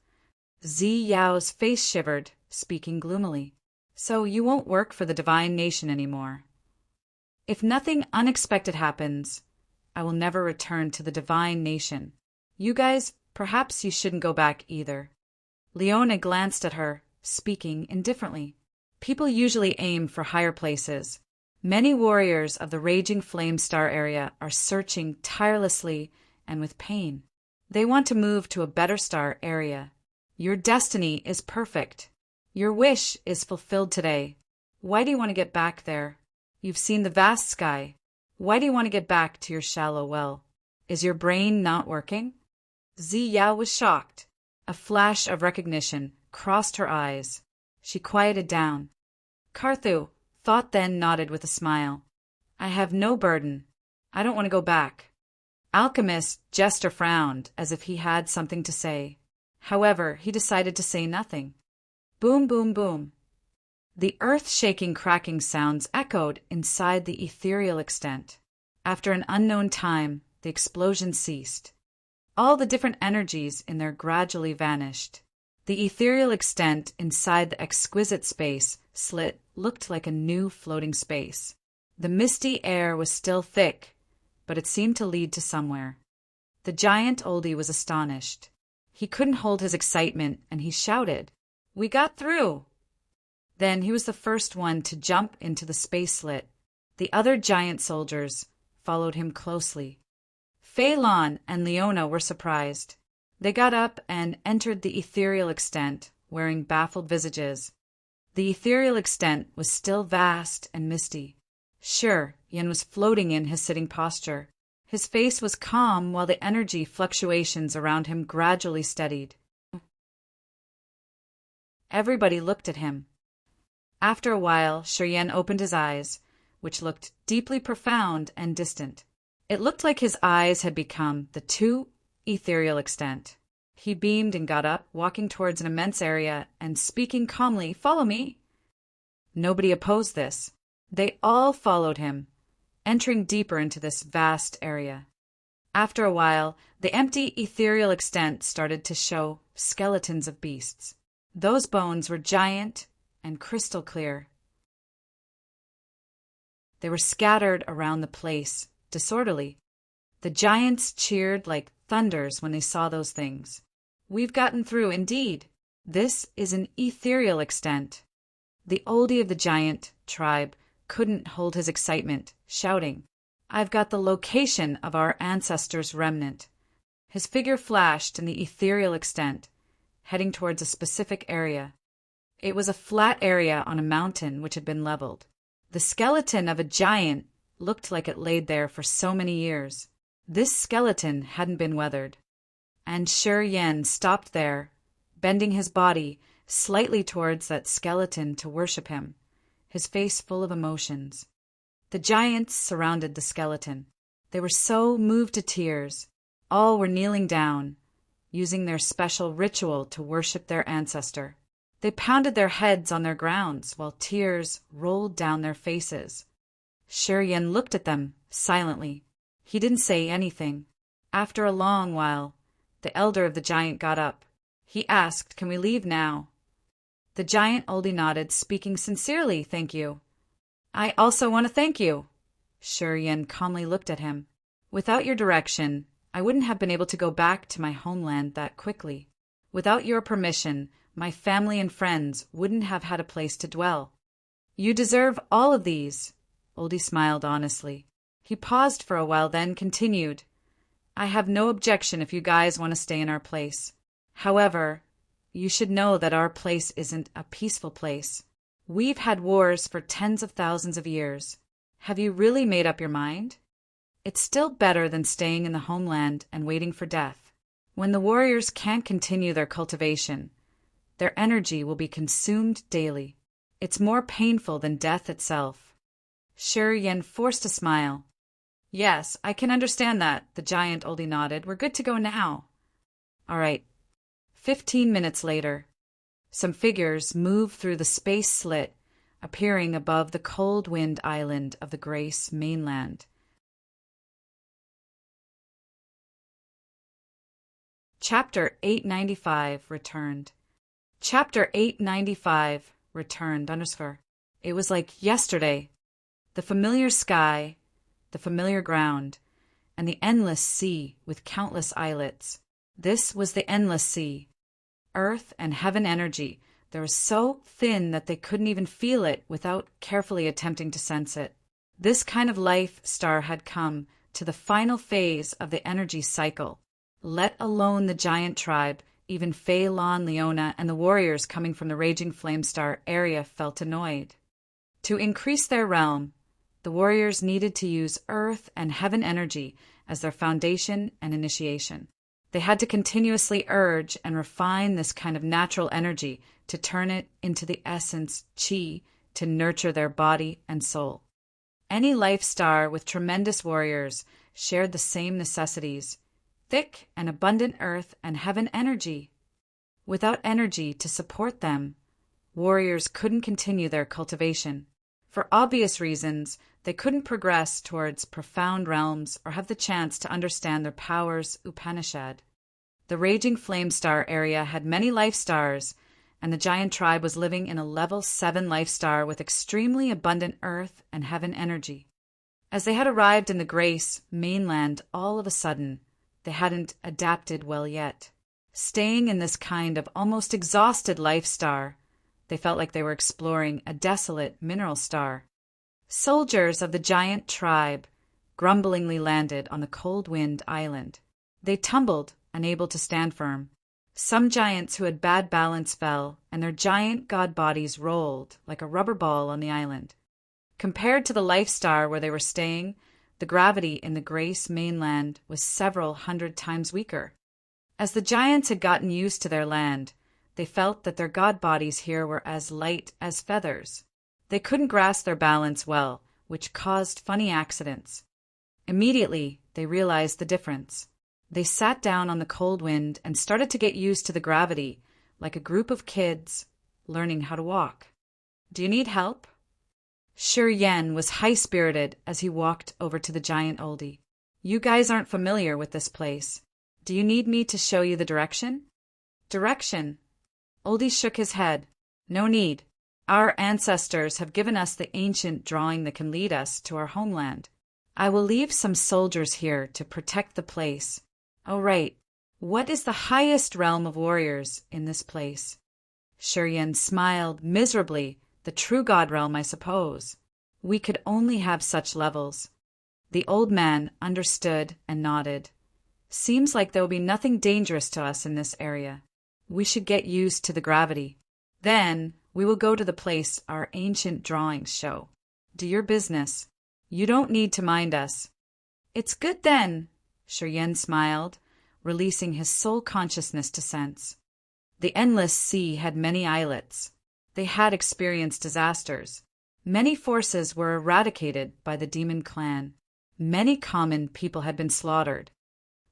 Zi Yao's face shivered, speaking gloomily. So you won't work for the divine nation anymore. If nothing unexpected happens, I will never return to the divine nation. You guys, perhaps you shouldn't go back either. Leona glanced at her, speaking indifferently. People usually aim for higher places. Many warriors of the Raging Flame Star area are searching tirelessly and with pain. They want to move to a better star area. Your destiny is perfect. Your wish is fulfilled today. Why do you want to get back there? You've seen the vast sky. Why do you want to get back to your shallow well? Is your brain not working? Ziya was shocked. A flash of recognition crossed her eyes. She quieted down. Karthu, thought then nodded with a smile. I have no burden. I don't want to go back. Alchemist Jester frowned as if he had something to say. However, he decided to say nothing. Boom, boom, boom. The earth-shaking cracking sounds echoed inside the ethereal extent. After an unknown time, the explosion ceased. All the different energies in there gradually vanished. The ethereal extent inside the exquisite space slit looked like a new floating space. The misty air was still thick, but it seemed to lead to somewhere. The giant oldie was astonished. He couldn't hold his excitement, and he shouted, "We got through!" Then he was the first one to jump into the space slit. The other giant soldiers followed him closely. Phelan and Leona were surprised. They got up and entered the ethereal extent, wearing baffled visages. The ethereal extent was still vast and misty. Sure, Yen was floating in his sitting posture. His face was calm while the energy fluctuations around him gradually steadied. Everybody looked at him. After a while, Shiryen opened his eyes, which looked deeply profound and distant. It looked like his eyes had become the two ethereal extent. He beamed and got up, walking towards an immense area and speaking calmly, "Follow me." Nobody opposed this. They all followed him, entering deeper into this vast area. After a while, the empty ethereal extent started to show skeletons of beasts. Those bones were giant and crystal clear. They were scattered around the place, disorderly. The giants cheered like thunders when they saw those things. We've gotten through, indeed. This is an ethereal extent. The oldie of the giant tribe couldn't hold his excitement, shouting, "I've got the location of our ancestors' remnant." His figure flashed in the ethereal extent, heading towards a specific area. It was a flat area on a mountain which had been leveled. The skeleton of a giant looked like it laid there for so many years. This skeleton hadn't been weathered. And Shiryen stopped there, bending his body slightly towards that skeleton to worship him, his face full of emotions. The giants surrounded the skeleton. They were so moved to tears. All were kneeling down, using their special ritual to worship their ancestor. They pounded their heads on their grounds while tears rolled down their faces. Shiryen looked at them silently. He didn't say anything. After a long while, the elder of the giant got up. He asked, "Can we leave now?" The giant oldie nodded, speaking sincerely, "Thank you." "I also want to thank you." Shiryen calmly looked at him. "Without your direction, I wouldn't have been able to go back to my homeland that quickly. Without your permission, my family and friends wouldn't have had a place to dwell. You deserve all of these." Oldie smiled honestly. He paused for a while, then continued, "I have no objection if you guys want to stay in our place. However, you should know that our place isn't a peaceful place. We've had wars for tens of thousands of years. Have you really made up your mind? It's still better than staying in the homeland and waiting for death. When the warriors can't continue their cultivation, their energy will be consumed daily. It's more painful than death itself." Shiryen forced a smile. "Yes, I can understand that," the giant oldie nodded. "We're good to go now." "All right." 15 minutes later, some figures moved through the space slit, appearing above the cold wind island of the Grace mainland. Chapter 895 returned. Chapter 895 returned _ It was like yesterday. The familiar sky, the familiar ground, and the endless sea with countless islets. This was the endless sea. Earth and heaven energy that was so thin that they couldn't even feel it without carefully attempting to sense it. This kind of life star had come to the final phase of the energy cycle. Let alone the giant tribe, even Phelan, Leona, and the warriors coming from the Raging Flame Star area felt annoyed. To increase their realm, the warriors needed to use earth and heaven energy as their foundation and initiation. They had to continuously urge and refine this kind of natural energy to turn it into the essence, qi, to nurture their body and soul. Any life star with tremendous warriors shared the same necessities: thick and abundant earth and heaven energy. Without energy to support them, warriors couldn't continue their cultivation. For obvious reasons, they couldn't progress towards profound realms or have the chance to understand their powers Upanishad. The raging flame star area had many life stars, and the giant tribe was living in a level 7 life star with extremely abundant earth and heaven energy. As they had arrived in the Grace mainland, all of a sudden, they hadn't adapted well yet. Staying in this kind of almost exhausted life star, they felt like they were exploring a desolate mineral star. Soldiers of the giant tribe grumblingly landed on the cold-wind island. They tumbled, unable to stand firm. Some giants who had bad balance fell, and their giant god bodies rolled like a rubber ball on the island. Compared to the life star where they were staying, the gravity in the Grace mainland was several hundred times weaker. As the giants had gotten used to their land, they felt that their god bodies here were as light as feathers. They couldn't grasp their balance well, which caused funny accidents. Immediately, they realized the difference. They sat down on the cold wind and started to get used to the gravity, like a group of kids learning how to walk. "Do you need help?" Shi Yan was high-spirited as he walked over to the giant oldie. "You guys aren't familiar with this place. Do you need me to show you the direction?" "Direction?" Oldie shook his head. "No need. Our ancestors have given us the ancient drawing that can lead us to our homeland. I will leave some soldiers here to protect the place." "Oh, right. What is the highest realm of warriors in this place?" Shi Yan smiled miserably. "The true god realm, I suppose. We could only have such levels." The old man understood and nodded. "Seems like there will be nothing dangerous to us in this area. We should get used to the gravity. Then we will go to the place our ancient drawings show. Do your business. You don't need to mind us." "It's good then," Shi Yan smiled, releasing his soul consciousness to sense. The endless sea had many islets. They had experienced disasters. Many forces were eradicated by the demon clan. Many common people had been slaughtered.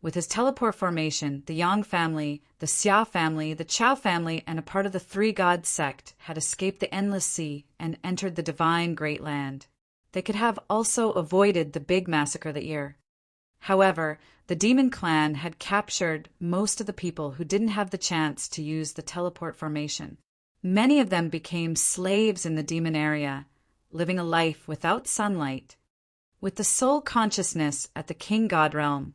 With his teleport formation, the Yang family, the Xia family, the Chao family, and a part of the three-god sect had escaped the endless sea and entered the divine great land. They could have also avoided the big massacre that year. However, the demon clan had captured most of the people who didn't have the chance to use the teleport formation. Many of them became slaves in the demon area, living a life without sunlight. With the soul consciousness at the king god realm,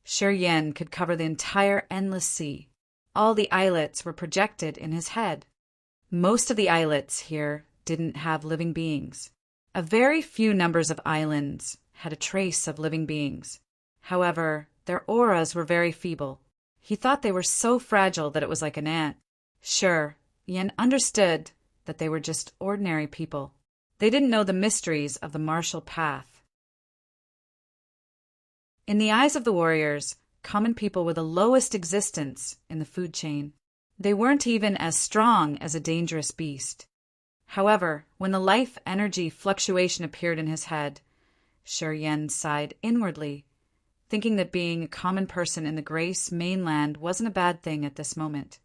Shi Yan could cover the entire endless sea. All the islets were projected in his head. Most of the islets here didn't have living beings. A very few numbers of islands had a trace of living beings. However, their auras were very feeble. He thought they were so fragile that it was like an ant. Sure, Yan understood that they were just ordinary people. They didn't know the mysteries of the martial path. In the eyes of the warriors, common people were the lowest existence in the food chain. They weren't even as strong as a dangerous beast. However, when the life energy fluctuation appeared in his head, Shi Yan sighed inwardly, thinking that being a common person in the Grace mainland wasn't a bad thing at this moment.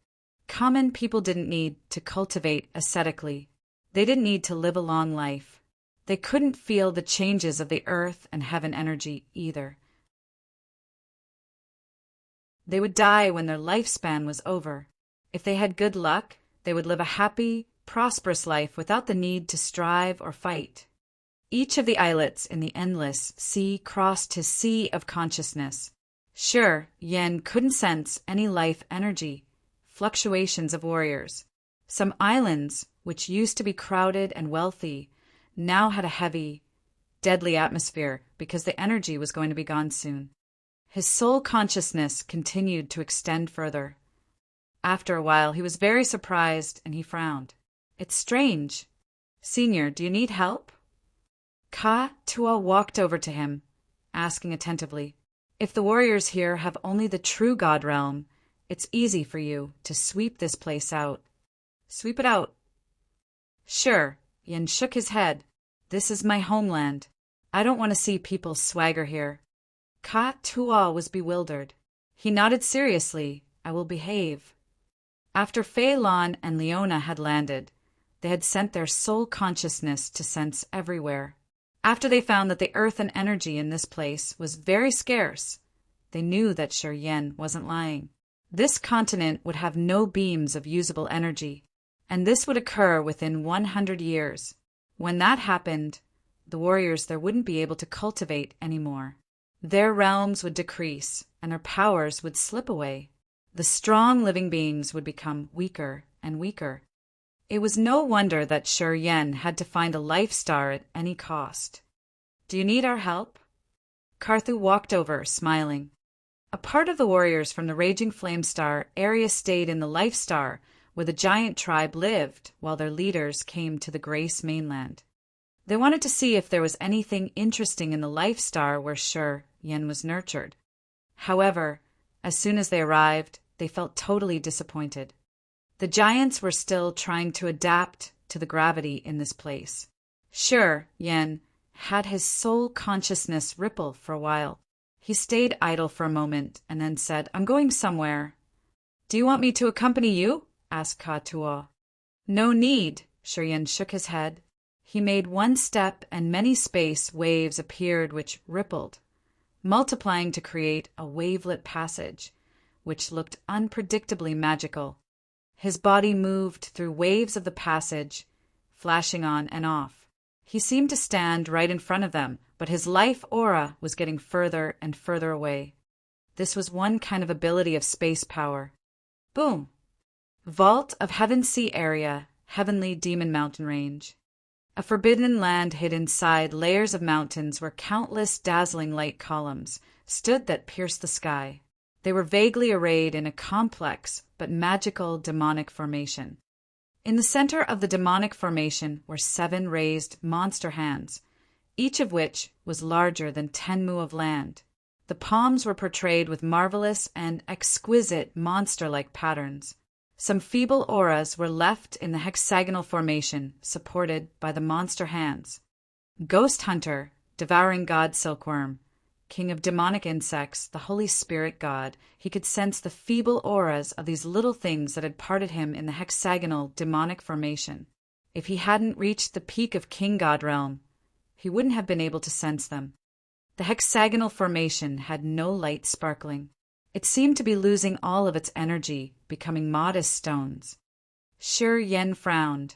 Common people didn't need to cultivate ascetically. They didn't need to live a long life. They couldn't feel the changes of the earth and heaven energy either. They would die when their lifespan was over. If they had good luck, they would live a happy, prosperous life without the need to strive or fight. Each of the islets in the endless sea crossed his sea of consciousness. Sure, Yen couldn't sense any life energy, fluctuations of warriors. Some islands, which used to be crowded and wealthy, now had a heavy, deadly atmosphere because the energy was going to be gone soon. His soul consciousness continued to extend further. After a while, he was very surprised and he frowned. "It's strange. Senior, do you need help?" Ka Tua walked over to him, asking attentively, If the warriors here have only the true God realm, it's easy for you to sweep this place out. Sweep it out. Sure, Yin shook his head. This is my homeland. I don't want to see people swagger here. Ka Tua was bewildered. He nodded seriously. I will behave. After Fei Lan and Leona had landed, they had sent their soul consciousness to sense everywhere. After they found that the earth and energy in this place was very scarce, they knew that Shi Yen wasn't lying. This continent would have no beams of usable energy, and this would occur within 100 years. When that happened, the warriors there wouldn't be able to cultivate anymore. Their realms would decrease, and their powers would slip away. The strong living beings would become weaker and weaker. It was no wonder that Shi Yen had to find a life star at any cost. Do you need our help? Karthu walked over, smiling. A part of the warriors from the Raging Flame Star area stayed in the Life Star, where the giant tribe lived, while their leaders came to the Grace mainland. They wanted to see if there was anything interesting in the Life Star where Shi Yen was nurtured. However, as soon as they arrived, they felt totally disappointed. The giants were still trying to adapt to the gravity in this place. Shi Yen had his soul consciousness ripple for a while. He stayed idle for a moment and then said, I'm going somewhere. Do you want me to accompany you? Asked Ka Tua. No need. Shi Yen shook his head. He made one step and many space waves appeared which rippled, multiplying to create a wavelet passage, which looked unpredictably magical. His body moved through waves of the passage, flashing on and off. He seemed to stand right in front of them, but his life aura was getting further and further away. This was one kind of ability of space power. Boom! Vault of Heaven Sea Area, Heavenly Demon Mountain Range. A forbidden land hid inside layers of mountains where countless dazzling light columns stood that pierced the sky. They were vaguely arrayed in a complex but magical demonic formation. In the center of the demonic formation were 7 raised monster hands, each of which was larger than 10 mu of land. The palms were portrayed with marvelous and exquisite monster-like patterns. Some feeble auras were left in the hexagonal formation, supported by the monster hands. Ghost Hunter, Devouring God Silkworm, King of Demonic Insects, the Holy Spirit God, he could sense the feeble auras of these little things that had parted him in the hexagonal demonic formation. If he hadn't reached the peak of King God Realm, he wouldn't have been able to sense them. The hexagonal formation had no light sparkling. It seemed to be losing all of its energy, becoming modest stones. Shi Yen frowned,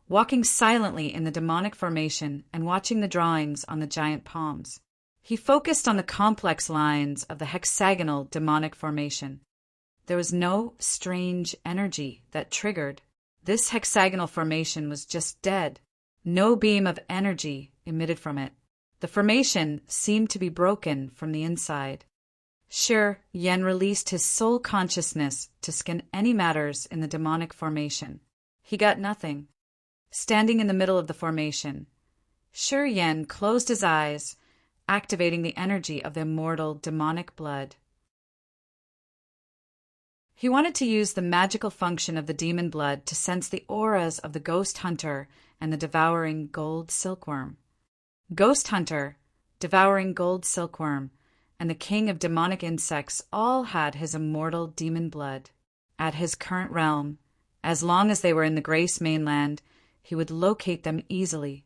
walking silently in the demonic formation and watching the drawings on the giant palms. He focused on the complex lines of the hexagonal demonic formation. There was no strange energy that triggered. This hexagonal formation was just dead. No beam of energy emitted from it. The formation seemed to be broken from the inside. Shi Yen released his soul consciousness to scan any matters in the demonic formation. He got nothing. Standing in the middle of the formation, Shi Yen closed his eyes, activating the energy of the immortal demonic blood. He wanted to use the magical function of the demon blood to sense the auras of the Ghost Hunter and the Devouring Gold Silkworm. Ghost Hunter, Devouring Gold Silkworm, and the King of Demonic Insects all had his immortal demon blood. At his current realm, as long as they were in the Grace mainland, he would locate them easily.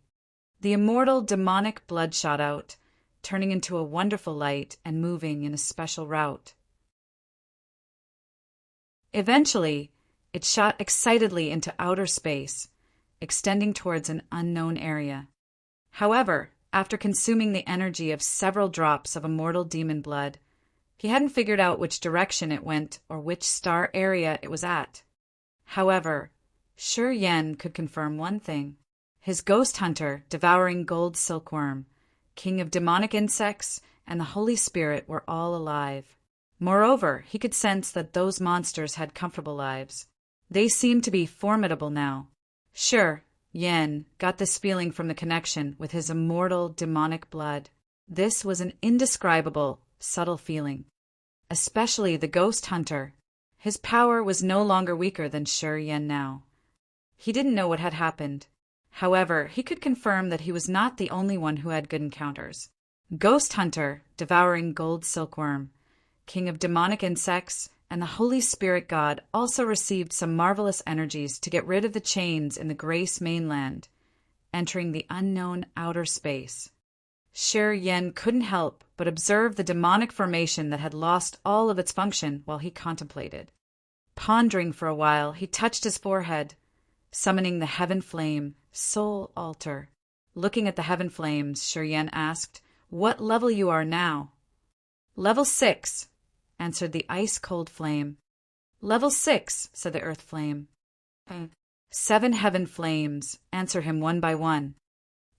The immortal demonic blood shot out, turning into a wonderful light and moving in a special route. Eventually, it shot excitedly into outer space, extending towards an unknown area. However, after consuming the energy of several drops of immortal demon blood, he hadn't figured out which direction it went or which star area it was at. However, Shi Yen could confirm one thing. His Ghost Hunter, Devouring Gold Silkworm, King of Demonic Insects, and the Holy Spirit were all alive. Moreover, he could sense that those monsters had comfortable lives. They seemed to be formidable now. Shi Yen got this feeling from the connection with his immortal demonic blood. This was an indescribable, subtle feeling. Especially the ghost hunter. His power was no longer weaker than Shi Yan now. He didn't know what had happened. However, he could confirm that he was not the only one who had good encounters. Ghost hunter, devouring gold silkworm, king of demonic insects, and the Holy Spirit God also received some marvelous energies to get rid of the chains in the Grace mainland, entering the unknown outer space. Shi Yan couldn't help but observe the demonic formation that had lost all of its function while he contemplated. Pondering for a while, he touched his forehead, summoning the heaven flame, soul altar. Looking at the heaven flames, Shi Yan asked, "What level you are now?" "Level 6, answered the ice-cold flame. "Level 6, said the earth flame. 7 heaven flames, answered him one by one.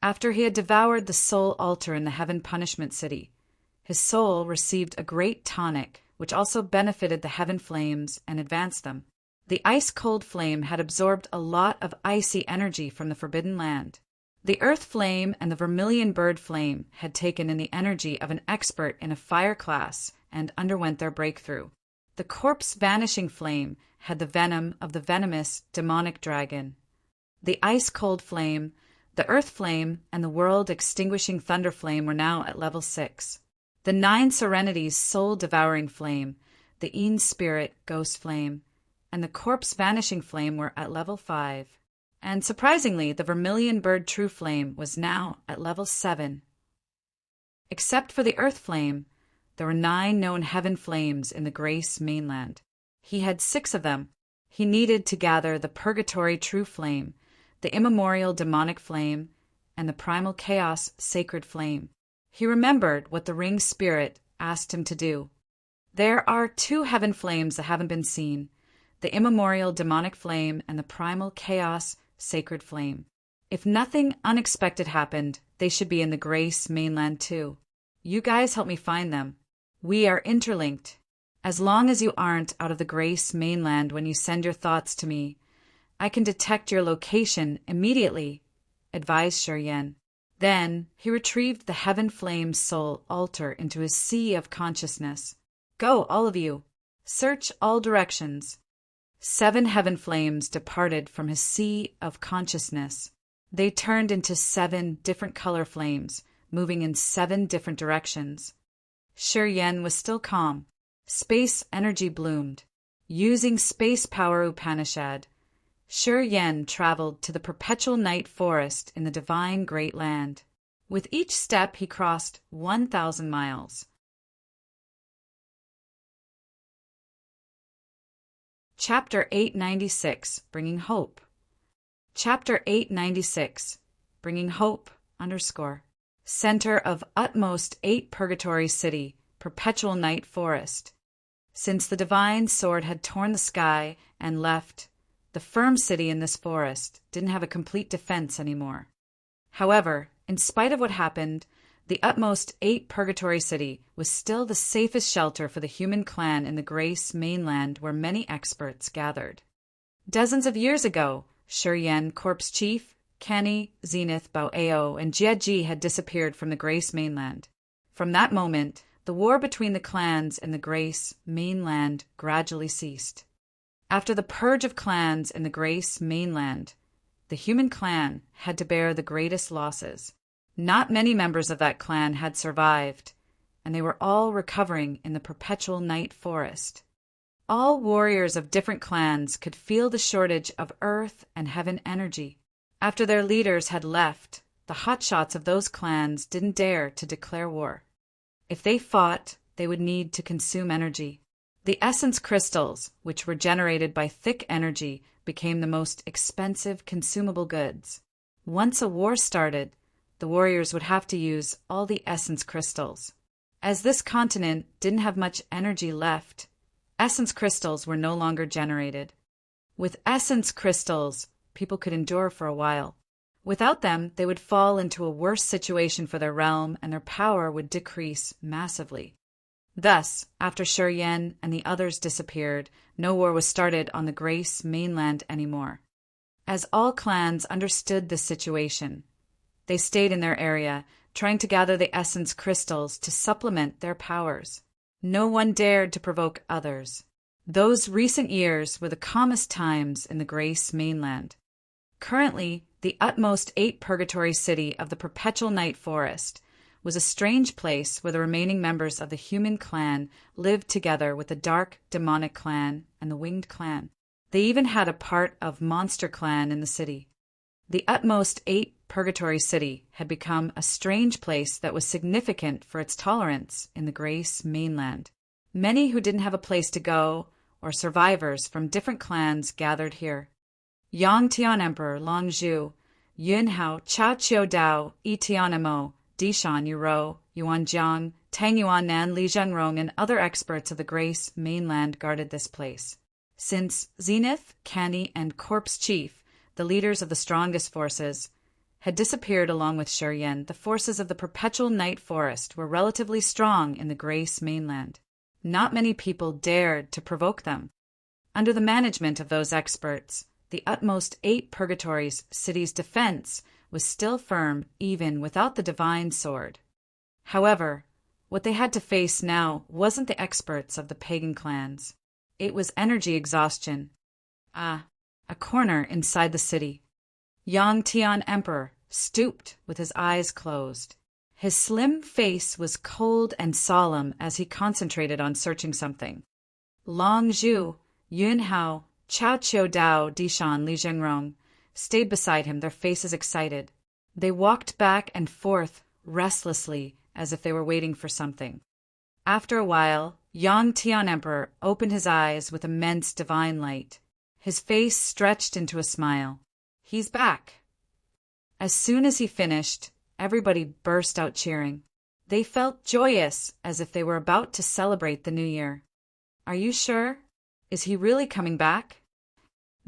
After he had devoured the soul altar in the heaven punishment city, his soul received a great tonic, which also benefited the heaven flames and advanced them. The ice-cold flame had absorbed a lot of icy energy from the Forbidden Land. The earth flame and the vermilion bird flame had taken in the energy of an expert in a fire class and underwent their breakthrough. The corpse vanishing flame had the venom of the venomous demonic dragon. The ice-cold flame, the earth flame, and the world-extinguishing thunder flame were now at level 6. The 9 serenities soul-devouring flame, the Een spirit ghost flame, and the corpse vanishing flame were at level 5. And surprisingly, the vermilion bird true flame was now at level 7. Except for the earth flame, there were 9 known heaven flames in the Grace mainland. He had 6 of them. He needed to gather the purgatory true flame, the immemorial demonic flame, and the primal chaos sacred flame. He remembered what the ring spirit asked him to do. There are 2 heaven flames that haven't been seen, the immemorial demonic flame and the primal chaos sacred flame. If nothing unexpected happened, they should be in the Grace mainland too. You guys help me find them. We are interlinked. As long as you aren't out of the Grace mainland when you send your thoughts to me, I can detect your location immediately, advised Shi Yan. Then he retrieved the heaven flame soul altar into his sea of consciousness. Go, all of you. Search all directions. 7 heaven flames departed from his sea of consciousness. They turned into 7 different color flames, moving in 7 different directions. Shi Yan was still calm. Space energy bloomed. Using space power Upanishad, Shi Yan traveled to the perpetual night forest in the divine Great Land. With each step he crossed 1,000 miles. Chapter 896, Bringing Hope. Chapter 896, Bringing Hope, _ Center of utmost 8 purgatory city, perpetual night forest. Since the divine sword had torn the sky and left, the firm city in this forest didn't have a complete defense anymore. However, in spite of what happened, the utmost 8 purgatory city was still the safest shelter for the human clan in the Grace mainland where many experts gathered. Dozens of years ago, Shi Yan, Corpse Chief, Kenny, Zenith, Bao-Ao, and Jie had disappeared from the Grace mainland. From that moment, the war between the clans in the Grace mainland gradually ceased. After the purge of clans in the Grace mainland, the human clan had to bear the greatest losses. Not many members of that clan had survived, and they were all recovering in the perpetual night forest. All warriors of different clans could feel the shortage of earth and heaven energy. After their leaders had left, the hotshots of those clans didn't dare to declare war. If they fought, they would need to consume energy. The essence crystals, which were generated by thick energy, became the most expensive consumable goods. Once a war started, the warriors would have to use all the essence crystals. As this continent didn't have much energy left, essence crystals were no longer generated. With essence crystals, people could endure for a while. Without them, they would fall into a worse situation for their realm and their power would decrease massively. Thus, after Shi Yan and the others disappeared, no war was started on the Grace mainland anymore. As all clans understood this situation, they stayed in their area, trying to gather the essence crystals to supplement their powers. No one dared to provoke others. Those recent years were the calmest times in the Grace mainland. Currently, the utmost 8 purgatory city of the perpetual night forest was a strange place where the remaining members of the human clan lived together with the dark demonic clan and the winged clan. They even had a part of monster clan in the city. The utmost 8 purgatory city had become a strange place that was significant for its tolerance in the Grace mainland. Many who didn't have a place to go, or survivors from different clans, gathered here. Yang Tian Emperor Long Zhu, Yun Hao, Chao Chiu Dao, Yi Tianmo, Dishan Yuro, Yuan Jiang, Tang Yuan Nan, Li Zhengrong, and other experts of the Grace mainland guarded this place. Since Zenith, Canny, and Corpse Chief, the leaders of the strongest forces, had disappeared along with Shurian, the forces of the perpetual night forest were relatively strong in the Grace mainland. Not many people dared to provoke them. Under the management of those experts, the utmost 8 purgatories city's defense was still firm even without the divine sword. However, what they had to face now wasn't the experts of the pagan clans. It was energy exhaustion. A corner inside the city. Yang Tian Emperor stooped with his eyes closed. His slim face was cold and solemn as he concentrated on searching something. Long Zhu, Yun Hao, Chao Chiu Dao, Dishan, Li Zhengrong stayed beside him, their faces excited. They walked back and forth restlessly as if they were waiting for something. After a while, Yang Tian Emperor opened his eyes with immense divine light. His face stretched into a smile. He's back. As soon as he finished, everybody burst out cheering. They felt joyous, as if they were about to celebrate the new year. Are you sure? Is he really coming back?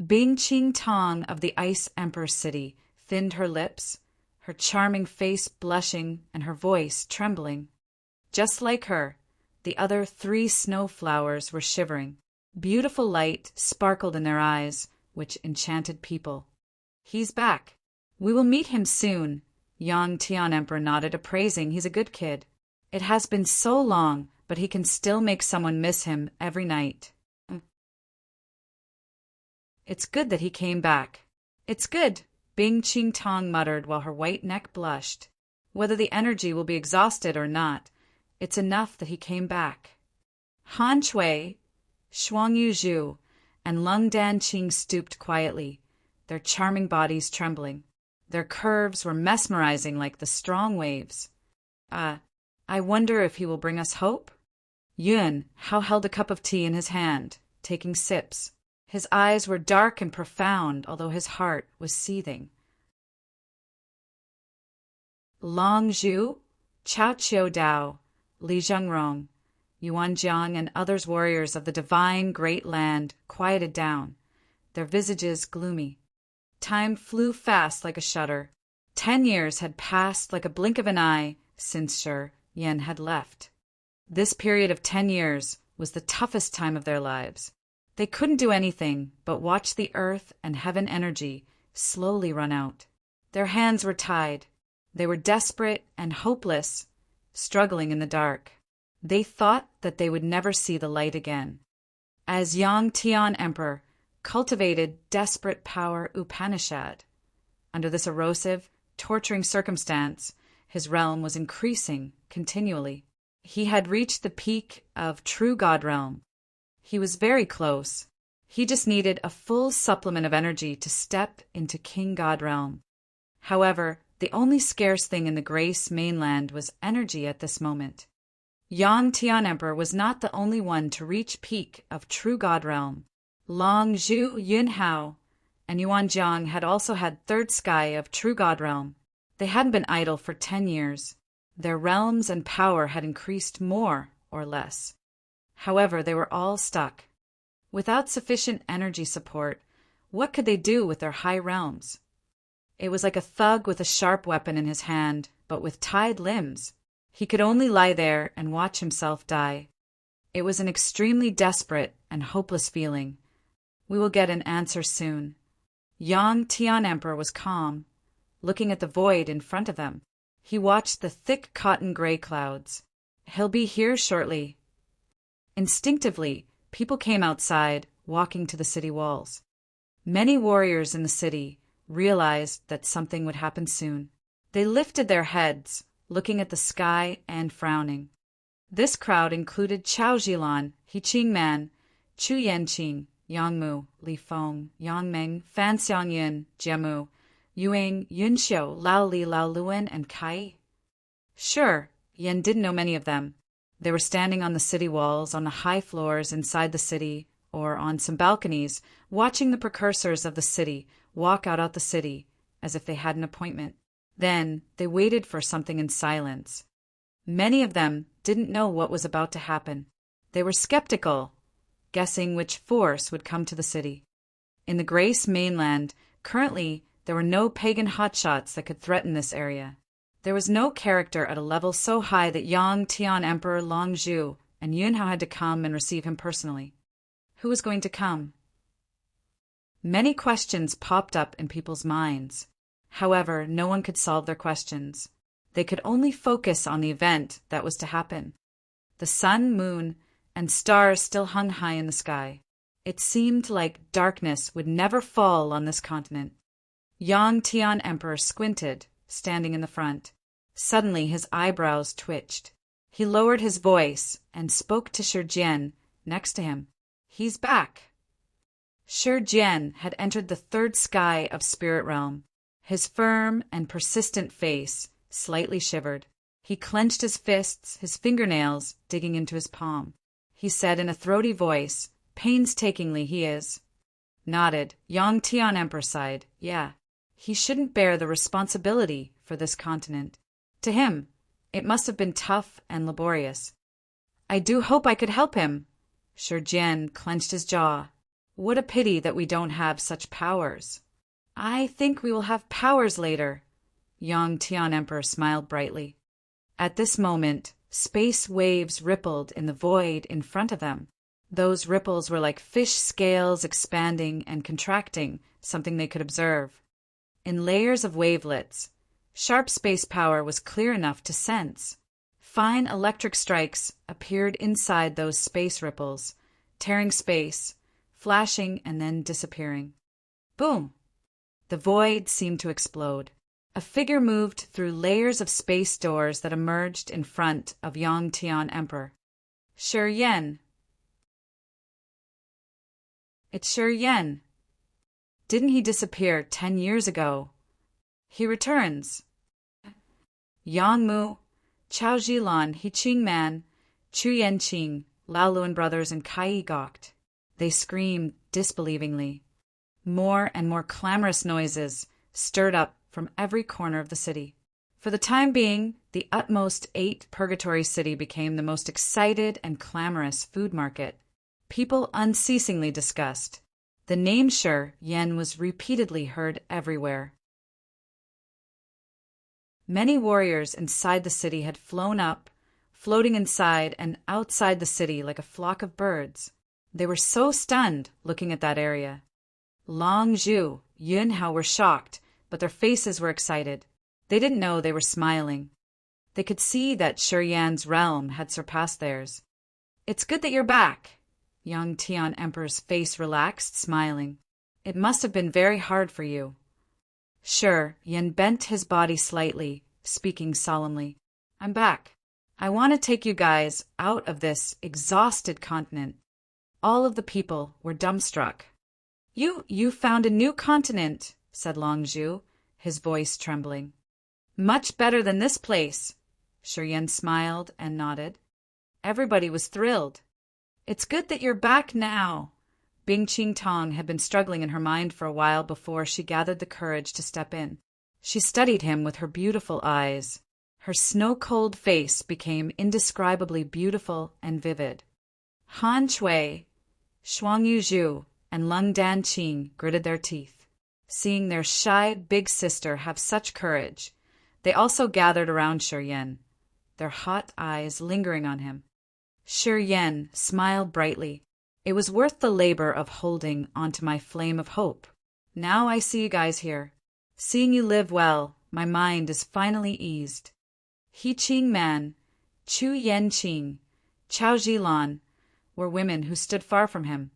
Bing Qing Tong of the Ice Emperor City thinned her lips, her charming face blushing and her voice trembling. Just like her, the other 3 snow flowers were shivering. Beautiful light sparkled in their eyes, which enchanted people. He's back. We will meet him soon. Yang Tian Emperor nodded, appraising. He's a good kid. It has been so long, but he can still make someone miss him every night. It's good that he came back. It's good, Bing Qing Tong muttered while her white neck blushed. Whether the energy will be exhausted or not, it's enough that he came back. Han Shui, Shuangyu Zhu, and Lung Dan Qing stooped quietly, their charming bodies trembling. Their curves were mesmerizing like the strong waves. I wonder if he will bring us hope? Yun Hao held a cup of tea in his hand, taking sips. His eyes were dark and profound, although his heart was seething. Long Zhu, Chao Chiu Dao, Li Zhengrong, Yuan Jiang, and others warriors of the divine great land quieted down, their visages gloomy. Time flew fast like a shutter. 10 years had passed like a blink of an eye since Shurian had left. This period of 10 years was the toughest time of their lives. They couldn't do anything but watch the earth and heaven energy slowly run out. Their hands were tied. They were desperate and hopeless, struggling in the dark. They thought that they would never see the light again. As Yang Tian Emperor cultivated desperate power Upanishad, under this erosive, torturing circumstance, his realm was increasing continually. He had reached the peak of true God realm. He was very close. He just needed a full supplement of energy to step into King God realm. However, the only scarce thing in the Grace mainland was energy at this moment. Yang Tian Emperor was not the only one to reach peak of true God realm. Long Zhu, Yun Hao, and Yuan Jiang had also had third sky of true God realm. They hadn't been idle for 10 years. Their realms and power had increased more or less. However, they were all stuck. Without sufficient energy support, what could they do with their high realms? It was like a thug with a sharp weapon in his hand, but with tied limbs. He could only lie there and watch himself die. It was an extremely desperate and hopeless feeling. We will get an answer soon. Yang Tian Emperor was calm, looking at the void in front of them. He watched the thick cotton gray clouds. He'll be here shortly. Instinctively, people came outside, walking to the city walls. Many warriors in the city realized that something would happen soon. They lifted their heads, looking at the sky and frowning. This crowd included Chao Jilan, He Qingman, Chu Yanqing, Yangmu, Li Feng, Yangmeng, Fan Xiangyin, Jiemu, Yuang, Yunxiu, Lao Li, Lao Luan, and Kai. Sure, Yen didn't know many of them. They were standing on the city walls, on the high floors inside the city, or on some balconies, watching the precursors of the city walk out the city, as if they had an appointment. Then they waited for something in silence. Many of them didn't know what was about to happen. They were skeptical, guessing which force would come to the city. In the Grace mainland, currently there were no pagan hotshots that could threaten this area. There was no character at a level so high that Yang Tian Emperor Long Zhu and Yunhao had to come and receive him personally. Who was going to come? Many questions popped up in people's minds. However, no one could solve their questions. They could only focus on the event that was to happen. The sun, moon, and stars still hung high in the sky. It seemed like darkness would never fall on this continent. Yang Tian Emperor squinted, standing in the front. Suddenly his eyebrows twitched. He lowered his voice and spoke to Shi Jian next to him. He's back. Shi Jian had entered the third sky of Spirit Realm. His firm and persistent face slightly shivered. He clenched his fists, his fingernails digging into his palm. He said in a throaty voice, painstakingly he is. Nodded. Yang Tian Emperor sighed. Yeah. He shouldn't bear the responsibility for this continent. To him, it must have been tough and laborious. I do hope I could help him. Shi Jian clenched his jaw. What a pity that we don't have such powers. I think we will have powers later. Yang Tian Emperor smiled brightly. At this moment, space waves rippled in the void in front of them. Those ripples were like fish scales expanding and contracting, something they could observe. In layers of wavelets, sharp space power was clear enough to sense. Fine electric strikes appeared inside those space ripples, tearing space, flashing and then disappearing. Boom! The void seemed to explode. A figure moved through layers of space doors that emerged in front of Yang Tian Emperor. Shi Yan. It's Shi Yan. Didn't he disappear 10 years ago? He returns. Yang Mu, Chao Jilan, He Qingman, Chu Yanqing, Lao Luan brothers, and Kai gawked. They screamed disbelievingly. More and more clamorous noises stirred up from every corner of the city. For the time being, the utmost 8 Purgatory City became the most excited and clamorous food market. People unceasingly discussed. The name Shi Yan was repeatedly heard everywhere. Many warriors inside the city had flown up, floating inside and outside the city like a flock of birds. They were so stunned looking at that area. Long Zhu, Yunhao were shocked, but their faces were excited. They didn't know they were smiling. They could see that Shi Yan's realm had surpassed theirs. It's good that you're back. Yang Tian Emperor's face relaxed, smiling. It must have been very hard for you. Shi Yan bent his body slightly, speaking solemnly. I'm back. I want to take you guys out of this exhausted continent. All of the people were dumbstruck. You found a new continent, said Long Zhu, his voice trembling. Much better than this place. Shi Yan smiled and nodded. Everybody was thrilled. It's good that you're back now. Bing Qing Tong had been struggling in her mind for a while before she gathered the courage to step in. She studied him with her beautiful eyes. Her snow-cold face became indescribably beautiful and vivid. Han Shui, Shuangyu Zhu, and Lung Dan Qing gritted their teeth. Seeing their shy big sister have such courage, they also gathered around Shi Yan, their hot eyes lingering on him. Shi Yan smiled brightly. It was worth the labor of holding onto my flame of hope. Now I see you guys here. Seeing you live well My mind is finally eased. He Qing Man, Chu Yen Qing, Chao Jilan were women who stood far from him,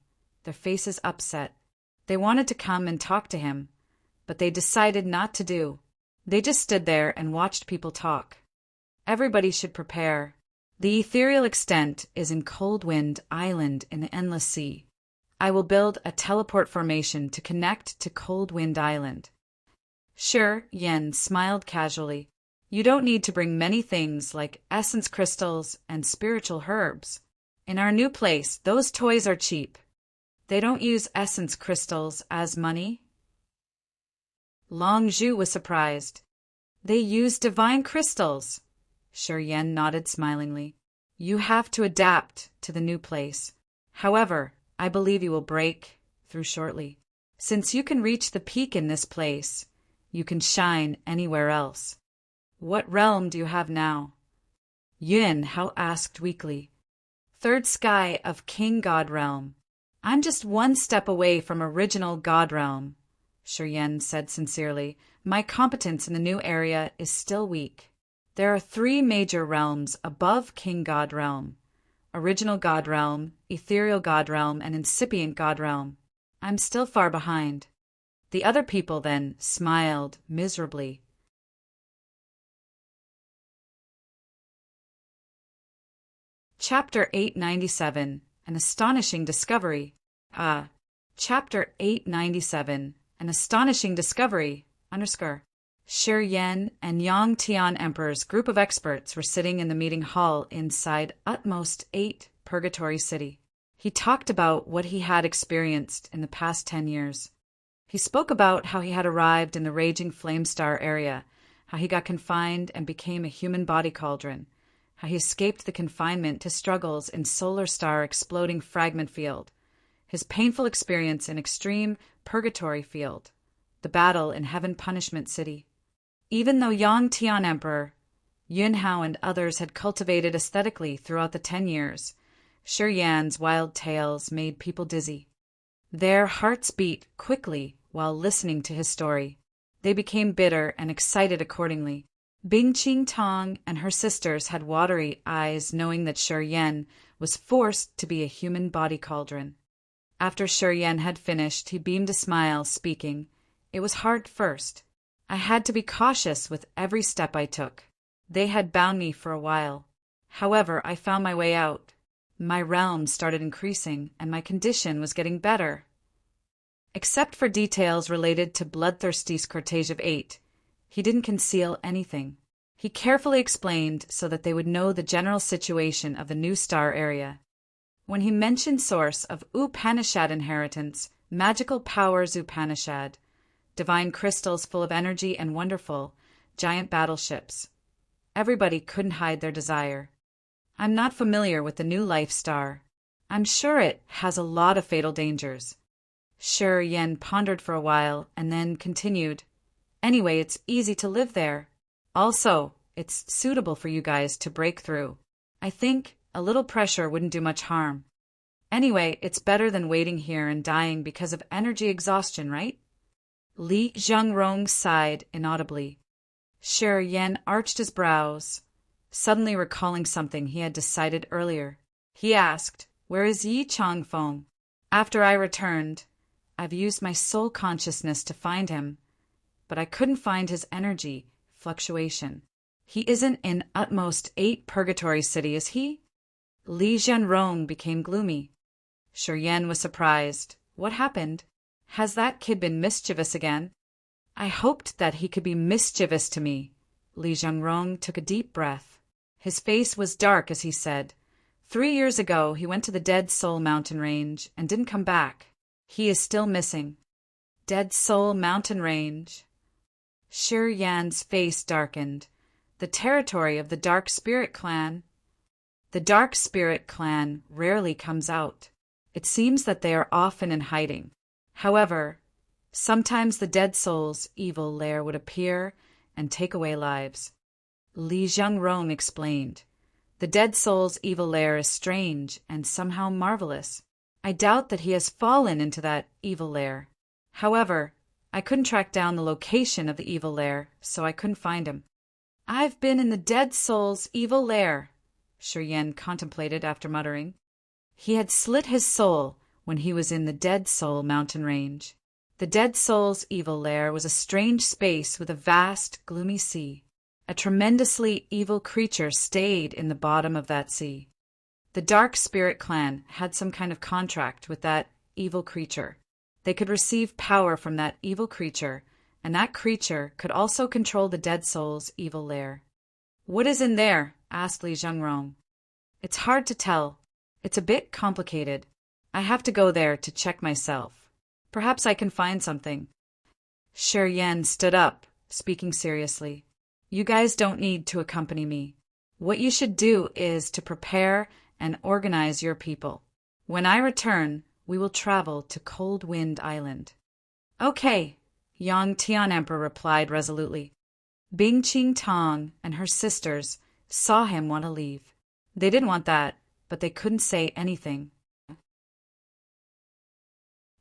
their faces upset. They wanted to come and talk to him, but they decided not to do. They just stood there and watched people talk. Everybody should prepare. The ethereal extent is in Cold Wind Island in the Endless Sea. I will build a teleport formation to connect to Cold Wind Island. Sure, Yen smiled casually. You don't need to bring many things like essence crystals and spiritual herbs. In our new place, those toys are cheap. They don't use essence crystals as money. Long Zhu was surprised. They use divine crystals. Sure Yen nodded smilingly. You have to adapt to the new place. However, I believe you will break through shortly. Since you can reach the peak in this place, you can shine anywhere else. What realm do you have now? Yun Hao asked weakly. Third sky of King God Realm. I'm just one step away from original God Realm, Shi Yen said sincerely. My competence in the new area is still weak. There are 3 major realms above King God Realm. Original God Realm, Ethereal God Realm, and Incipient God Realm. I'm still far behind. The other people then smiled miserably. Chapter 897, An Astonishing Discovery. Chapter 897, An Astonishing Discovery, _ Shi Yen and Yang Tian Emperor's group of experts were sitting in the meeting hall inside Utmost 8 Purgatory City. He talked about what he had experienced in the past 10 years. He spoke about how he had arrived in the raging flame star area, how he got confined and became a human body cauldron, how he escaped the confinement to struggles in solar star exploding fragment field, his painful experience in extreme purgatory field, the battle in heaven punishment city. Even though Yang Tian Emperor, Yun Hao and others had cultivated aesthetically throughout the 10 years, Shi Yan's wild tales made people dizzy. Their hearts beat quickly while listening to his story. They became bitter and excited accordingly. Bing Qing Tong and her sisters had watery eyes knowing that Shi Yan was forced to be a human body cauldron. After Shi Yan had finished, he beamed a smile, speaking, It was hard first. I had to be cautious with every step I took. They had bound me for a while. However, I found my way out. My realm started increasing, and my condition was getting better. Except for details related to Bloodthirsty's cortege of 8, he didn't conceal anything. He carefully explained so that they would know the general situation of the new star area. When he mentioned source of Upanishad inheritance, magical powers Upanishad, divine crystals full of energy and wonderful, giant battleships, everybody couldn't hide their desire. I'm not familiar with the new life star. I'm sure it has a lot of fatal dangers. Shi Yen pondered for a while and then continued. Anyway, it's easy to live there. Also, it's suitable for you guys to break through. I think a little pressure wouldn't do much harm. Anyway, it's better than waiting here and dying because of energy exhaustion, right? Li Zhengrong sighed inaudibly. Shi Yen arched his brows, suddenly recalling something he had decided earlier. He asked, Where is Yi Changfeng? After I returned, I've used my soul consciousness to find him, but I couldn't find his energy fluctuation. He isn't in Utmost 8 Purgatory City, is he? Li Zhenrong became gloomy. Shi Yen was surprised. What happened? Has that kid been mischievous again? I hoped that he could be mischievous to me. Li Zhengrong took a deep breath. His face was dark as he said, 3 years ago he went to the Dead Soul Mountain Range and didn't come back. He is still missing. Dead Soul Mountain Range. Shi Yan's face darkened. The territory of the Dark Spirit Clan. The Dark Spirit Clan rarely comes out. It seems that they are often in hiding. However, sometimes the Dead Soul's evil lair would appear and take away lives. Li Zhengrong explained. The Dead Soul's evil lair is strange and somehow marvelous. I doubt that he has fallen into that evil lair. However, I couldn't track down the location of the evil lair, so I couldn't find him. I've been in the dead soul's evil lair, Shi Yen contemplated after muttering. He had slit his soul when he was in the Dead Soul mountain range. The Dead Soul's evil lair was a strange space with a vast, gloomy sea. A tremendously evil creature stayed in the bottom of that sea. The Dark Spirit Clan had some kind of contract with that evil creature. They could receive power from that evil creature, and that creature could also control the Dead Soul's evil lair. "What is in there?" asked Li Zhengrong. "It's hard to tell. It's a bit complicated. I have to go there to check myself. Perhaps I can find something." Shi Yen stood up, speaking seriously. "You guys don't need to accompany me. What you should do is to prepare and organize your people. When I return, we will travel to Cold Wind Island." "Okay," Yang Tian Emperor replied resolutely. Bing Qing Tong and her sisters saw him want to leave. They didn't want that, but they couldn't say anything.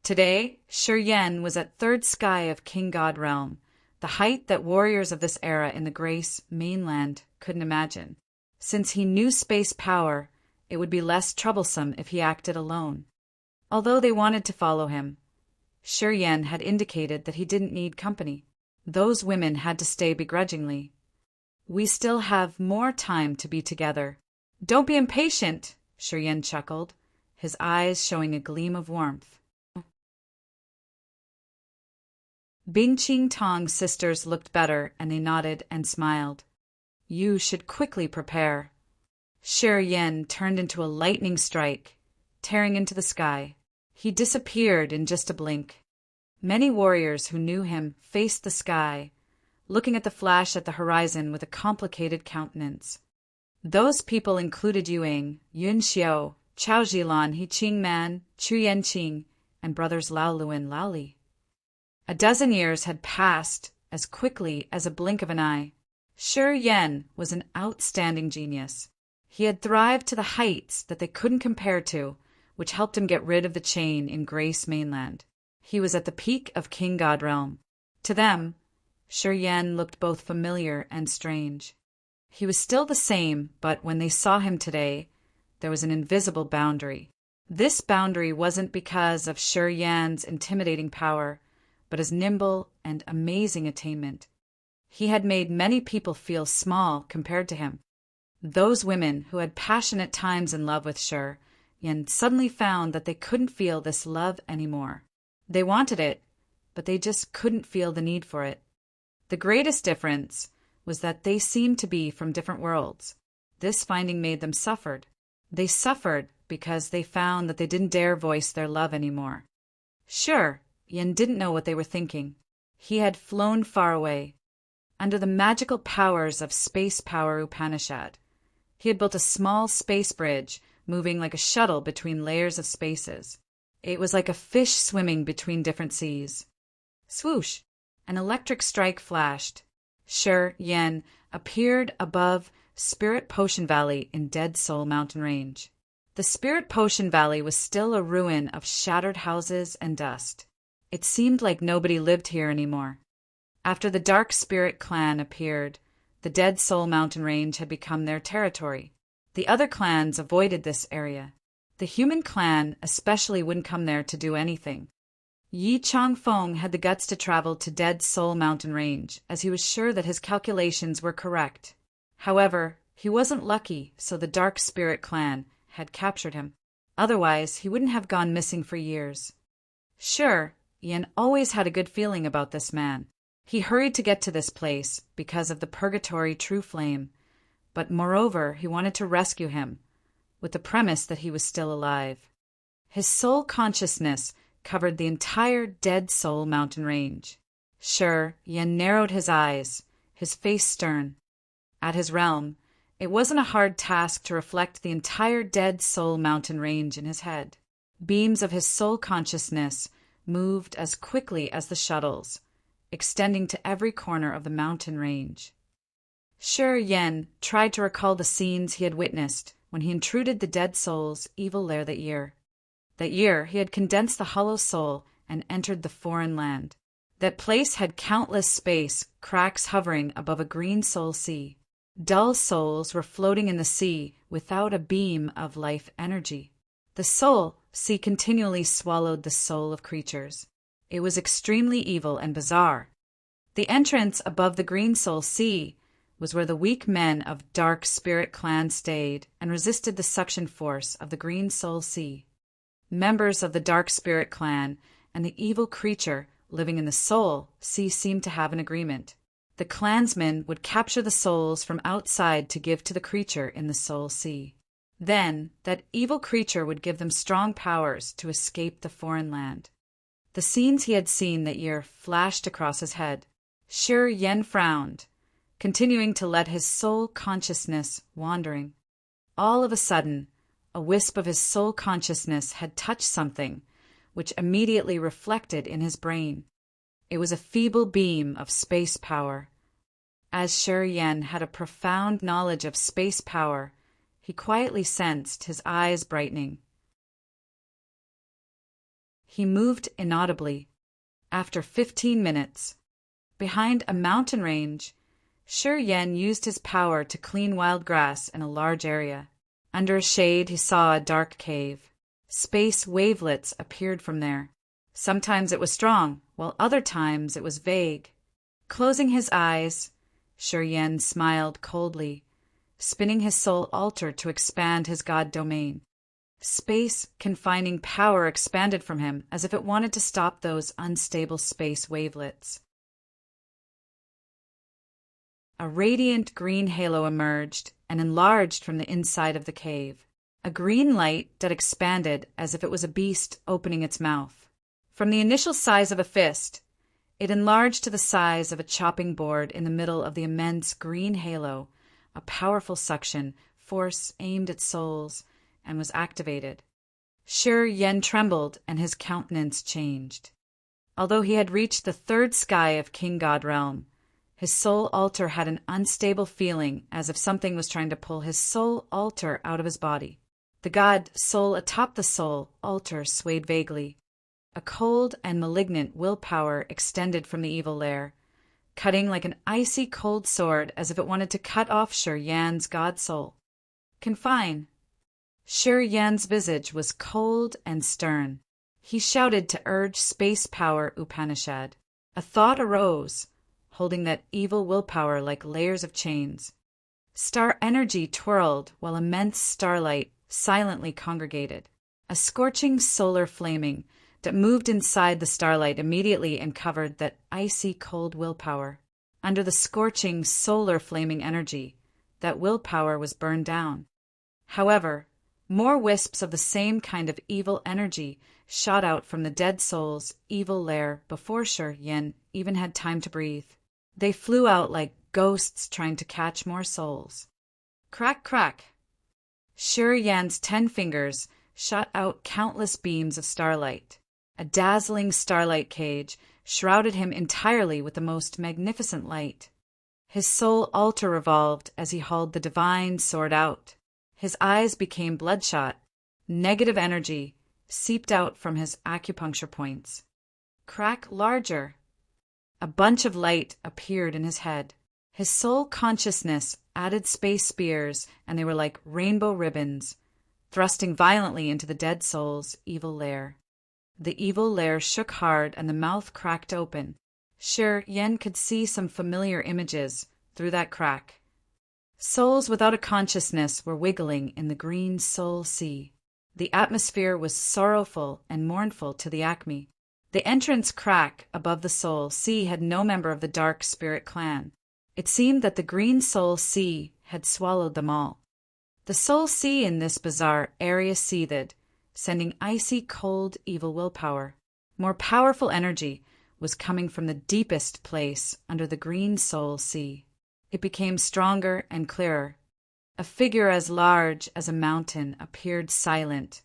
Today, Shi Yen was at third sky of King God Realm, the height that warriors of this era in the Grace mainland couldn't imagine. Since he knew space power, it would be less troublesome if he acted alone. Although they wanted to follow him, Shi Yen had indicated that he didn't need company. Those women had to stay begrudgingly. "We still have more time to be together. Don't be impatient," Shi Yen chuckled, his eyes showing a gleam of warmth. Bing Qing Tong's sisters looked better, and they nodded and smiled. "You should quickly prepare." Shi Yen turned into a lightning strike, tearing into the sky. He disappeared in just a blink. Many warriors who knew him faced the sky, looking at the flash at the horizon with a complicated countenance. Those people included Yuang, Yun Xiao, Chao Zhilan, He Qing Man, Chu Yanqing, and brothers Lao Lu and Lao Li. A dozen years had passed as quickly as a blink of an eye. Shi Yen was an outstanding genius. He had thrived to the heights that they couldn't compare to, which helped him get rid of the chain in Grace Mainland. He was at the peak of King God Realm. To them, Shi Yen looked both familiar and strange. He was still the same, but when they saw him today, there was an invisible boundary. This boundary wasn't because of Shi Yan's intimidating power, but his nimble and amazing attainment. He had made many people feel small compared to him. Those women who had passionate times in love with Shi Yen suddenly found that they couldn't feel this love anymore. They wanted it, but they just couldn't feel the need for it. The greatest difference was that they seemed to be from different worlds. This finding made them suffered. They suffered because they found that they didn't dare voice their love anymore. Sure, Yen didn't know what they were thinking. He had flown far away. Under the magical powers of Space Power Upanishad, he had built a small space bridge moving like a shuttle between layers of spaces. It was like a fish swimming between different seas. Swoosh! An electric strike flashed. Shi Yen appeared above Spirit Potion Valley in Dead Soul Mountain Range. The Spirit Potion Valley was still a ruin of shattered houses and dust. It seemed like nobody lived here anymore. After the Dark Spirit Clan appeared, the Dead Soul Mountain Range had become their territory. The other clans avoided this area. The human clan especially wouldn't come there to do anything. Yi Changfeng had the guts to travel to Dead Soul Mountain Range, as he was sure that his calculations were correct. However, he wasn't lucky, so the Dark Spirit Clan had captured him. Otherwise, he wouldn't have gone missing for years. Sure, Yen always had a good feeling about this man. He hurried to get to this place because of the Purgatory True Flame, but moreover, he wanted to rescue him, with the premise that he was still alive. His soul consciousness covered the entire Dead Soul Mountain Range. Sure, Yen narrowed his eyes, his face stern. At his realm, it wasn't a hard task to reflect the entire Dead Soul Mountain Range in his head. Beams of his soul consciousness moved as quickly as the shuttles, extending to every corner of the mountain range. Shi Yen tried to recall the scenes he had witnessed when he intruded the Dead Soul's evil lair that year. That year, he had condensed the hollow soul and entered the foreign land. That place had countless space cracks hovering above a green soul sea. Dull souls were floating in the sea without a beam of life energy. The soul sea continually swallowed the soul of creatures. It was extremely evil and bizarre. The entrance above the green soul sea was where the weak men of dark spirit clan stayed and resisted the suction force of the green soul sea. Members of the dark spirit clan and the evil creature living in the soul sea seemed to have an agreement. The clansmen would capture the souls from outside to give to the creature in the soul sea. Then that evil creature would give them strong powers to escape the foreign land. The scenes he had seen that year flashed across his head. Shi Yen frowned, continuing to let his soul consciousness wandering. All of a sudden, a wisp of his soul consciousness had touched something, which immediately reflected in his brain. It was a feeble beam of space power. As Shi Yen had a profound knowledge of space power, he quietly sensed his eyes brightening. He moved inaudibly. After 15 minutes, behind a mountain range, Shi Yen used his power to clean wild grass in a large area. Under a shade he saw a dark cave. Space wavelets appeared from there. Sometimes it was strong, while other times it was vague. Closing his eyes, Shi Yen smiled coldly, spinning his soul altar to expand his god domain. Space confining power expanded from him as if it wanted to stop those unstable space wavelets. A radiant green halo emerged and enlarged from the inside of the cave, a green light that expanded as if it was a beast opening its mouth. From the initial size of a fist, it enlarged to the size of a chopping board in the middle of the immense green halo. A powerful suction force aimed at souls and was activated. Shi Yen trembled and his countenance changed. Although he had reached the third sky of King God Realm, his soul altar had an unstable feeling as if something was trying to pull his soul altar out of his body. The god soul atop the soul altar swayed vaguely. A cold and malignant willpower extended from the evil lair, cutting like an icy cold sword as if it wanted to cut off Shi Yan's god soul. Confine. Shi Yan's visage was cold and stern. He shouted to urge space power Upanishad. A thought arose, holding that evil willpower like layers of chains. Star energy twirled while immense starlight silently congregated. A scorching solar flaming that moved inside the starlight immediately and covered that icy cold willpower. Under the scorching solar flaming energy, that willpower was burned down. However, more wisps of the same kind of evil energy shot out from the dead soul's evil lair before Shi Yen even had time to breathe. They flew out like ghosts trying to catch more souls. Crack, crack. Shi Yan's 10 fingers shot out countless beams of starlight. A dazzling starlight cage shrouded him entirely with the most magnificent light. His soul altar revolved as he hauled the divine sword out. His eyes became bloodshot. Negative energy seeped out from his acupuncture points. Crack larger. A bunch of light appeared in his head. His soul consciousness added space spears, and they were like rainbow ribbons, thrusting violently into the dead soul's evil lair. The evil lair shook hard and the mouth cracked open. Shi Yen could see some familiar images through that crack. Souls without a consciousness were wiggling in the green soul sea. The atmosphere was sorrowful and mournful to the acme. The entrance crack above the soul sea had no member of the dark spirit clan. It seemed that the green soul sea had swallowed them all. The soul sea in this bizarre area seethed, sending icy cold evil willpower. More powerful energy was coming from the deepest place under the green soul sea. It became stronger and clearer. A figure as large as a mountain appeared silent,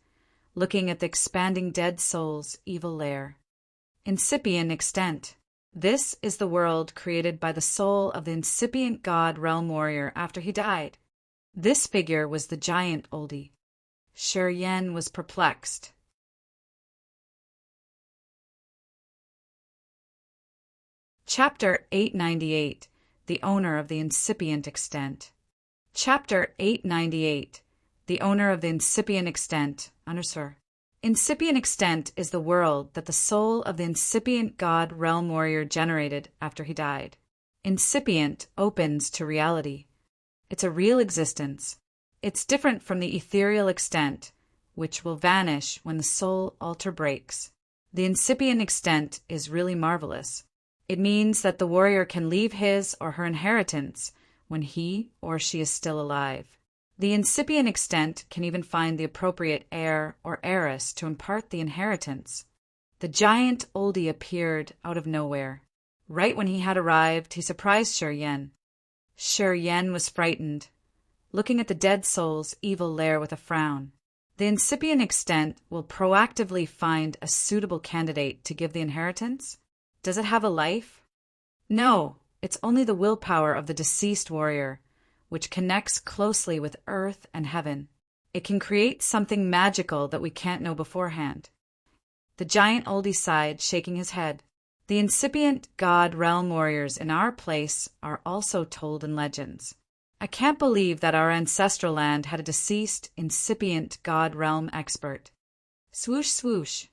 looking at the expanding dead soul's evil lair. Incipient extent. This is the world created by the soul of the incipient god realm warrior after he died. This figure was the giant oldie. Shi Yen was perplexed. Chapter 898, The Owner of the Incipient Extent. Chapter 898, The Owner of the Incipient Extent, Anusur. Incipient extent is the world that the soul of the incipient god realm warrior generated after he died. Incipient opens to reality. It's a real existence. It's different from the ethereal extent, which will vanish when the soul altar breaks. The incipient extent is really marvelous. It means that the warrior can leave his or her inheritance when he or she is still alive. The incipient extent can even find the appropriate heir or heiress to impart the inheritance. The giant oldie appeared out of nowhere. Right when he had arrived, he surprised Shi Yan. Shi Yan was frightened, looking at the dead soul's evil lair with a frown. The incipient extent will proactively find a suitable candidate to give the inheritance. Does it have a life? No, it's only the willpower of the deceased warrior, which connects closely with earth and heaven. It can create something magical that we can't know beforehand. The giant oldie sighed, shaking his head. The incipient god realm warriors in our place are also told in legends. I can't believe that our ancestral land had a deceased incipient god realm expert. Swoosh, swoosh.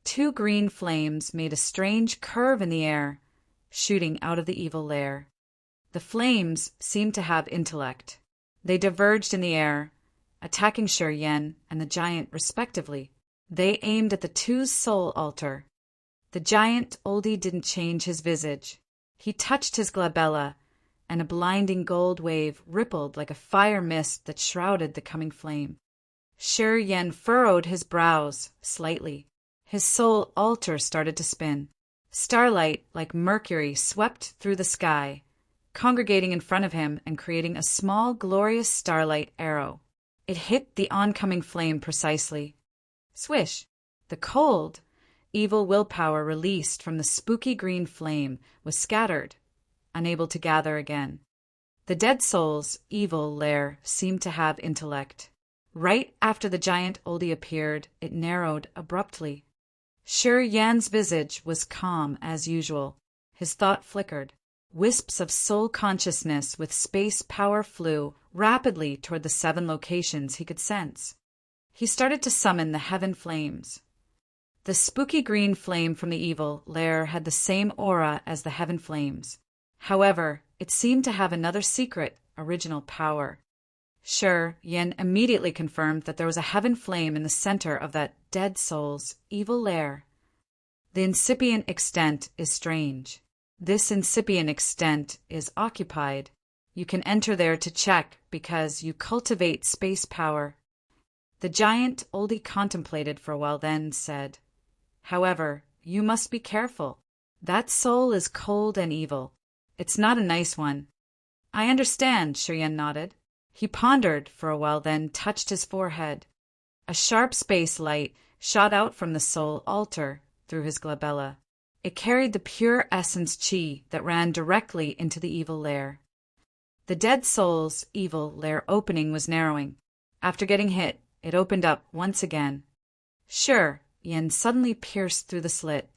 2 green flames made a strange curve in the air, shooting out of the evil lair. The flames seemed to have intellect. They diverged in the air, attacking Shi Yan and the giant respectively. They aimed at the two's soul altar. The giant oldie didn't change his visage. He touched his glabella, and a blinding gold wave rippled like a fire mist that shrouded the coming flame. Shi Yan furrowed his brows slightly. His soul altar started to spin. Starlight, like mercury, swept through the sky, congregating in front of him and creating a small, glorious starlight arrow. It hit the oncoming flame precisely. Swish! The cold, evil willpower released from the spooky green flame was scattered, unable to gather again. The dead soul's evil lair seemed to have intellect. Right after the giant oldie appeared, it narrowed abruptly. Shi Yan's visage was calm as usual. His thought flickered. Wisps of soul consciousness with space power flew rapidly toward the 7 locations he could sense. He started to summon the heaven flames. The spooky green flame from the evil lair had the same aura as the heaven flames. However, it seemed to have another secret, original power. Shi Yan immediately confirmed that there was a heaven flame in the center of that dead soul's evil lair. The incipient extent is strange. This incipient extent is occupied. You can enter there to check because you cultivate space power. The giant oldie contemplated for a while, then said, "However, you must be careful. That soul is cold and evil. It's not a nice one." "I understand," Shi Yan nodded. He pondered for a while, then touched his forehead. A sharp space light shot out from the soul altar through his glabella. It carried the pure essence chi that ran directly into the evil lair. The dead soul's evil lair opening was narrowing. After getting hit, it opened up once again. Shi Yan suddenly pierced through the slit.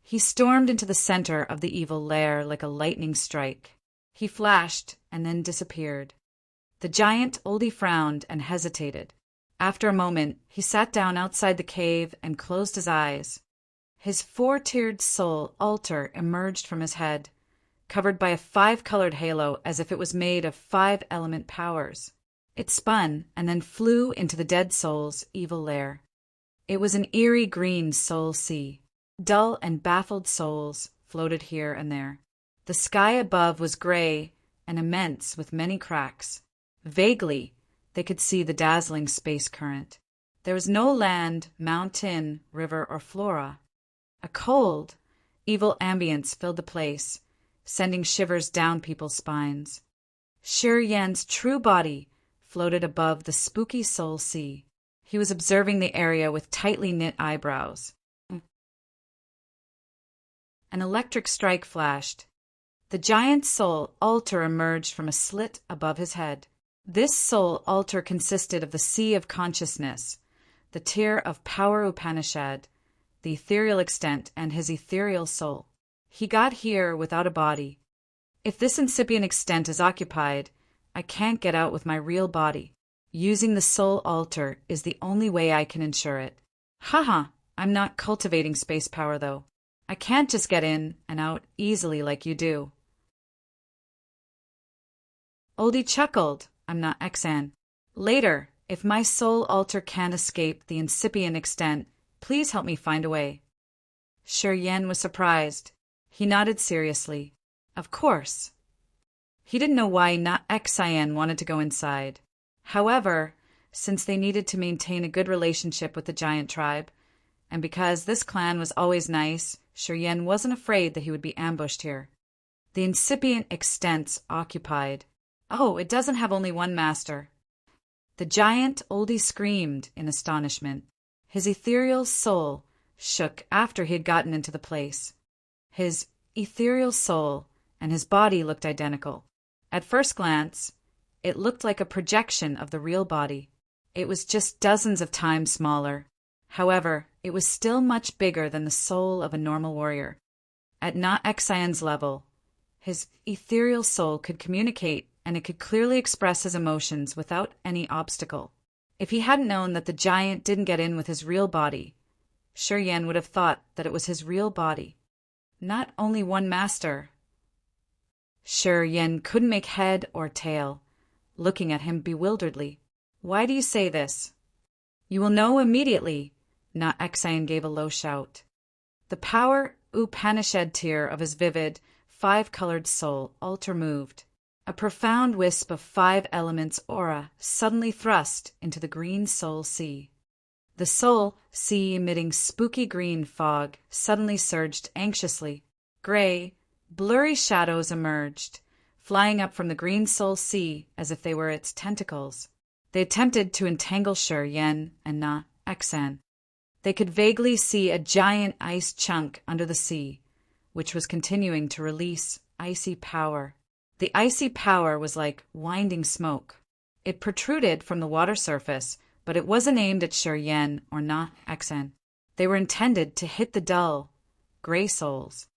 He stormed into the center of the evil lair like a lightning strike. He flashed and then disappeared. The giant oldie frowned and hesitated. After a moment, he sat down outside the cave and closed his eyes. His 4-tiered soul altar emerged from his head, covered by a 5-colored halo as if it was made of 5-element powers. It spun and then flew into the dead soul's evil lair. It was an eerie green soul sea. Dull and baffled souls floated here and there. The sky above was gray and immense with many cracks. Vaguely, they could see the dazzling space current. There was no land, mountain, river, or flora. A cold, evil ambience filled the place, sending shivers down people's spines. Shi Yan's true body floated above the spooky soul sea. He was observing the area with tightly knit eyebrows. An electric strike flashed. The giant soul altar emerged from a slit above his head. This soul altar consisted of the sea of consciousness, the tier of power Upanishad, the ethereal extent, and his ethereal soul. He got here without a body. If this incipient extent is occupied, I can't get out with my real body. Using the soul altar is the only way I can ensure it. Haha, I'm not cultivating space power, though. I can't just get in and out easily like you do. Oldie chuckled. I'm not Xan. Later, if my soul altar can't escape the incipient extent, please help me find a way. Shi Yan was surprised. He nodded seriously. Of course. He didn't know why not Xian wanted to go inside. However, since they needed to maintain a good relationship with the giant tribe, and because this clan was always nice, Shi Yan wasn't afraid that he would be ambushed here. The incipient extents occupied. Oh, it doesn't have only one master. The giant oldie screamed in astonishment. His ethereal soul shook after he had gotten into the place. His ethereal soul and his body looked identical. At first glance, it looked like a projection of the real body. It was just dozens of times smaller. However, it was still much bigger than the soul of a normal warrior. At not Xian's level, his ethereal soul could communicate, and it could clearly express his emotions without any obstacle. If he hadn't known that the giant didn't get in with his real body, Shi Yan would have thought that it was his real body. Not only one master. Shi Yan couldn't make head or tail, looking at him bewilderedly. Why do you say this? You will know immediately. Not Xian gave a low shout. The power Upanishad tier of his vivid, five-colored soul altar moved. A profound wisp of 5 elements aura suddenly thrust into the green soul sea. The soul sea emitting spooky green fog suddenly surged anxiously. Gray, blurry shadows emerged, flying up from the green soul sea as if they were its tentacles. They attempted to entangle Shi Yan and Na Xan. They could vaguely see a giant ice chunk under the sea, which was continuing to release icy power. The icy power was like winding smoke. It protruded from the water surface, but it wasn't aimed at Shi Yan or Na Xan. They were intended to hit the dull, gray souls.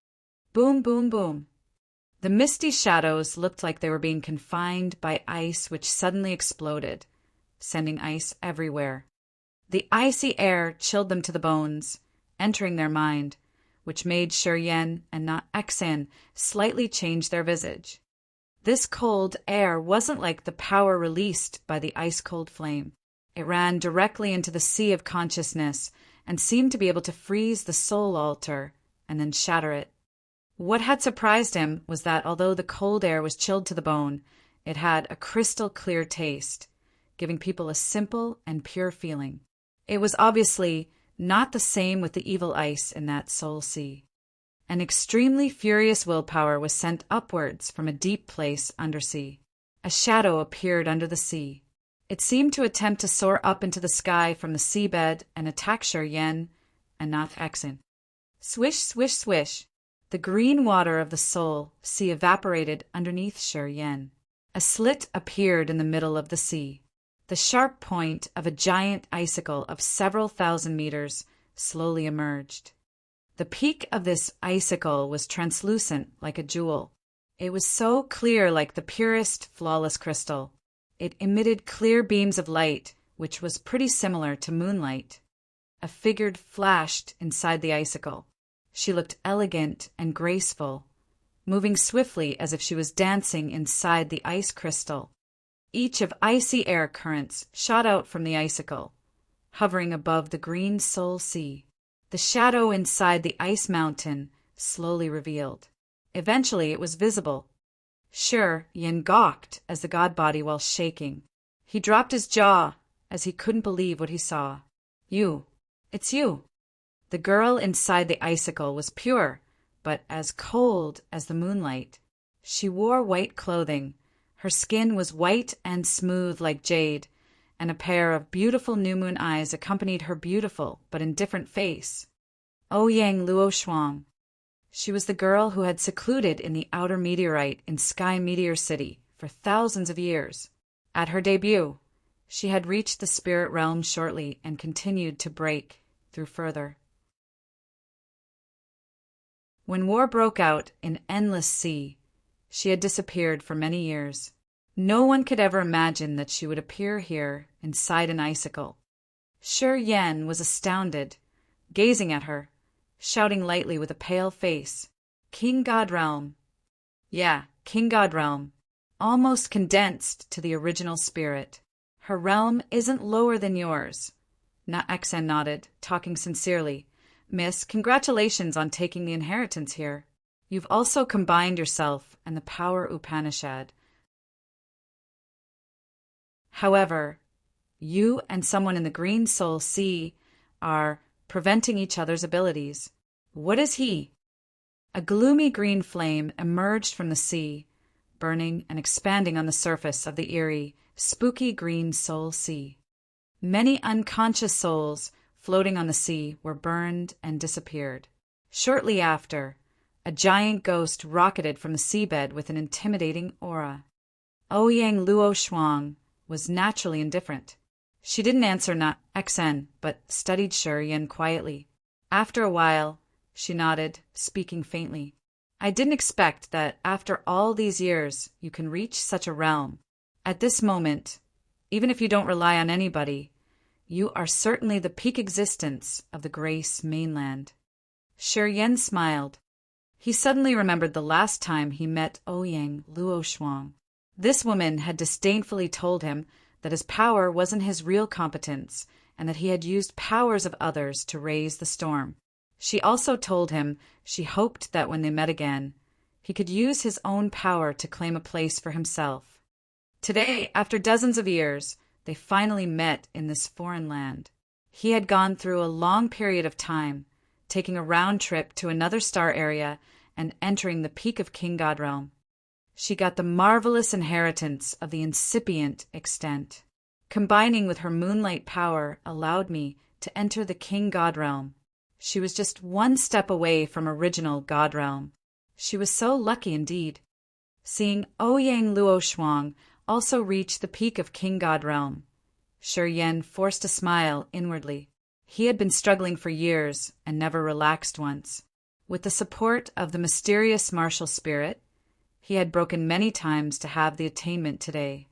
Boom, boom, boom. The misty shadows looked like they were being confined by ice which suddenly exploded, sending ice everywhere. The icy air chilled them to the bones, entering their mind, which made Shi Yan and Na Xan slightly change their visage. This cold air wasn't like the power released by the ice-cold flame. It ran directly into the sea of consciousness and seemed to be able to freeze the soul altar and then shatter it. What had surprised him was that although the cold air was chilled to the bone, it had a crystal-clear taste, giving people a simple and pure feeling. It was obviously not the same with the evil ice in that soul sea. An extremely furious willpower was sent upwards from a deep place undersea. A shadow appeared under the sea. It seemed to attempt to soar up into the sky from the seabed and attack Shi Yan and not Xan. Swish, swish, swish. The green water of the soul sea evaporated underneath Shi Yan. A slit appeared in the middle of the sea. The sharp point of a giant icicle of several thousand meters slowly emerged. The peak of this icicle was translucent like a jewel. It was so clear like the purest, flawless crystal. It emitted clear beams of light, which was pretty similar to moonlight. A figure flashed inside the icicle. She looked elegant and graceful, moving swiftly as if she was dancing inside the ice crystal. Each of icy air currents shot out from the icicle, hovering above the green soul sea. The shadow inside the ice mountain slowly revealed. Eventually it was visible. Shi Yan gawked as the god body while shaking. He dropped his jaw as he couldn't believe what he saw. You. It's you. The girl inside the icicle was pure, but as cold as the moonlight. She wore white clothing. Her skin was white and smooth like jade, and a pair of beautiful new moon eyes accompanied her beautiful but indifferent face. Ouyang Luo Shuang. She was the girl who had secluded in the outer meteorite in Sky Meteor City for thousands of years. At her debut, she had reached the spirit realm shortly and continued to break through further. When war broke out in endless sea, she had disappeared for many years. No one could ever imagine that she would appear here inside an icicle. Shi Yan was astounded, gazing at her, shouting lightly with a pale face, "King God Realm." Yeah, King God Realm, almost condensed to the original spirit. Her realm isn't lower than yours. Xen nodded, talking sincerely. Miss, congratulations on taking the inheritance here. You've also combined yourself and the power Upanishad. However, you and someone in the Green Soul Sea are preventing each other's abilities. What is he? A gloomy green flame emerged from the sea, burning and expanding on the surface of the eerie, spooky Green Soul Sea. Many unconscious souls floating on the sea were burned and disappeared. Shortly after, a giant ghost rocketed from the seabed with an intimidating aura. Ouyang Luo Shuang was naturally indifferent. She didn't answer Xen, but studied Shi Yan quietly. After a while, she nodded, speaking faintly. I didn't expect that after all these years you can reach such a realm. At this moment, even if you don't rely on anybody, you are certainly the peak existence of the Grace mainland. Shi Yan smiled. He suddenly remembered the last time he met Ouyang Luo Shuang. This woman had disdainfully told him that his power wasn't his real competence and that he had used powers of others to raise the storm. She also told him she hoped that when they met again, he could use his own power to claim a place for himself. Today, after dozens of years, they finally met in this foreign land. He had gone through a long period of time, taking a round trip to another star area and entering the peak of King God Realm. She got the marvelous inheritance of the incipient extent. Combining with her moonlight power allowed me to enter the King God Realm. She was just one step away from original God Realm. She was so lucky indeed. Seeing Ouyang Luo Shuang also reach the peak of King God Realm, Shi Yan forced a smile inwardly. He had been struggling for years and never relaxed once. With the support of the mysterious martial spirit, he had broken many times to have the attainment today.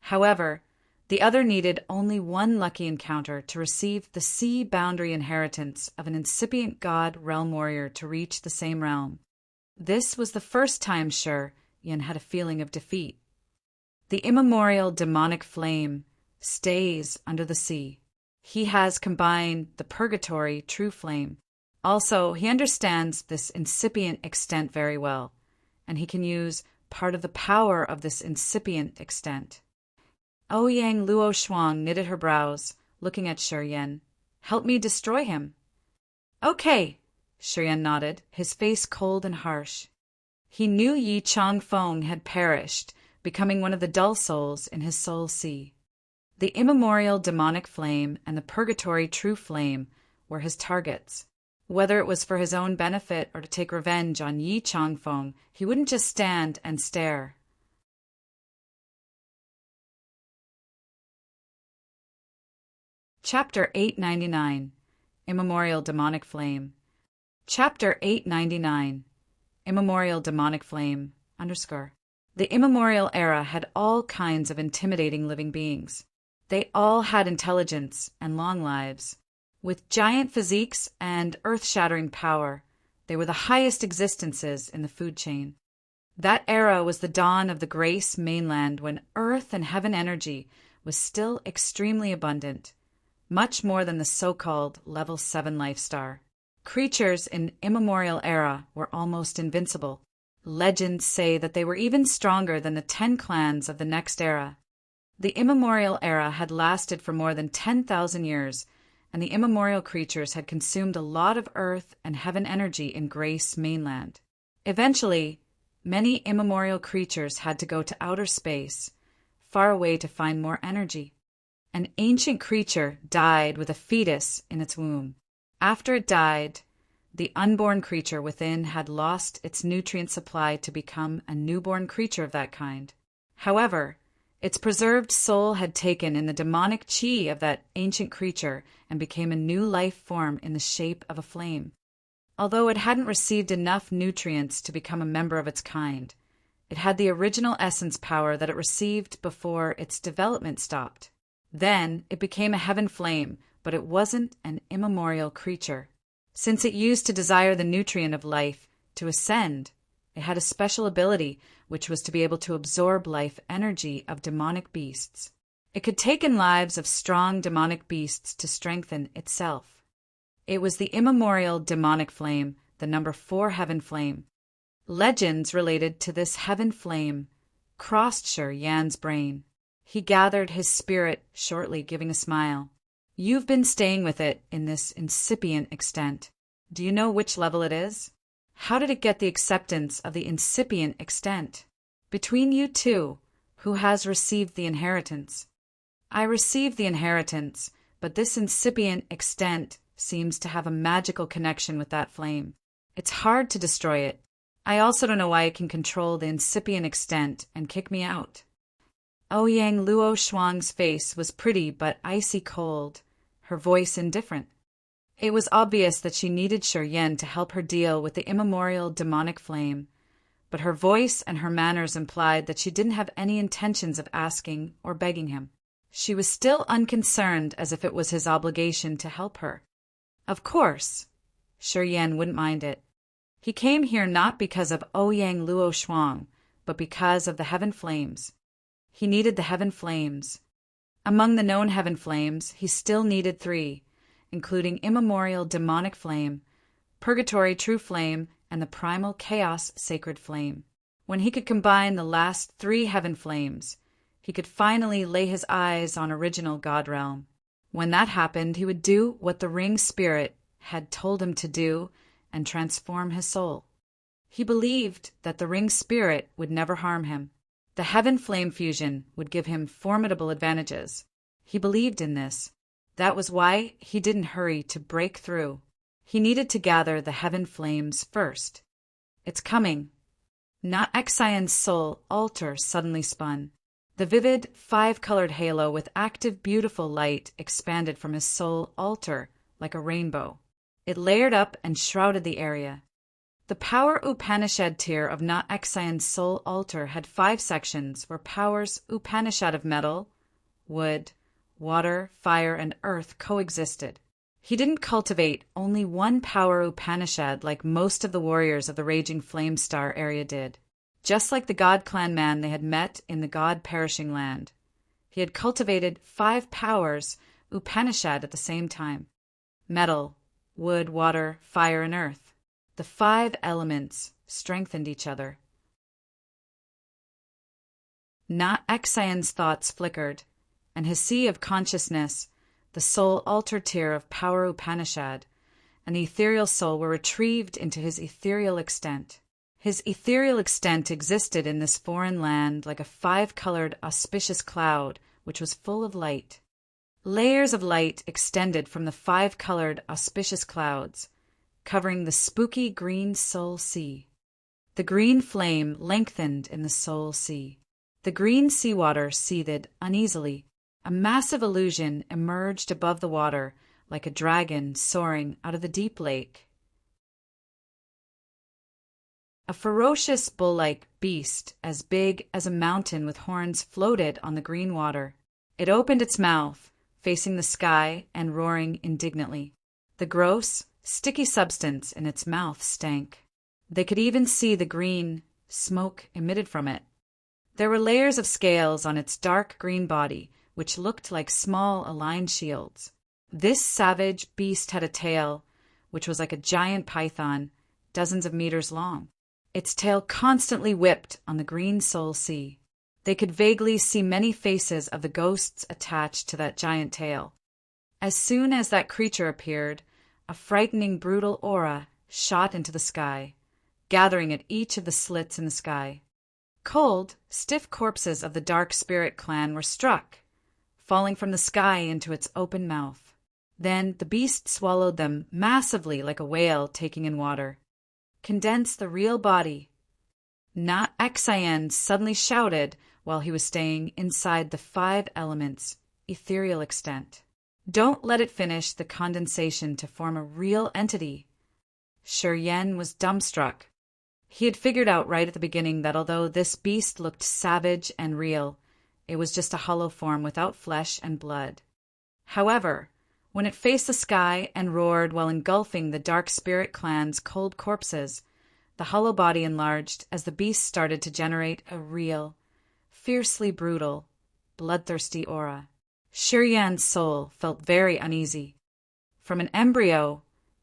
However, the other needed only one lucky encounter to receive the sea boundary inheritance of an incipient god realm warrior to reach the same realm. This was the first time Shi Yan had a feeling of defeat. The immemorial demonic flame stays under the sea. He has combined the purgatory true flame. Also, he understands this incipient extent very well, and he can use part of the power of this incipient extent. Ouyang Luo Shuang knitted her brows, looking at Shi Yan. Help me destroy him. Okay, Shi Yan nodded, his face cold and harsh. He knew Yi Changfeng had perished, becoming one of the dull souls in his soul sea. The immemorial demonic flame and the purgatory true flame were his targets. Whether it was for his own benefit or to take revenge on Yi Changfeng, he wouldn't just stand and stare. Chapter 899, Immemorial Demonic Flame. Chapter 899, Immemorial Demonic Flame, _ The immemorial era had all kinds of intimidating living beings. They all had intelligence and long lives. With giant physiques and earth-shattering power, they were the highest existences in the food chain. That era was the dawn of the Grace mainland when earth and heaven energy was still extremely abundant, much more than the so-called Level 7 life star. Creatures in immemorial era were almost invincible. Legends say that they were even stronger than the 10 clans of the next era. The immemorial era had lasted for more than 10,000 years, and the immemorial creatures had consumed a lot of earth and heaven energy in Grace mainland. Eventually, many immemorial creatures had to go to outer space, far away to find more energy. An ancient creature died with a fetus in its womb. After it died, the unborn creature within had lost its nutrient supply to become a newborn creature of that kind. However, its preserved soul had taken in the demonic chi of that ancient creature and became a new life form in the shape of a flame. Although it hadn't received enough nutrients to become a member of its kind, it had the original essence power that it received before its development stopped. Then it became a heaven flame, but it wasn't an immemorial creature. Since it used to desire the nutrient of life to ascend, it had a special ability, which was to be able to absorb life energy of demonic beasts. It could take in lives of strong demonic beasts to strengthen itself. It was the immemorial demonic flame, the number 4 heaven flame. Legends related to this heaven flame crossed Sher Yan's brain. He gathered his spirit, shortly giving a smile. You've been staying with it in this incipient extent. Do you know which level it is? How did it get the acceptance of the incipient extent? Between you two, who has received the inheritance? I received the inheritance, but this incipient extent seems to have a magical connection with that flame. It's hard to destroy it. I also don't know why it can control the incipient extent and kick me out. Ouyang Luo Shuang's face was pretty but icy cold, her voice indifferent. It was obvious that she needed Sher Yan to help her deal with the immemorial demonic flame, but her voice and her manners implied that she didn't have any intentions of asking or begging him. She was still unconcerned, as if it was his obligation to help her. Of course, Sher Yan wouldn't mind it. He came here not because of Ouyang Luo Shuang, but because of the heaven flames. He needed the heaven flames. Among the known heaven flames, he still needed 3, including immemorial demonic flame, purgatory true flame, and the primal chaos sacred flame. When he could combine the last 3 heaven flames, he could finally lay his eyes on original God realm. When that happened, he would do what the ring spirit had told him to do and transform his soul. He believed that the ring spirit would never harm him. The heaven flame fusion would give him formidable advantages. He believed in this. That was why he didn't hurry to break through. He needed to gather the heaven flames first. It's coming. Not Xian's soul altar suddenly spun. The vivid 5-colored halo with active beautiful light expanded from his soul altar like a rainbow. It layered up and shrouded the area. The power Upanishad tier of Not Xian's soul altar had 5 sections where powers Upanishad of metal, wood, water, fire, and earth coexisted. He didn't cultivate only one power Upanishad like most of the warriors of the Raging Flame Star area did. Just like the God Clan man they had met in the God Perishing Land, he had cultivated 5 powers Upanishad at the same time. Metal, wood, water, fire, and earth. The 5 elements strengthened each other. Not Xian's thoughts flickered, and his sea of consciousness, the soul altar tier of power Upanishad, and the ethereal soul were retrieved into his ethereal extent. His ethereal extent existed in this foreign land like a 5-colored auspicious cloud which was full of light. Layers of light extended from the 5-colored auspicious clouds, covering the spooky green soul sea. The green flame lengthened in the soul sea. The green seawater seethed uneasily. A massive illusion emerged above the water like a dragon soaring out of the deep lake. A ferocious bull-like beast as big as a mountain with horns floated on the green water. It opened its mouth, facing the sky and roaring indignantly. The gross, sticky substance in its mouth stank. They could even see the green smoke emitted from it. There were layers of scales on its dark green body, which looked like small aligned shields. This savage beast had a tail, which was like a giant python, dozens of meters long. Its tail constantly whipped on the green soul sea. They could vaguely see many faces of the ghosts attached to that giant tail. As soon as that creature appeared, a frightening, brutal aura shot into the sky, gathering at each of the slits in the sky. Cold, stiff corpses of the Dark Spirit clan were struck, falling from the sky into its open mouth. Then the beast swallowed them massively like a whale taking in water. Condense the real body. Not Xian suddenly shouted while he was staying inside the 5 elements, ethereal extent. Don't let it finish the condensation to form a real entity. Yen was dumbstruck. He had figured out right at the beginning that although this beast looked savage and real, it was just a hollow form without flesh and blood. However, when it faced the sky and roared while engulfing the dark spirit clan's cold corpses, the hollow body enlarged as the beast started to generate a real, fiercely brutal, bloodthirsty aura. Yen's soul felt very uneasy. From an embryo,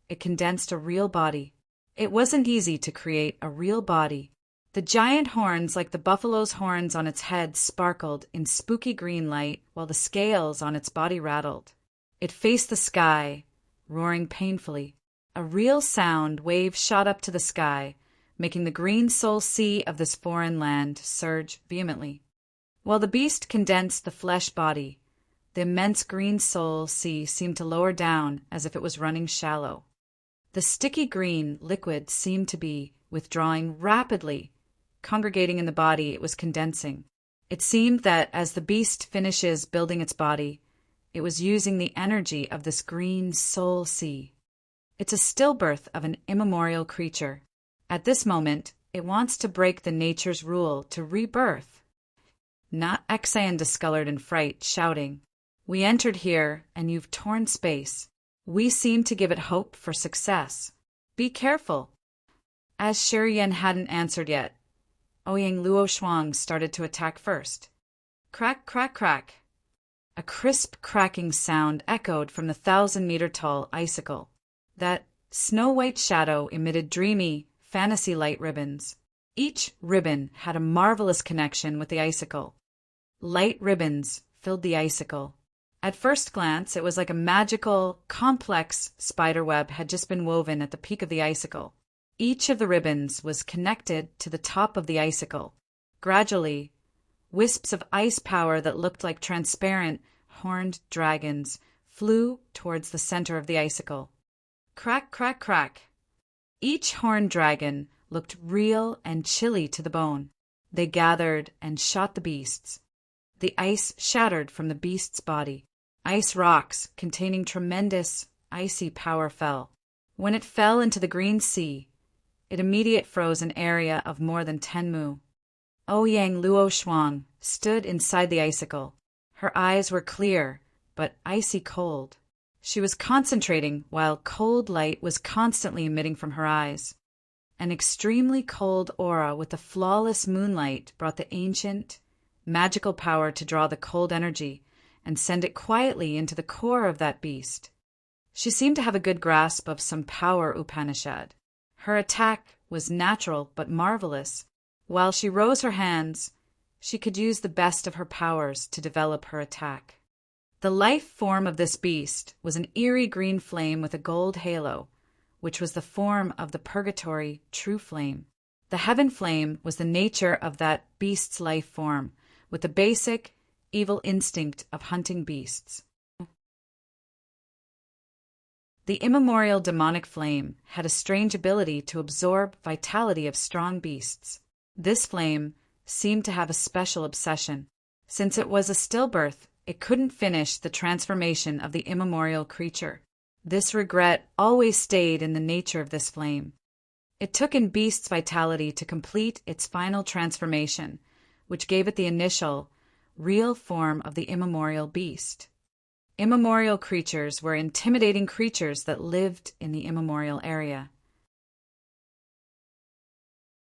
it condensed a real body. It wasn't easy to create a real body. The giant horns, like the buffalo's horns on its head, sparkled in spooky green light while the scales on its body rattled. It faced the sky, roaring painfully. A real sound wave shot up to the sky, making the green soul sea of this foreign land surge vehemently. While the beast condensed the flesh body, the immense green soul sea seemed to lower down as if it was running shallow. The sticky green liquid seemed to be withdrawing rapidly, congregating in the body it was condensing. It seemed that as the beast finishes building its body, it was using the energy of this green soul sea. It's a stillbirth of an immemorial creature. At this moment, it wants to break the nature's rule to rebirth. Not Exayan discolored in fright, shouting, "We entered here, and you've torn space. We seem to give it hope for success. Be careful." As Yen hadn't answered yet, Ouyang Luo Shuang started to attack first. Crack, crack, crack. A crisp cracking sound echoed from the 1,000-meter-tall icicle. That snow-white shadow emitted dreamy, fantasy light ribbons. Each ribbon had a marvelous connection with the icicle. Light ribbons filled the icicle. At first glance, it was like a magical, complex spiderweb had just been woven at the peak of the icicle. Each of the ribbons was connected to the top of the icicle. Gradually, wisps of ice power that looked like transparent, horned dragons flew towards the center of the icicle. Crack, crack, crack. Each horned dragon looked real and chilly to the bone. They gathered and shot the beasts. The ice shattered from the beast's body. Ice rocks containing tremendous, icy power fell. When it fell into the green sea, it immediately froze an area of more than 10 mu. Ouyang Luo Shuang stood inside the icicle. Her eyes were clear, but icy cold. She was concentrating while cold light was constantly emitting from her eyes. An extremely cold aura with the flawless moonlight brought the ancient, magical power to draw the cold energy and send it quietly into the core of that beast. She seemed to have a good grasp of some power Upanishad. Her attack was natural but marvelous. While she rose her hands, she could use the best of her powers to develop her attack. The life form of this beast was an eerie green flame with a gold halo, which was the form of the purgatory true flame. The heaven flame was the nature of that beast's life form, with the basic, evil instinct of hunting beasts. The immemorial demonic flame had a strange ability to absorb vitality of strong beasts. This flame seemed to have a special obsession. Since it was a stillbirth, it couldn't finish the transformation of the immemorial creature. This regret always stayed in the nature of this flame. It took in beast's vitality to complete its final transformation, which gave it the initial, real form of the immemorial beast. Immemorial creatures were intimidating creatures that lived in the immemorial area.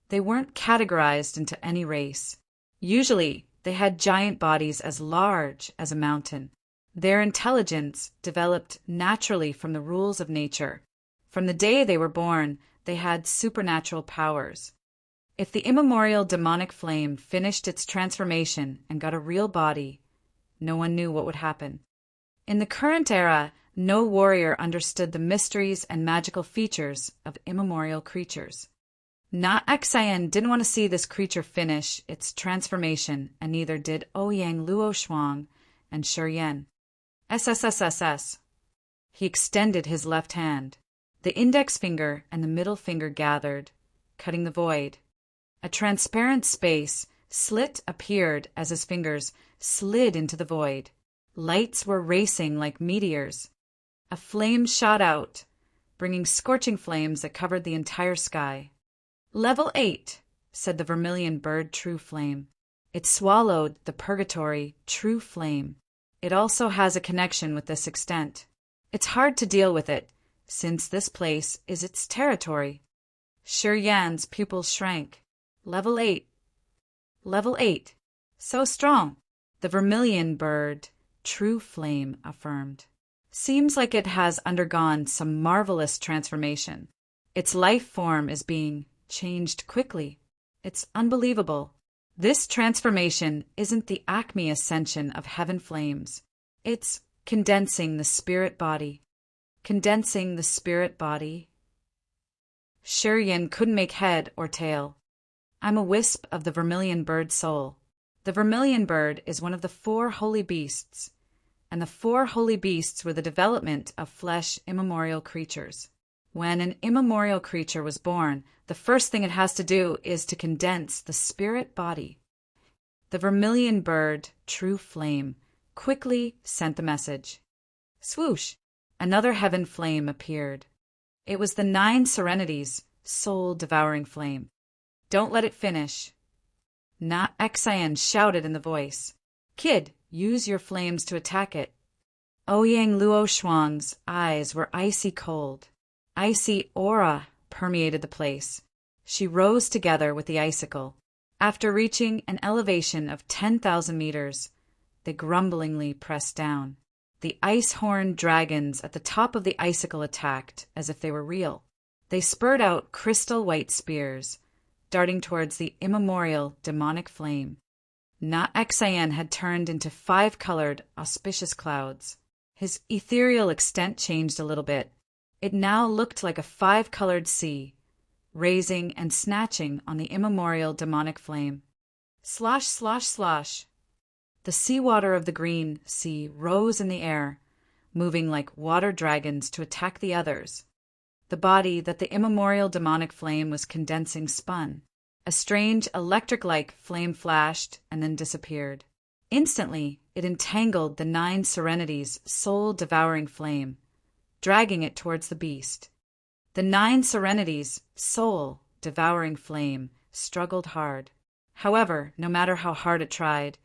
They weren't categorized into any race. Usually, they had giant bodies as large as a mountain. Their intelligence developed naturally from the rules of nature. From the day they were born, they had supernatural powers. If the immemorial demonic flame finished its transformation and got a real body, no one knew what would happen. In the current era, no warrior understood the mysteries and magical features of immemorial creatures. Na Exayan didn't want to see this creature finish its transformation, and neither did Ouyang Luo Shuang and Yen. SSSSS. He extended his left hand. The index finger and the middle finger gathered, cutting the void. A transparent slit appeared as his fingers slid into the void. Lights were racing like meteors. A flame shot out, bringing scorching flames that covered the entire sky. "Level 8, said the vermilion bird True Flame. It swallowed the purgatory True Flame. It also has a connection with this extent. It's hard to deal with it, since this place is its territory." Shi Yan's pupils shrank. "Level 8. Level 8. So strong," the vermilion bird True Flame affirmed. "Seems like it has undergone some marvelous transformation. Its life form is being changed quickly. It's unbelievable. This transformation isn't the acme ascension of heaven flames. It's condensing the spirit body. Condensing the spirit body." Shi Yan couldn't make head or tail. "I'm a wisp of the vermilion bird soul. The vermilion bird is one of the 4 holy beasts, and the 4 holy beasts were the development of flesh immemorial creatures. When an immemorial creature was born, the first thing it has to do is to condense the spirit body." The vermilion bird True Flame quickly sent the message. Swoosh! Another heaven flame appeared. It was the 9 serenities, soul-devouring flame. "Don't let it finish." Na Xian shouted in the voice. "Kid, use your flames to attack it." Ouyang Luo Shuang's eyes were icy cold. Icy aura permeated the place. She rose together with the icicle. After reaching an elevation of 10,000 meters, they grumblingly pressed down. The ice-horned dragons at the top of the icicle attacked as if they were real. They spurred out crystal-white spears, darting towards the immemorial demonic flame. Na Xian had turned into 5-colored, auspicious clouds. His ethereal extent changed a little bit. It now looked like a 5-colored sea, raising and snatching on the immemorial demonic flame. Slosh, slosh, slosh. The seawater of the green sea rose in the air, moving like water dragons to attack the others. The body that the immemorial demonic flame was condensing spun. A strange electric-like flame flashed and then disappeared. Instantly, it entangled the 9 serenities' soul-devouring flame, dragging it towards the beast. The 9 serenities' soul-devouring flame struggled hard. However, no matter how hard it tried,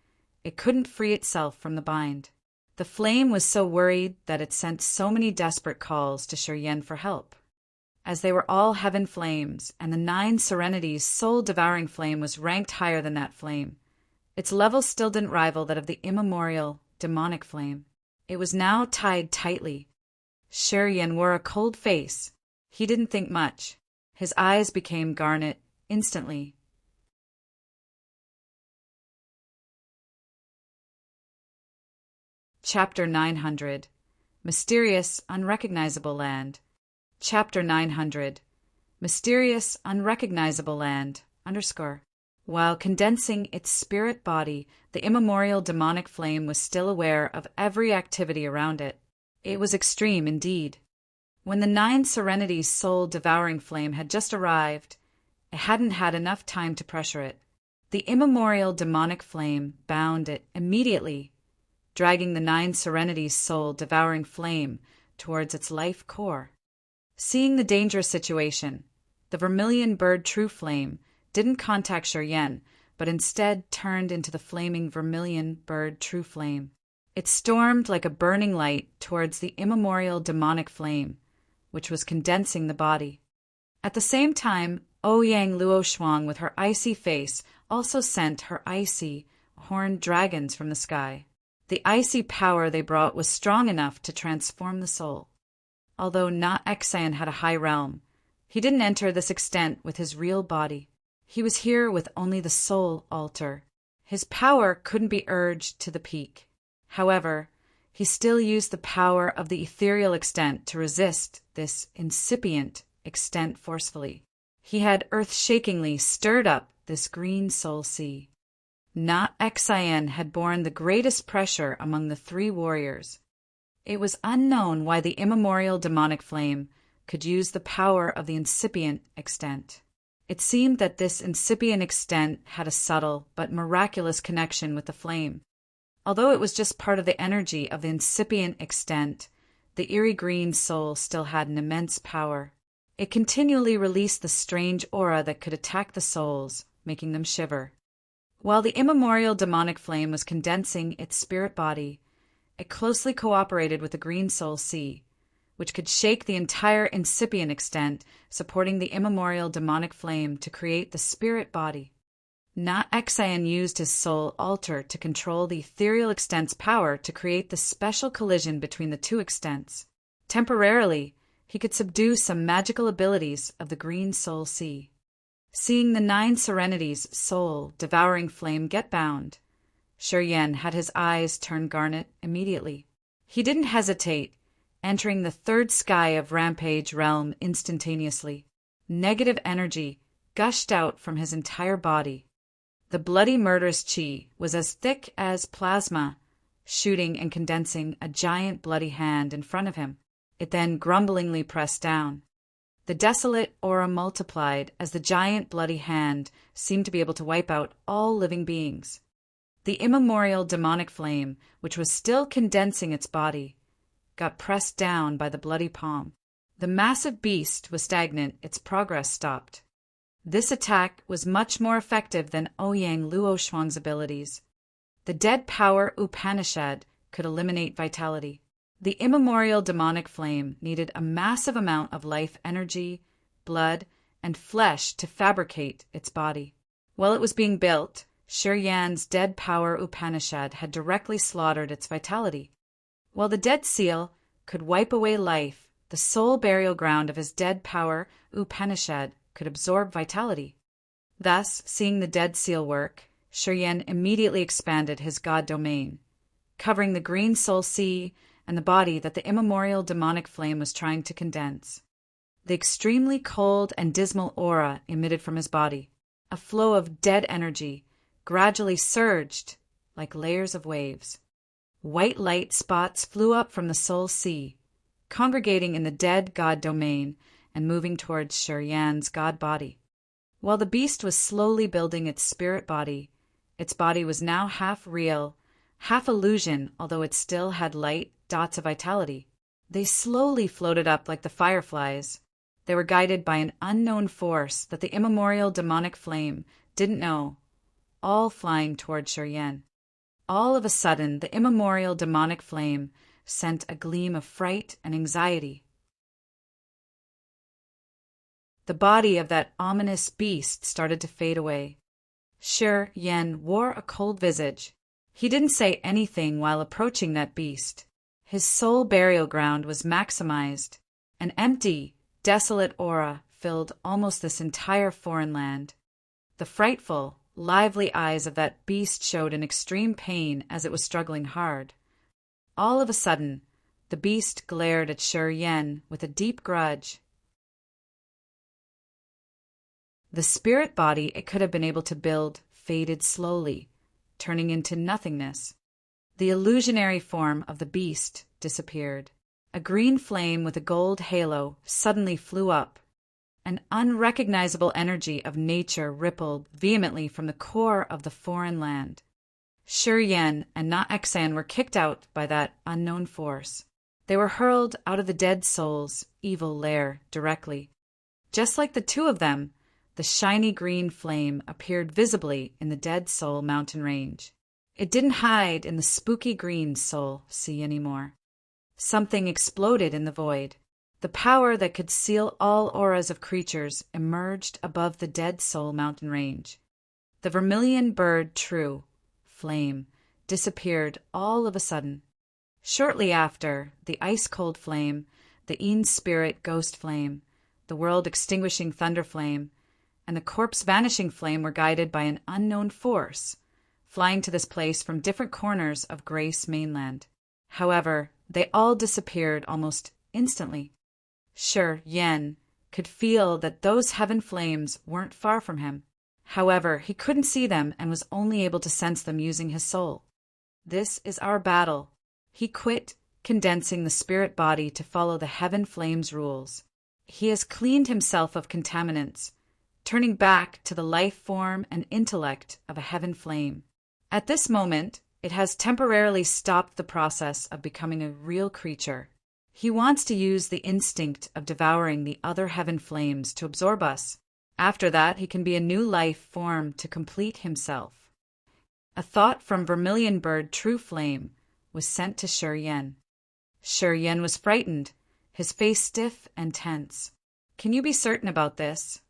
it couldn't free itself from the bind. The flame was so worried that it sent so many desperate calls to Shi Yan for help. As they were all heaven flames, and the 9 serenities' soul-devouring flame was ranked higher than that flame, its level still didn't rival that of the immemorial demonic flame. It was now tied tightly. Shi Yan wore a cold face. He didn't think much. His eyes became garnet instantly. Chapter 900. Mysterious, Unrecognizable Land. Chapter 900. Mysterious, Unrecognizable Land, _ While condensing its spirit body, the immemorial demonic flame was still aware of every activity around it. It was extreme indeed. When the 9 serenities' soul-devouring flame had just arrived, it hadn't had enough time to pressure it. The immemorial demonic flame bound it immediately, dragging the 9 serenities' soul-devouring flame towards its life core. Seeing the dangerous situation, the vermilion bird True Flame didn't contact Shi Yan, but instead turned into the flaming vermilion bird True Flame. It stormed like a burning light towards the immemorial demonic flame, which was condensing the body. At the same time, Ouyang Luo Shuang, with her icy face, also sent her icy, horned dragons from the sky. The icy power they brought was strong enough to transform the soul. Although Na Xian had a high realm, he didn't enter this extent with his real body. He was here with only the soul altar. His power couldn't be urged to the peak. However, he still used the power of the ethereal extent to resist this incipient extent forcefully. He had earth-shakingly stirred up this green soul sea. Na Xian had borne the greatest pressure among the 3 warriors. It was unknown why the immemorial demonic flame could use the power of the incipient extent. It seemed that this incipient extent had a subtle but miraculous connection with the flame. Although it was just part of the energy of the incipient extent, the eerie green soul still had an immense power. It continually released the strange aura that could attack the souls, making them shiver. While the immemorial demonic flame was condensing its spirit body, it closely cooperated with the green soul sea, which could shake the entire incipient extent, supporting the immemorial demonic flame to create the spirit body. Na-Exan used his soul altar to control the ethereal extent's power to create the special collision between the two extents. Temporarily, he could subdue some magical abilities of the green soul sea. Seeing the 9 Serenities' soul-devouring flame get bound, Shiryen had his eyes turn garnet immediately. He didn't hesitate, entering the 3rd sky of Rampage Realm instantaneously. Negative energy gushed out from his entire body. The bloody murderous chi was as thick as plasma, shooting and condensing a giant bloody hand in front of him. It then grumblingly pressed down. The desolate aura multiplied as the giant bloody hand seemed to be able to wipe out all living beings. The immemorial demonic flame, which was still condensing its body, got pressed down by the bloody palm. The massive beast was stagnant, its progress stopped. This attack was much more effective than Ouyang Luoshuang's abilities. The dead power Upanishad could eliminate vitality. The immemorial demonic flame needed a massive amount of life energy, blood, and flesh to fabricate its body. While it was being built, Shiryan's dead power Upanishad had directly slaughtered its vitality. While the dead seal could wipe away life, the soul burial ground of his dead power Upanishad could absorb vitality. Thus, seeing the dead seal work, Shiryen immediately expanded his god domain, covering the green soul sea and the body that the immemorial demonic flame was trying to condense. The extremely cold and dismal aura emitted from his body, a flow of dead energy, gradually surged like layers of waves. White light spots flew up from the soul sea, congregating in the dead god domain and moving towards Shiryan's god body. While the beast was slowly building its spirit body, its body was now half real, half illusion, although it still had light dots of vitality. They slowly floated up like the fireflies. They were guided by an unknown force that the immemorial demonic flame didn't know, all flying toward Shiryen. All of a sudden, the immemorial demonic flame sent a gleam of fright and anxiety. The body of that ominous beast started to fade away. Shiryen wore a cold visage. He didn't say anything while approaching that beast. His soul burial ground was maximized. An empty, desolate aura filled almost this entire foreign land. The frightful, lively eyes of that beast showed an extreme pain as it was struggling hard. All of a sudden, the beast glared at Shiryen with a deep grudge. The spirit body it could have been able to build faded slowly, turning into nothingness. The illusionary form of the beast disappeared. A green flame with a gold halo suddenly flew up. An unrecognizable energy of nature rippled vehemently from the core of the foreign land. Shiryen and Na-Exan were kicked out by that unknown force. They were hurled out of the dead soul's evil lair directly. Just like the two of them, the shiny green flame appeared visibly in the dead soul mountain range. It didn't hide in the spooky green soul sea anymore. Something exploded in the void. The power that could seal all auras of creatures emerged above the dead soul mountain range. The vermilion bird true, flame, disappeared all of a sudden. Shortly after, the ice-cold flame, the Een spirit ghost flame, the world-extinguishing thunder flame, and the corpse-vanishing flame were guided by an unknown force, flying to this place from different corners of Grace mainland. However, they all disappeared almost instantly. Shiryen could feel that those heaven flames weren't far from him. However, he couldn't see them and was only able to sense them using his soul. This is our battle. He quit condensing the spirit body to follow the heaven flames' rules. He has cleaned himself of contaminants, turning back to the life form and intellect of a heaven flame. At this moment, it has temporarily stopped the process of becoming a real creature. He wants to use the instinct of devouring the other heaven flames to absorb us. After that, he can be a new life form to complete himself. A thought from Vermilion Bird True Flame was sent to Shi Yan. Shi Yan was frightened, his face stiff and tense. Can you be certain about this?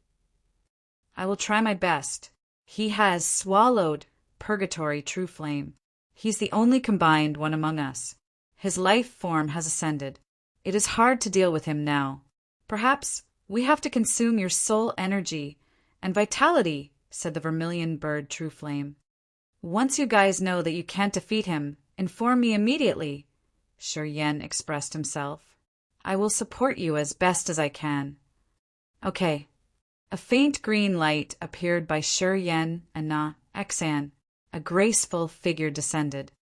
I will try my best. He has swallowed Purgatory True Flame. He's the only combined one among us. His life form has ascended. It is hard to deal with him now. Perhaps we have to consume your soul energy and vitality, said the Vermilion Bird True Flame. Once you guys know that you can't defeat him, inform me immediately, Shi Yan expressed himself. I will support you as best as I can. Okay. A faint green light appeared by Shi Yan and Na Xan. A graceful figure descended.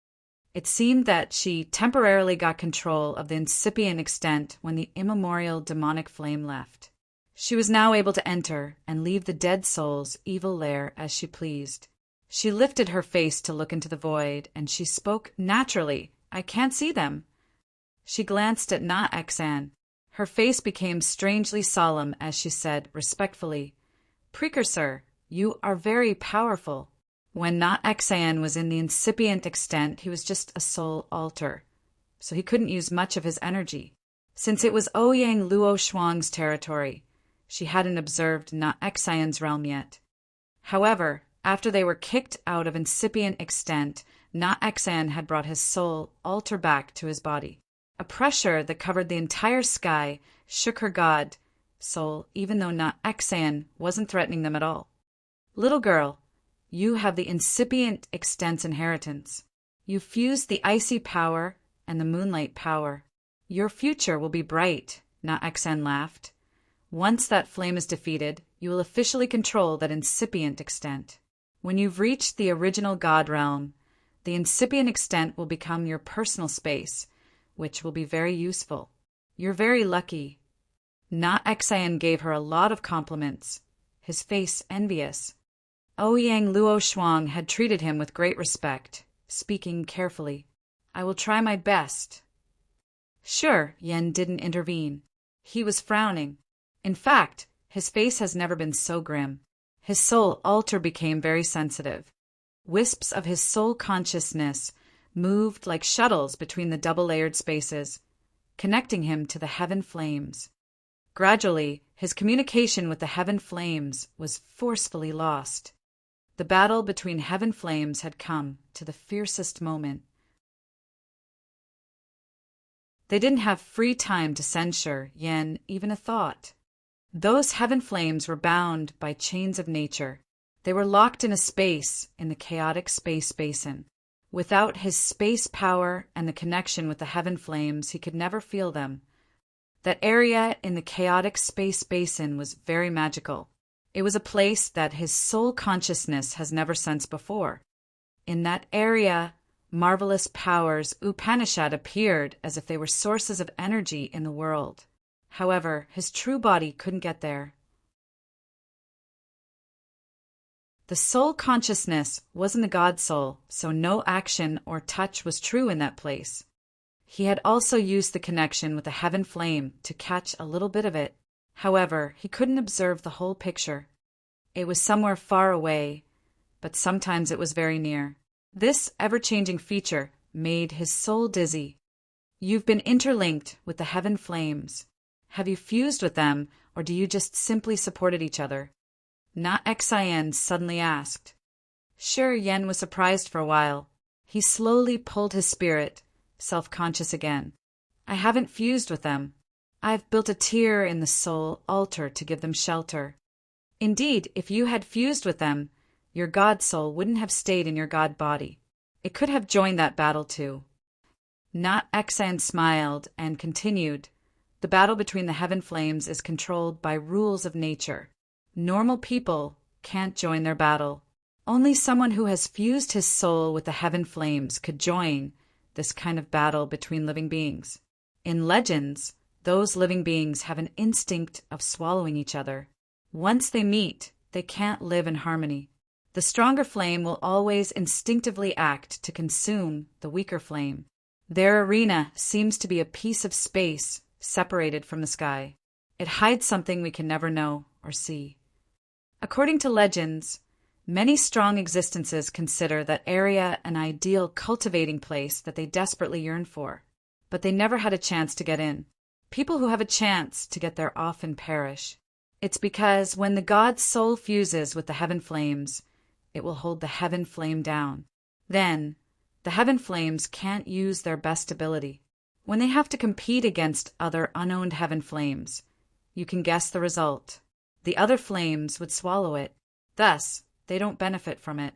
It seemed that she temporarily got control of the incipient extent when the immemorial demonic flame left. She was now able to enter and leave the dead soul's evil lair as she pleased. She lifted her face to look into the void, and she spoke naturally. I can't see them. She glanced at Na Xan. Her face became strangely solemn as she said respectfully, Precursor, you are very powerful. When Na Xan was in the incipient extent, he was just a soul altar, so he couldn't use much of his energy. Since it was Ouyang Luo Shuang's territory, she hadn't observed Na Xan's realm yet. However, after they were kicked out of incipient extent, Na Xan had brought his soul altar back to his body. A pressure that covered the entire sky shook her god soul, even though Na Xan wasn't threatening them at all. Little girl, you have the incipient extent's inheritance. You fused the icy power and the moonlight power. Your future will be bright, Na Xan laughed. Once that flame is defeated, you will officially control that incipient extent. When you've reached the original God realm, the incipient extent will become your personal space, which will be very useful. You're very lucky. Na Xan gave her a lot of compliments, his face envious. Ouyang Luo Shuang had treated him with great respect, speaking carefully. I will try my best. Sure, Yen didn't intervene. He was frowning. In fact, his face has never been so grim. His soul altar became very sensitive. Wisps of his soul consciousness moved like shuttles between the double-layered spaces, connecting him to the heaven flames. Gradually, his communication with the heaven flames was forcefully lost. The battle between heaven flames had come to the fiercest moment. They didn't have free time to censure Yen even a thought. Those heaven flames were bound by chains of nature. They were locked in a space in the chaotic space basin. Without his space power and the connection with the heaven flames, he could never feel them. That area in the chaotic space basin was very magical. It was a place that his soul consciousness has never sensed before. In that area, marvelous powers Upanishad appeared as if they were sources of energy in the world. However, his true body couldn't get there. The soul consciousness wasn't a God soul, so no action or touch was true in that place. He had also used the connection with the heaven flame to catch a little bit of it. However, he couldn't observe the whole picture. It was somewhere far away, but sometimes it was very near. This ever-changing feature made his soul dizzy. You've been interlinked with the heaven flames. Have you fused with them, or do you just simply supported each other? Na Xan suddenly asked. Shi Yan was surprised for a while. He slowly pulled his spirit, self-conscious again. I haven't fused with them. I've built a tier in the soul altar to give them shelter. Indeed, if you had fused with them, your God soul wouldn't have stayed in your God body. It could have joined that battle too. Na Xan smiled and continued. The battle between the heaven flames is controlled by rules of nature. Normal people can't join their battle. Only someone who has fused his soul with the heaven flames could join this kind of battle between living beings. In legends, those living beings have an instinct of swallowing each other. Once they meet, they can't live in harmony. The stronger flame will always instinctively act to consume the weaker flame. Their arena seems to be a piece of space separated from the sky. It hides something we can never know or see. According to legends, many strong existences consider that area an ideal cultivating place that they desperately yearn for, but they never had a chance to get in. People who have a chance to get there often perish. It's because when the god's soul fuses with the heaven flames, it will hold the heaven flame down. Then, the heaven flames can't use their best ability. When they have to compete against other unowned heaven flames, you can guess the result. The other flames would swallow it. Thus, they don't benefit from it.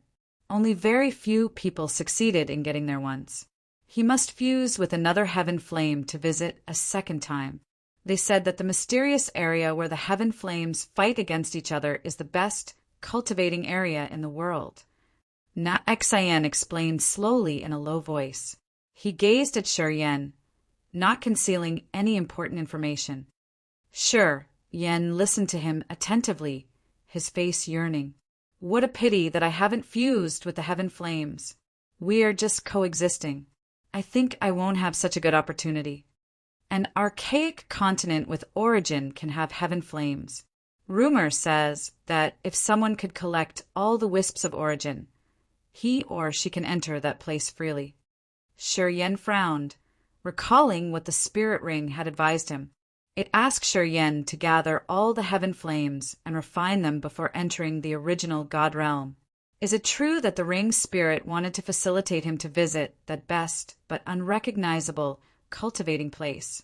Only very few people succeeded in getting there once. He must fuse with another heaven flame to visit a second time. They said that the mysterious area where the heaven flames fight against each other is the best cultivating area in the world. Na Xian explained slowly in a low voice. He gazed at Shi Yan, not concealing any important information. Shi Yan listened to him attentively, his face yearning. What a pity that I haven't fused with the heaven flames. We are just coexisting. I think I won't have such a good opportunity. An archaic continent with origin can have heaven flames. Rumor says that if someone could collect all the wisps of origin, he or she can enter that place freely. Shi Yan frowned, recalling what the spirit ring had advised him. It asked Shi Yan to gather all the heaven flames and refine them before entering the original God realm. Is it true that the ring's spirit wanted to facilitate him to visit that best but unrecognizable cultivating place?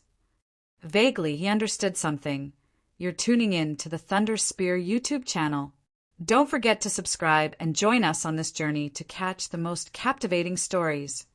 Vaguely, he understood something. You're tuning in to the Thunder Spear YouTube channel. Don't forget to subscribe and join us on this journey to catch the most captivating stories.